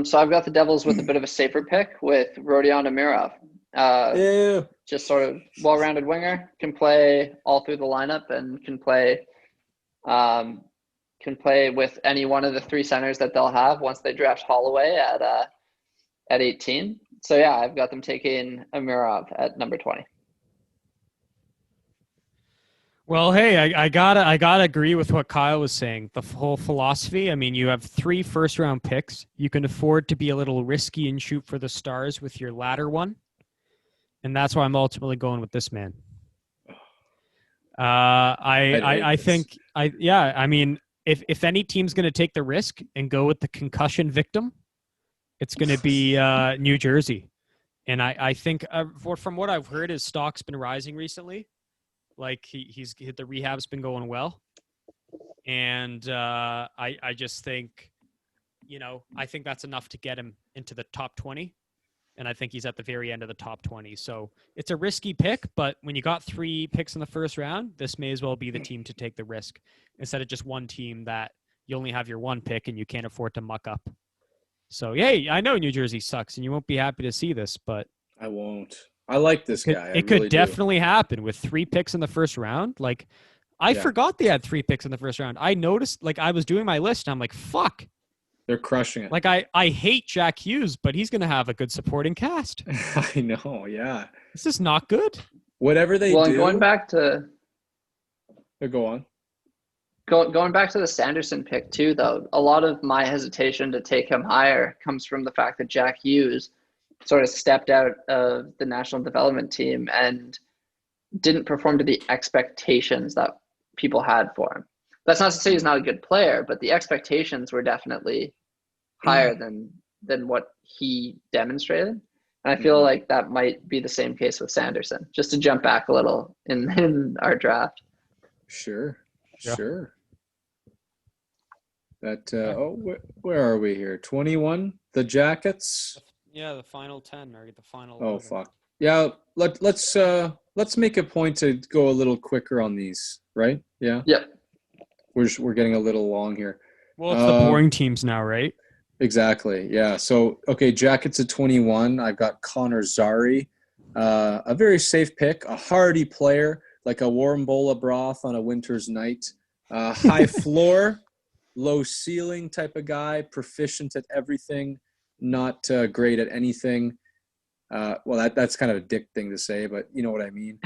So I've got the Devils with a bit of a safer pick with Rodion Amirov. Just sort of well-rounded winger, can play all through the lineup and can play with any one of the 3 centers that they'll have once they draft Holloway at 18. So yeah, I've got them taking Amirov at number 20. Well, hey, I gotta agree with what Kyle was saying. The whole philosophy. I mean, you have 3 first-round picks. You can afford to be a little risky and shoot for the stars with your latter one, and that's why I'm ultimately going with this man. I think I mean, if any team's going to take the risk and go with the concussion victim, it's going to be New Jersey, and I think from what I've heard, his stock's been rising recently. Like he's the rehab's been going well, and I just think, I think that's enough to get him into the top 20, and I think he's at the very end of the top 20. So it's a risky pick, but when you got 3 picks in the first round, this may as well be the team to take the risk instead of just one team that you only have your 1 pick and you can't afford to muck up. So yeah, I know New Jersey sucks, and you won't be happy to see this, but I won't. I like this guy. It could definitely happen with 3 picks in the first round. Like, I forgot they had 3 picks in the first round. I noticed, like, I was doing my list, and I'm like, fuck. They're crushing it. Like, I hate Jack Hughes, but he's going to have a good supporting cast. I know, yeah. This is not good. Whatever they do. Well, going back to... Go on. Going back to the Sanderson pick, too, though, a lot of my hesitation to take him higher comes from the fact that Jack Hughes sort of stepped out of the national development team and didn't perform to the expectations that people had for him. That's not to say he's not a good player, but the expectations were definitely higher than what he demonstrated. And I feel like that might be the same case with Sanderson, just to jump back a little in our draft. Sure. That, where are we here? 21, the Jackets. Yeah, the final 10 or the final 11. Oh, 11. fuck. Yeah, let's make a point to go a little quicker on these, right? Yeah? Yep. We're getting a little long here. Well, it's the boring teams now, right? Exactly, yeah. So, okay, Jackets at 21. I've got Connor Zary. A very safe pick, a hardy player, like a warm bowl of broth on a winter's night. High floor, low ceiling type of guy, proficient at everything. Not great at anything. Well, that's kind of a dick thing to say, but you know what I mean.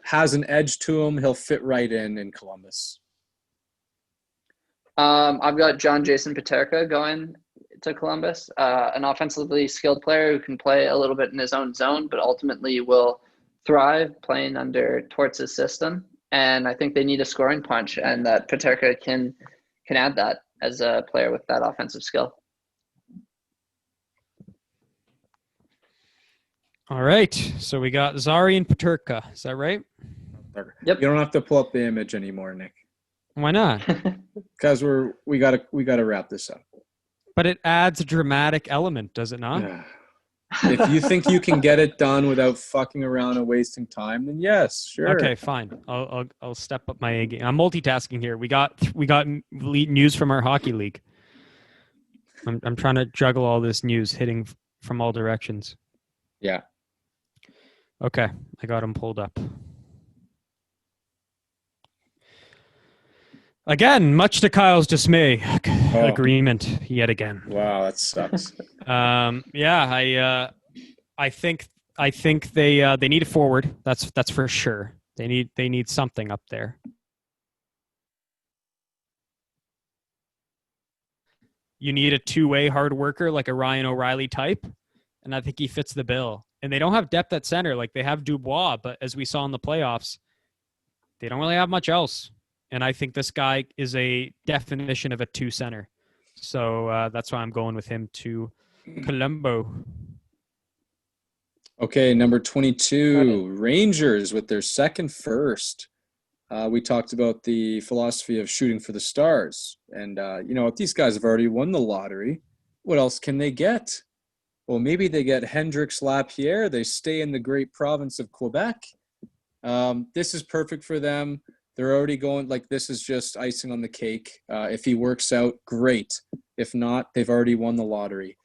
Has an edge to him. He'll fit right in Columbus. I've got John Jason Paterka going to Columbus, an offensively skilled player who can play a little bit in his own zone, but ultimately will thrive playing under Torts' system. And I think they need a scoring punch, and that Paterka can add that as a player with that offensive skill. All right. So we got Zari and Paterka. Is that right? Yep. You don't have to pull up the image anymore, Nick, Why not? because we gotta wrap this up. But it adds a dramatic element, does it not? If you think you can get it done without fucking around and wasting time, then yes, sure. Okay, fine. I'll step up my A game. I'm multitasking here. We got news from our hockey league. I'm trying to juggle all this news hitting from all directions. Yeah. Okay, I got them pulled up. Again, much to Kyle's dismay, agreement yet again. Wow, that sucks. Yeah, I think they need a forward. That's for sure. They need something up there. You need a two-way hard worker like a Ryan O'Reilly type, and I think he fits the bill. And they don't have depth at center like they have Dubois, but as we saw in the playoffs, they don't really have much else. And I think this guy is a definition of a two center. So that's why I'm going with him to Colombo. Okay, number 22, Rangers with their second first. We talked about the philosophy of shooting for the stars. And, if these guys have already won the lottery, what else can they get? Well, maybe they get Hendrix Lapierre. They stay in the great province of Quebec. This is perfect for them. They're already going, this is just icing on the cake. If he works out, great. If not, they've already won the lottery.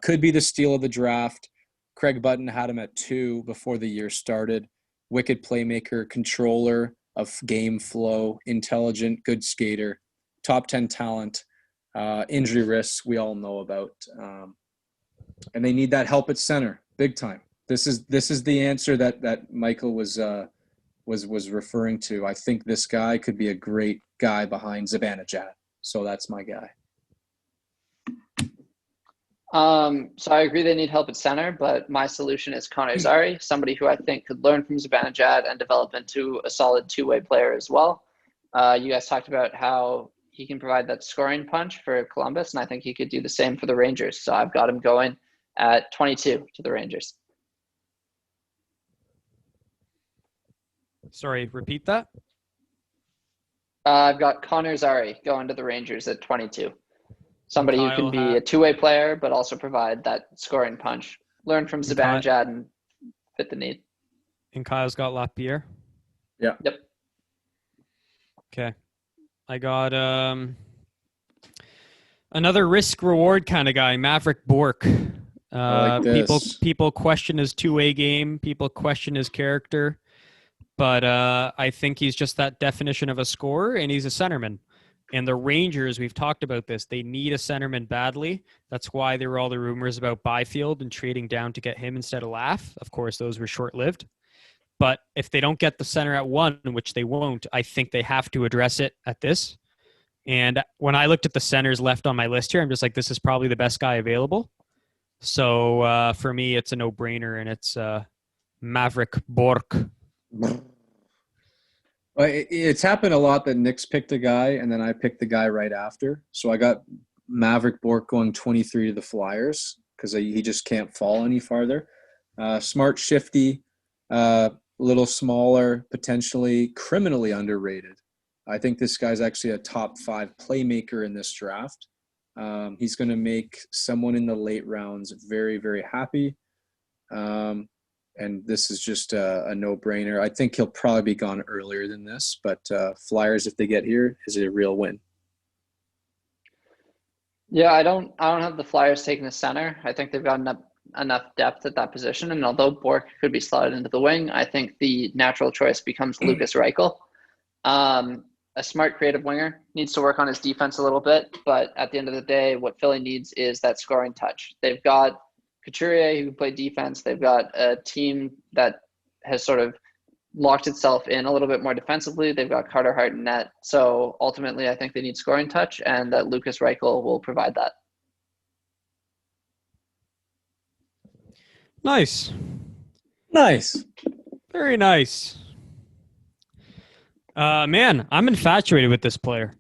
Could be the steal of the draft. Craig Button had him at 2 before the year started. Wicked playmaker, controller of game flow, intelligent, good skater, top 10 talent, injury risks we all know about. And they need that help at center, big time. This is the answer that Michael was referring to. I think this guy could be a great guy behind Zibanejad. So that's my guy. So I agree they need help at center, but my solution is Connor Zary, somebody who I think could learn from Zibanejad and develop into a solid two-way player as well. You guys talked about how he can provide that scoring punch for Columbus, and I think he could do the same for the Rangers. So I've got him going at 22 to the Rangers. Sorry, repeat that? I've got Connor Zary going to the Rangers at 22. Somebody who can be a two-way player, but also provide that scoring punch. Learn from Zibanejad and fit the need. And Kyle's got Lapierre? Yeah. Yep. Okay. I got another risk-reward kind of guy, Maverick Bork. I like this. People question his two-way game. People question his character. But I think he's just that definition of a scorer, and he's a centerman. And the Rangers, we've talked about this, they need a centerman badly. That's why there were all the rumors about Byfield and trading down to get him instead of Laff. Of course, those were short-lived. But if they don't get the center at 1, which they won't, I think they have to address it at this. And when I looked at the centers left on my list here, I'm just like, this is probably the best guy available. So for me, it's a no-brainer, and it's Maverick Bork. It's happened a lot that Nick's picked a guy and then I picked the guy right after. So I got Maverick Bork going 23 to the Flyers because he just can't fall any farther. Smart, shifty, little smaller, potentially criminally underrated. I think this guy's actually a top 5 playmaker in this draft. He's going to make someone in the late rounds very, very happy. And this is just a no-brainer. I think he'll probably be gone earlier than this, but Flyers, if they get here, is a real win. Yeah, I don't have the Flyers taking the center. I think they've got enough depth at that position. And although Bork could be slotted into the wing, I think the natural choice becomes Lucas Reichel. A smart, creative winger, needs to work on his defense a little bit. But at the end of the day, what Philly needs is that scoring touch. They've got Couturier who can play defense. They've got a team that has sort of locked itself in a little bit more defensively. They've got Carter Hart in net. So ultimately, I think they need scoring touch, and that Lucas Reichel will provide that. Nice. Nice. Very nice. Man, I'm infatuated with this player.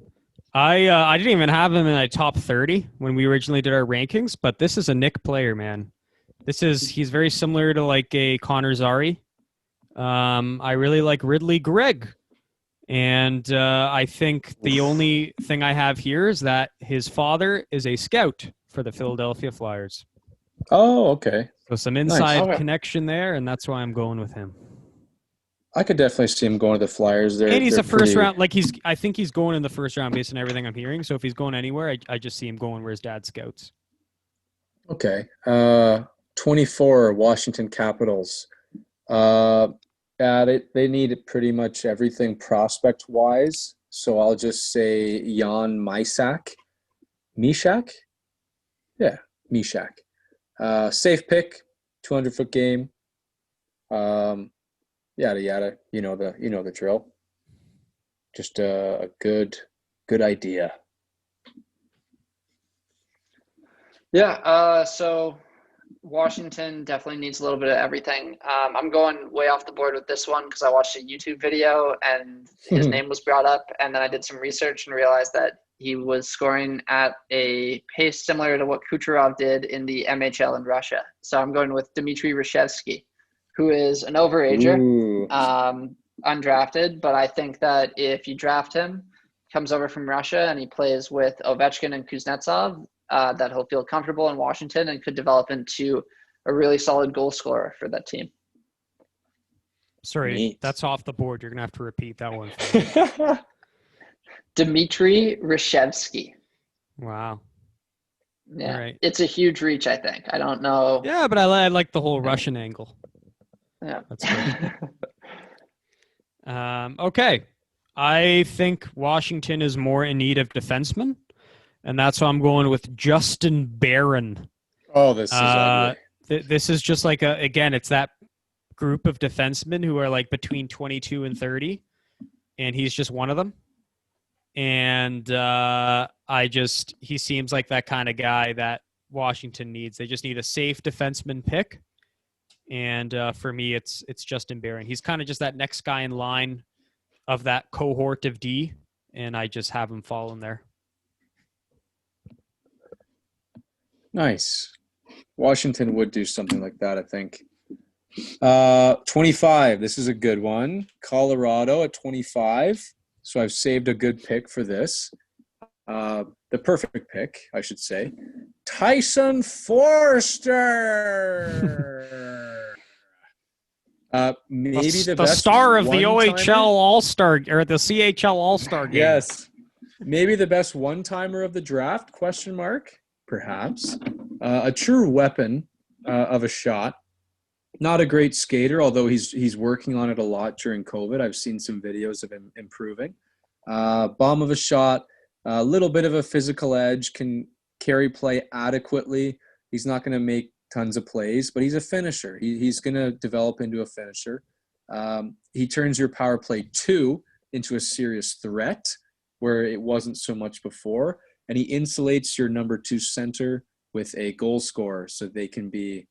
I didn't even have him in my top 30 when we originally did our rankings, but this is a Nick player, man. He's very similar to like a Connor Zary. I really like Ridley Gregg. And I think the only thing I have here is that his father is a scout for the Philadelphia Flyers. Oh, okay. So some inside Nice. connection there, and that's why I'm going with him. I could definitely see him going to the Flyers. And he's a first round. Like I think he's going in the first round based on everything I'm hearing. So if he's going anywhere, I just see him going where his dad scouts. Okay. 24 Washington Capitals. They need pretty much everything prospect wise. So I'll just say Jan Mysak. Mishak? Yeah, Mishak. Safe pick, 200-foot game. Yada yada. You know the drill. Just a good idea. Yeah. So Washington definitely needs a little bit of everything. I'm going way off the board with this one because I watched a YouTube video and his name was brought up, and then I did some research and realized that he was scoring at a pace similar to what Kucherov did in the MHL in Russia. So I'm going with Dmitry Reshevsky, who is an overager, undrafted, but I think that if you draft him, comes over from Russia and he plays with Ovechkin and Kuznetsov, that he'll feel comfortable in Washington and could develop into a really solid goal scorer for that team. Sorry, Neat. That's off the board. You're going to have to repeat that one for me. Dmitry Reshevsky. Wow. Yeah, right. It's a huge reach, I think. I don't know. Yeah, but I like the whole Russian angle. Yeah. That's good. Okay. I think Washington is more in need of defensemen, and that's why I'm going with Justin Barron. Oh, this is ugly. This is just like it's that group of defensemen who are like between 22 and 30, and he's just one of them. And he seems like that kind of guy that Washington needs. They just need a safe defenseman pick. And for me, it's Justin Barron. He's kind of just that next guy in line of that cohort of D, and I just have him fall in there. Nice. Washington would do something like that, I think. 25. This is a good one. Colorado at 25. So I've saved a good pick for this. The perfect pick, I should say. Tyson Forster. Maybe the best star of the one-timer. OHL All-Star or the CHL All-Star game. Yes. Maybe the best one-timer of the draft, question mark, perhaps. A true weapon of a shot. Not a great skater, although he's working on it a lot during COVID. I've seen some videos of him improving. Bomb of a shot, a little bit of a physical edge, can carry play adequately. He's not going to make tons of plays, but he's a finisher. He's going to develop into a finisher. He turns your power play 2 into a serious threat where it wasn't so much before. And he insulates your number 2 center with a goal scorer so they can be,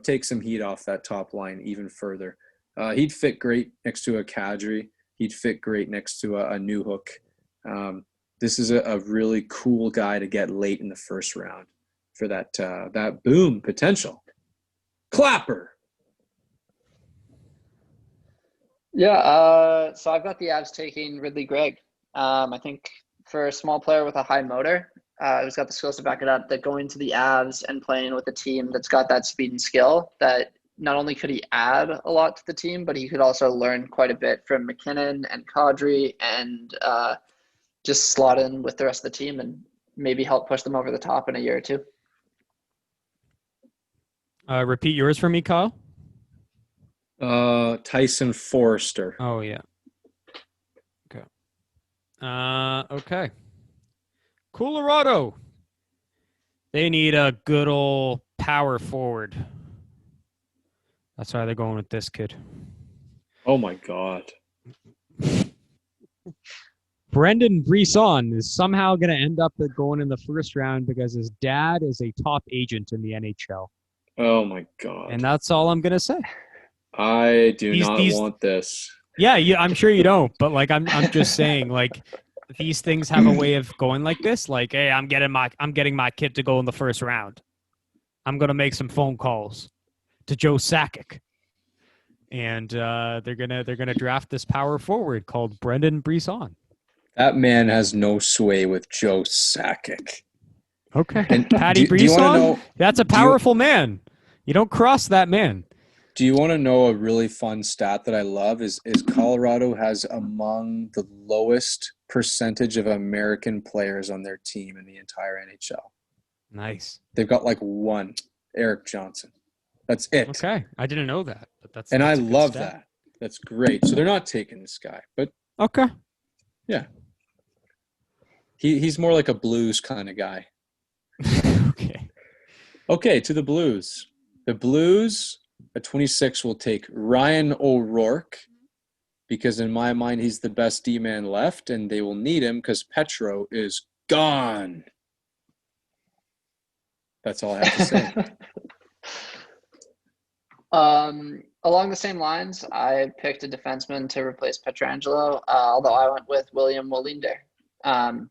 take some heat off that top line even further. He'd fit great next to a Kadri. He'd fit great next to a New Hook. This is a really cool guy to get late in the first round for that boom potential. Clapper. Yeah, so I've got the Avs taking Ridley Gregg. I think for a small player with a high motor, who's got the skills to back it up, that going to the Avs and playing with a team that's got that speed and skill, that not only could he add a lot to the team, but he could also learn quite a bit from McKinnon and Kadri and just slot in with the rest of the team and maybe help push them over the top in a year or two. Repeat yours for me, Kyle. Tyson Forster. Oh, yeah. Okay. Okay. Colorado. They need a good old power forward. That's why they're going with this kid. Oh my God. Brendan Brisson is somehow going to end up going in the first round because his dad is a top agent in the NHL. Oh my God. And that's all I'm going to say. I do not want this. Yeah, I'm sure you don't, but like I'm just saying, like these things have a way of going like this. Like, hey, I'm getting my kid to go in the first round. I'm gonna make some phone calls to Joe Sakic, and they're gonna draft this power forward called Brendan Brisson. That man has no sway with Joe Sakic. Okay, and Patty Brisson, that's a powerful man. You don't cross that man. Do you want to know a really fun stat that I love? Is Colorado has among the lowest percentage of American players on their team in the entire NHL. Nice. They've got like one, Eric Johnson. That's it. Okay, I didn't know that, but that's I a love stat. that. That's great. So they're not taking this guy, but okay, yeah, he's more like a Blues kind of guy. Okay, to the Blues. The Blues at 26 will take Ryan O'Rourke because in my mind he's the best D-man left, and they will need him because Petro is gone. That's all I have to say. Along the same lines, I picked a defenseman to replace Pietrangelo, although I went with William Wallinder.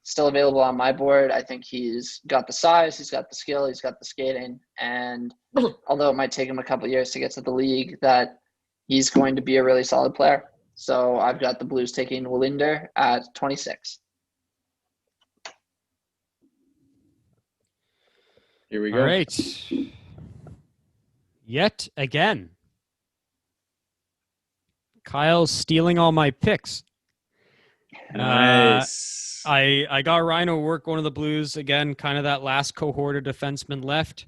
Still available on my board. I think he's got the size, he's got the skill, he's got the skating, and although it might take him a couple years to get to the league, that he's going to be a really solid player. So I've got the Blues taking Wallinder at 26. Here we go. All right. Yet again, Kyle's stealing all my picks. Nice. I got Ryan O'Rourke, one of the Blues, again, kind of that last cohort of defensemen left.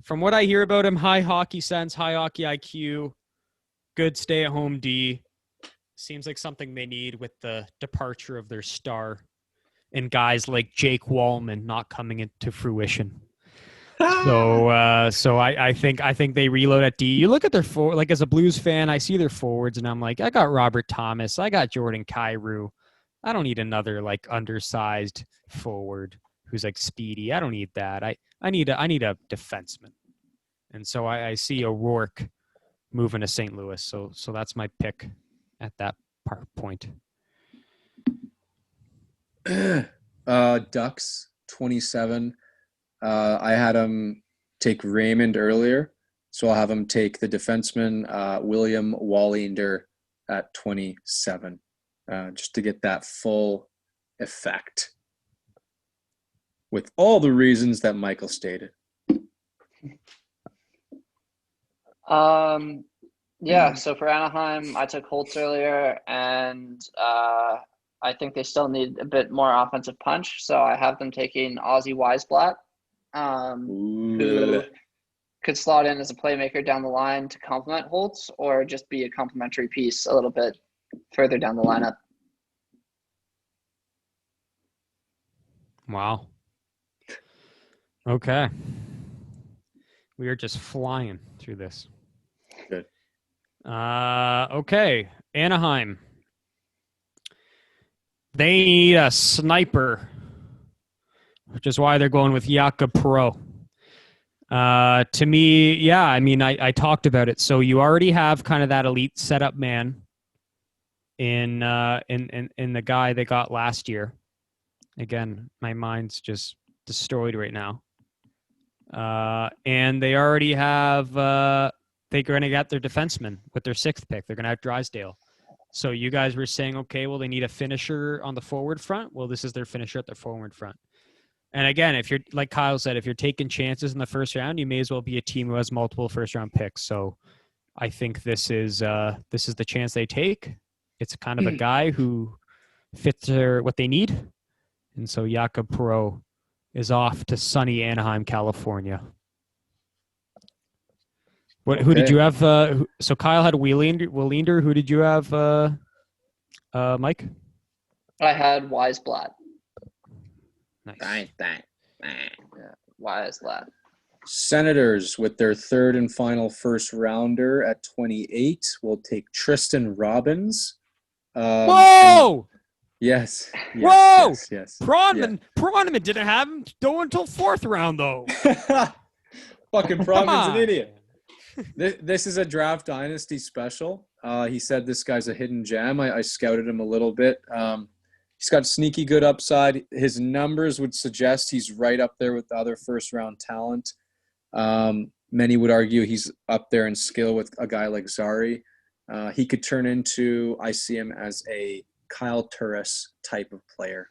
From what I hear about him, high hockey sense, high hockey IQ, good stay-at-home D. Seems like something they need with the departure of their star and guys like Jake Wallman not coming into fruition. So I think they reload at D. You look at their forward, like as a Blues fan, I see their forwards and I'm like, I got Robert Thomas, I got Jordan Kyrou. I don't need another like undersized forward who's like speedy. I don't need that. I need a defenseman. And so I see O'Rourke moving to St. Louis. So that's my pick at that point. Ducks 27. I had him take Raymond earlier, so I'll have him take the defenseman William Wallinder at 27, just to get that full effect with all the reasons that Michael stated. Yeah, so for Anaheim, I took Holtz earlier, and I think they still need a bit more offensive punch, so I have them taking Ozzy Weisblatt, who could slot in as a playmaker down the line to complement Holtz, or just be a complementary piece a little bit further down the lineup. Wow. Okay. We are just flying through this. Good. Okay. Anaheim. They need a sniper, which is why they're going with Jakob Perreault. To me, yeah, I mean, I talked about it. So you already have kind of that elite setup man in the guy they got last year. Again, my mind's just destroyed right now. And they already have they're going to get their defenseman with their 6th pick. They're going to have Drysdale. So you guys were saying, okay, well, they need a finisher on the forward front. Well, this is their finisher at the forward front. And again, if you're, like Kyle said, if you're taking chances in the first round, you may as well be a team who has multiple first-round picks. So I think this is the chance they take. It's kind of a guy who fits what they need. And so Jakob Perreault is off to sunny Anaheim, California. Who did you have? So Kyle had Wallinder. Who did you have, Mike? I had Weisblatt. Nice. Yeah, Weisblatt. Senators, with their third and final first rounder at 28, will take Tristan Robbins. Whoa! Yes. Whoa! Yes. Pronman didn't have him go until fourth round, though. Fucking Providence, an on. idiot. This is a draft dynasty special. He said this guy's a hidden gem. I scouted him a little bit. He's got sneaky good upside. His numbers would suggest he's right up there with the other first-round talent. Many would argue he's up there in skill with a guy like Zari. He could turn into, I see him as a Kyle Turris type of player.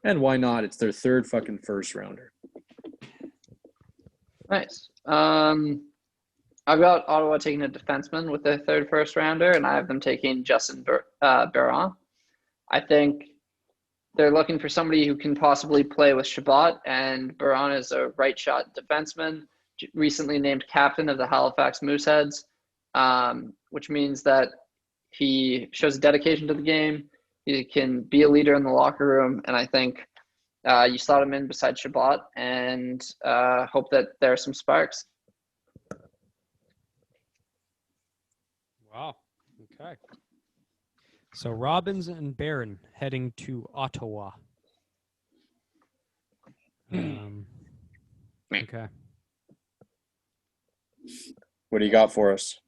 And why not? It's their third fucking first-rounder. Nice. I've got Ottawa taking a defenseman with their third first rounder, and I have them taking Justin Barron. I think they're looking for somebody who can possibly play with Shabbat, and Barron is a right shot defenseman, recently named captain of the Halifax Mooseheads, which means that he shows dedication to the game. He can be a leader in the locker room, and I think you slot him in beside Shabbat and hope that there are some sparks. Wow. Okay. So Robbins and Barron heading to Ottawa. Okay. What do you got for us?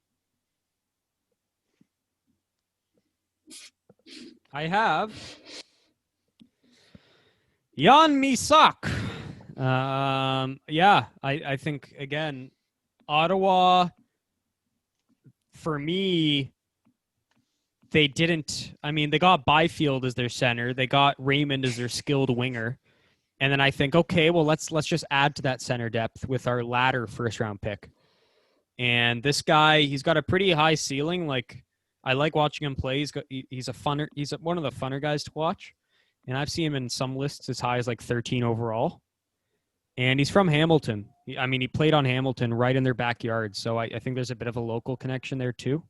I have Jan Misak. I think, again, Ottawa, for me, they got Byfield as their center. They got Raymond as their skilled winger. And then I think, okay, well, let's just add to that center depth with our latter first-round pick. And this guy, he's got a pretty high ceiling. Like, I like watching him play. He's one of the funner guys to watch. And I've seen him in some lists as high as like 13 overall. And he's from Hamilton. He played on Hamilton right in their backyard. So I think there's a bit of a local connection there too.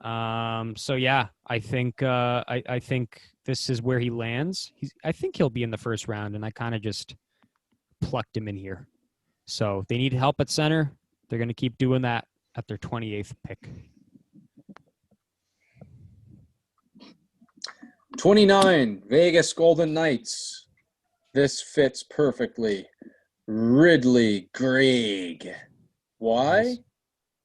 I think I think this is where he lands. I think he'll be in the first round, and I kind of just plucked him in here. So they need help at center. They're going to keep doing that at their 28th pick. 29, Vegas Golden Knights. This fits perfectly. Ridley Greig. Why? Nice.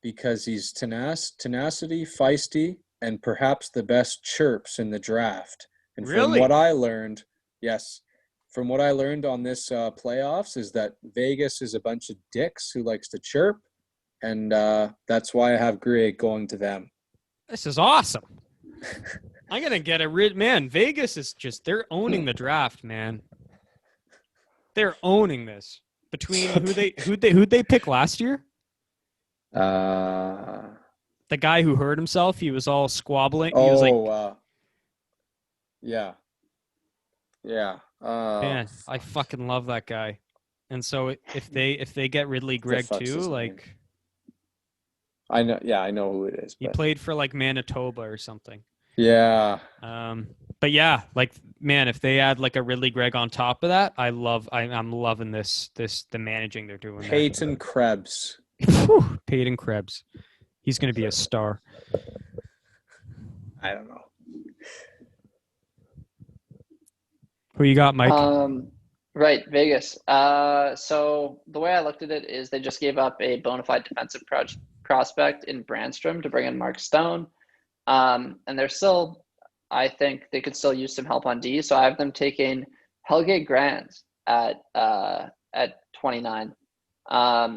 Because he's tenacity, feisty, and perhaps the best chirps in the draft. And Really? from what I learned on this playoffs is that Vegas is a bunch of dicks who likes to chirp, and that's why I have Greig going to them. This is awesome. I'm going to get man. Vegas is they're owning the draft, man. They're owning this. Between who'd they pick last year? The guy who hurt himself, he was all squabbling. He was like, yeah. man, I fucking love that guy. And so if they get Ridley Greig too, like, I know who it is. He played for like Manitoba or something. Yeah. But yeah, like, man, if they add like a Ridley Greig on top of that, I'm loving the managing they're doing. Peyton Krebs. Peyton Krebs. He's going to be a star. I don't know. Who you got, Mike? Right, Vegas. So the way I looked at it is they just gave up a bona fide defensive prospect in Brandstrom to bring in Mark Stone. And they're still, I think they could still use some help on D. So I have them taking Helge Grant at 29.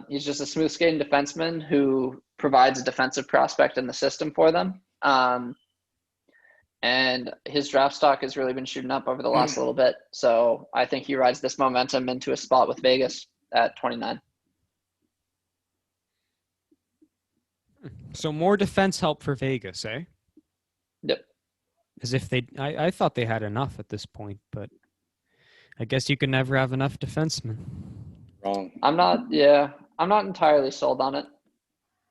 He's just a smooth skating defenseman who provides a defensive prospect in the system for them. And his draft stock has really been shooting up over the last little bit. So I think he rides this momentum into a spot with Vegas at 29. So more defense help for Vegas, eh? Yep. As if I thought they had enough at this point, but I guess you can never have enough defensemen. Wrong. I'm not entirely sold on it,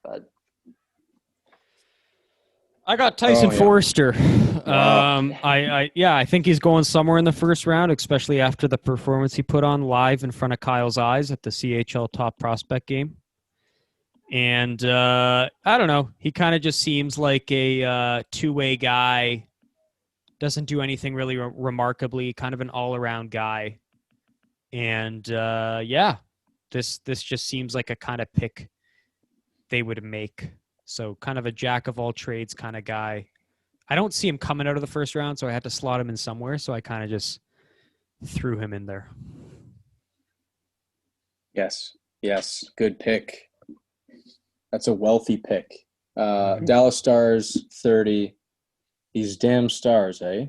but I got Tyson Forrester Wow. I think he's going somewhere in the first round, especially after the performance he put on live in front of Kyle's eyes at the CHL Top Prospect game. And I don't know, he kind of just seems like a two-way guy. Doesn't do anything really remarkably. Kind of an all-around guy. And this just seems like a kind of pick they would make. So kind of a jack of all trades kind of guy. I don't see him coming out of the first round, so I had to slot him in somewhere. So I kind of just threw him in there. Yes. Good pick. That's a wealthy pick. Dallas Stars 30. These damn Stars, eh?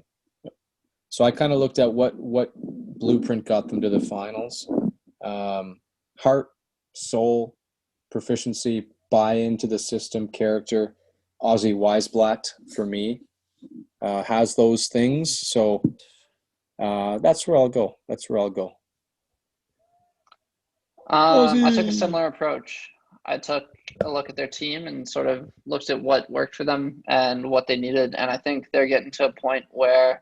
So I kind of looked at what blueprint got them to the finals. Heart, soul, proficiency, buy into the system, character. Ozzy Weisblatt, for me, has those things. So that's where I'll go. I took a similar approach. I took a look at their team and sort of looked at what worked for them and what they needed. And I think they're getting to a point where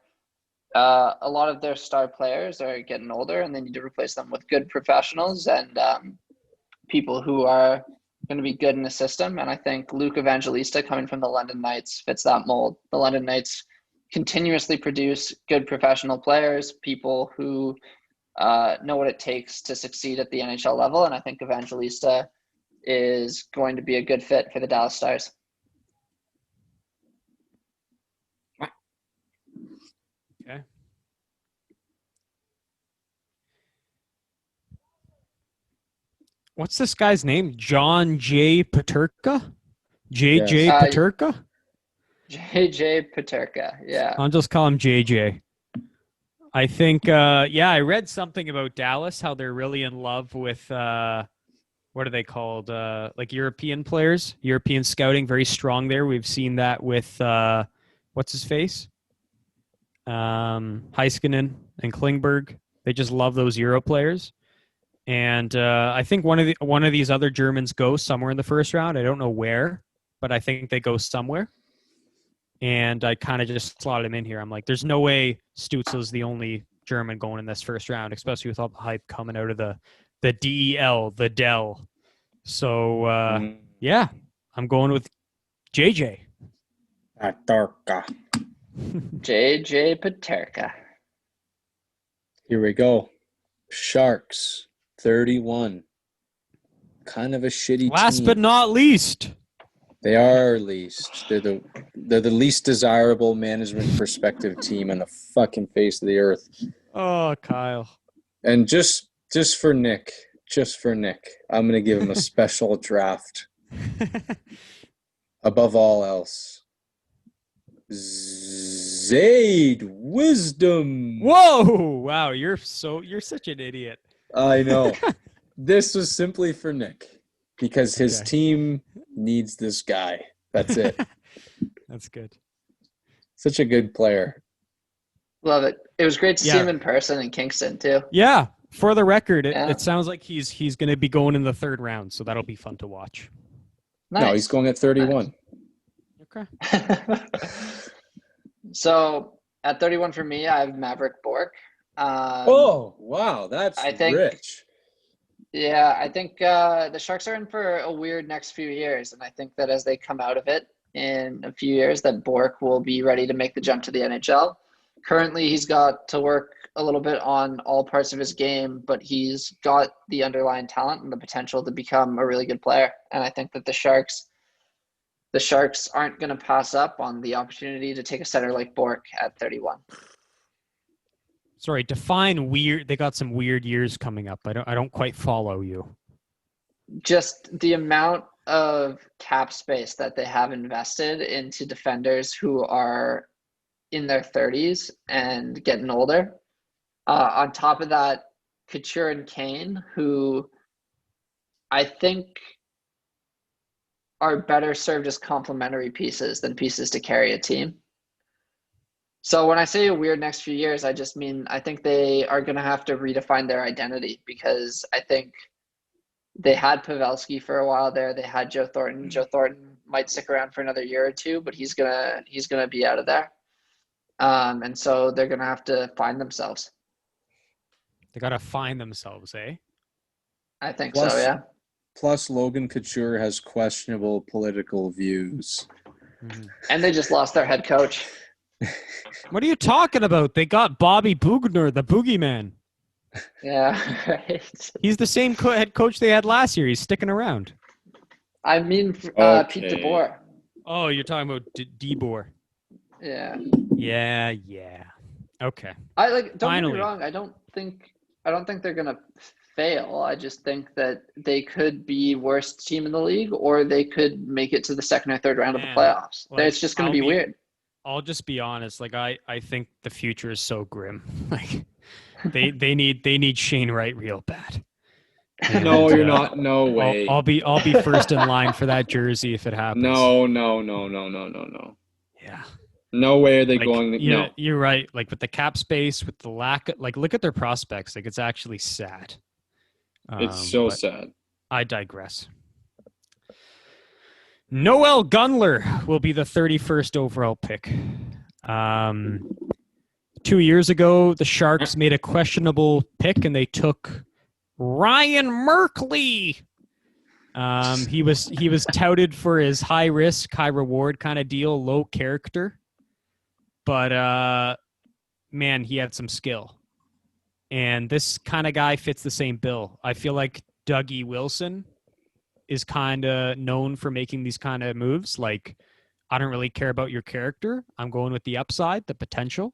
a lot of their star players are getting older and they need to replace them with good professionals and people who are going to be good in the system. And I think Luke Evangelista coming from the London Knights fits that mold. The London Knights continuously produce good professional players, people who know what it takes to succeed at the NHL level. And I think Evangelista is going to be a good fit for the Dallas Stars. Okay. What's this guy's name? John J. Paterka? JJ Yes. Paterka? JJ Paterka, yeah. I'll just call him JJ. I think, I read something about Dallas, how they're really in love with, what are they called? Like European players, European scouting, very strong there. We've seen that with, what's his face? Heiskanen and Klingberg. They just love those Euro players. And I think one of these other Germans goes somewhere in the first round. I don't know where, but I think they go somewhere. And I kind of just slotted him in here. I'm like, there's no way Stützle's the only German going in this first round, especially with all the hype coming out of the DEL, the Dell. So, I'm going with JJ. Paterka. JJ Paterka. Here we go. Sharks 31. Kind of a shitty Last team. but not least. They are least. They're the least desirable management perspective team on the fucking face of the earth. Oh, Kyle. And just for Nick, I'm gonna give him a special draft. Above all else, Zaid Wisdom. Whoa! Wow, you're such an idiot. I know. This was simply for Nick because his team needs this guy. That's it. That's good. Such a good player. Love it. It was great to see him in person in Kingston too. Yeah. For the record, it sounds like he's going to be going in the third round, so that'll be fun to watch. Nice. No, he's going at 31. Nice. Okay. So at 31 for me, I have Maverick Bork. Oh, wow. That's rich. Yeah, I think the Sharks are in for a weird next few years. And I think that as they come out of it in a few years, that Bork will be ready to make the jump to the NHL. Currently, he's got to work a little bit on all parts of his game, but he's got the underlying talent and the potential to become a really good player. And I think that the Sharks aren't going to pass up on the opportunity to take a center like Bork at 31. Sorry, define weird. They got some weird years coming up. I don't quite follow you. Just the amount of cap space that they have invested into defenders who are in their 30s and getting older. On top of that, Couture and Kane, who I think are better served as complementary pieces than pieces to carry a team. So when I say a weird next few years, I just mean I think they are going to have to redefine their identity, because I think they had Pavelski for a while there. They had Joe Thornton. Joe Thornton might stick around for another year or two, but he's gonna be out of there. And so they're going to have to find themselves. They got to find themselves, eh? I think Plus- so, yeah. Plus, Logan Couture has questionable political views. And they just lost their head coach. What are you talking about? They got Bobby Bugner, the boogeyman. Yeah, right. He's the same head coach they had last year. He's sticking around. I mean, Okay. Pete DeBoer. Oh, you're talking about DeBoer. Yeah. Yeah. Okay. Don't get Finally. me wrong. I don't think they're gonna fail. I just think that they could be worst team in the league, or they could make it to the second or third round of the Man, playoffs. like, It's just gonna be weird. I'll just be honest. Like I think the future is so grim. Like they need Shane Wright real bad. And, No, you're not. No way. I'll be first in line for that jersey if it happens. No. Yeah. No way are they Like, going. No. You're right. Like with the cap space, with the lack of, like, look at their prospects. Like it's actually sad. It's so but sad. I digress. Noel Gunler will be the 31st overall pick. 2 years ago, the Sharks made a questionable pick and they took Ryan Merkley. He was touted for his high risk, high reward kind of deal, low character. But man, he had some skill. And this kind of guy fits the same bill. I feel like Dougie Wilson is kind of known for making these kind of moves. Like, I don't really care about your character. I'm going with the upside, the potential.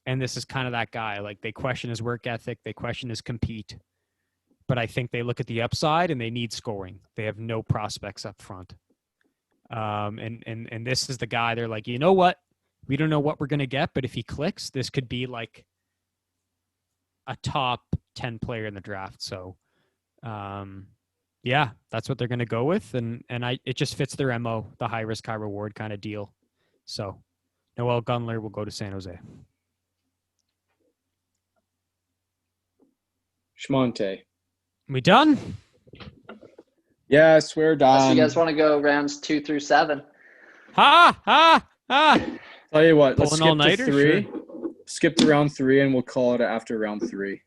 And this is kind of that guy. Like, they question his work ethic. They question his compete. But I think they look at the upside and they need scoring. They have no prospects up front. And this is the guy. They're like, you know what? We don't know what we're going to get, but if he clicks, this could be like a top 10 player in the draft. So, yeah, that's what they're going to go with. And it just fits their MO, the high risk, high reward kind of deal. So Noel Gunler will go to San Jose. Schmonte. We done? Yes, we're done. Unless you guys want to go rounds 2 through 7. Ha! Tell you what, let's Pulling skip all-nighter? to 3. Sure. Skip to round 3, and we'll call it after round 3.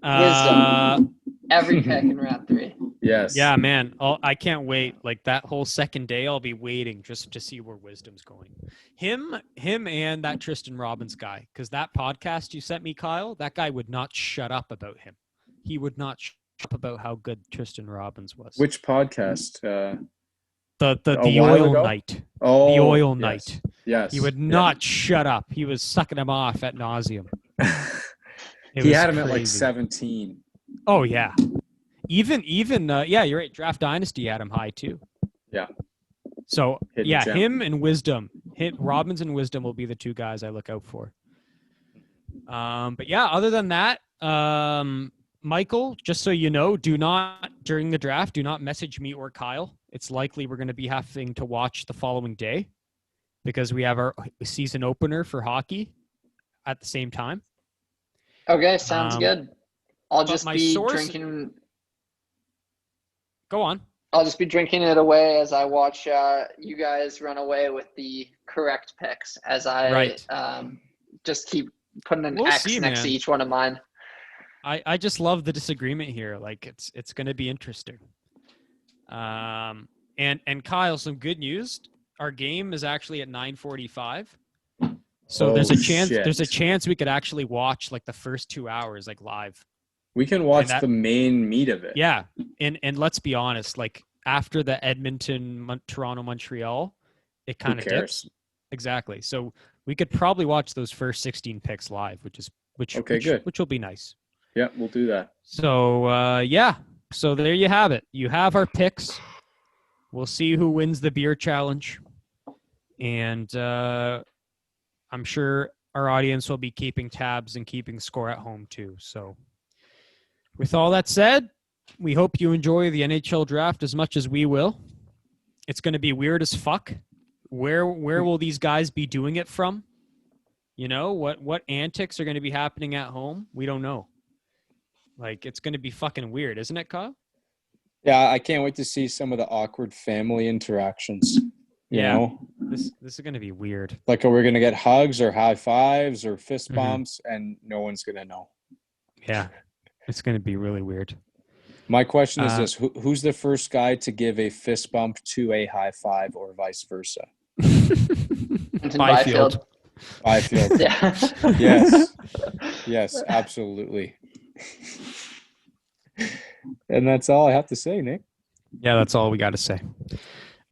Wisdom. Every pick in round 3. Yes. Yeah, man. I can't wait. Like that whole second day, I'll be waiting just to see where Wisdom's going. Him and that Tristan Robbins guy. Because that podcast you sent me, Kyle, that guy would not shut up about him. He would not shut up about how good Tristan Robbins was. Which podcast? The while oil ago? night. Oh, The oil yes. night. Yes. He would not shut up. He was sucking him off at nauseum. He had him at like 17. Oh yeah. Even yeah, you're right. Draft Dynasty had him high too. Yeah. So Hidden yeah, gem. him and Wisdom. Robbins and Wisdom will be the two guys I look out for. But yeah, other than that, Michael, just so you know, during the draft, do not message me or Kyle. It's likely we're going to be having to watch the following day because we have our season opener for hockey at the same time. Okay, sounds good. I'll just be drinking. Go on. I'll just be drinking it away as I watch you guys run away with the correct picks as I just keep putting an X next to each one of mine. I just love the disagreement here. Like it's going to be interesting. And Kyle, some good news. Our game is actually at 9:45. So there's a chance we could actually watch like the first 2 hours like live. We can watch the main meat of it. Yeah. And let's be honest, like after the Edmonton, Toronto, Montreal, it kind of dips. Exactly. So we could probably watch those first 16 picks live, which will be nice. Yeah, we'll do that. So yeah. So there you have it. You have our picks. We'll see who wins the beer challenge. And I'm sure our audience will be keeping tabs and keeping score at home too. So with all that said, we hope you enjoy the NHL draft as much as we will. It's going to be weird as fuck. Where will these guys be doing it from? You know, what antics are going to be happening at home? We don't know. Like, it's going to be fucking weird, isn't it, Kyle? Yeah, I can't wait to see some of the awkward family interactions. You know? this is gonna be weird. Like, are we gonna get hugs or high fives or fist bumps, and no one's gonna know? Yeah, it's gonna be really weird. My question is this: who's the first guy to give a fist bump to a high five, or vice versa? Byfield. Byfield. Yeah. Yes, absolutely. And that's all I have to say, Nick. Yeah, that's all we got to say.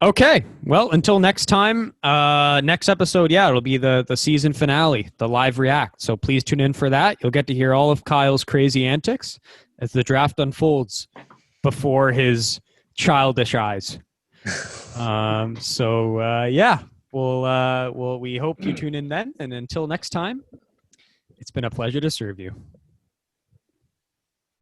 Okay, well, until next time, next episode, it'll be the season finale, the live react. So please tune in for that. You'll get to hear all of Kyle's crazy antics as the draft unfolds before his childish eyes. We hope you tune in then. And until next time, it's been a pleasure to serve you.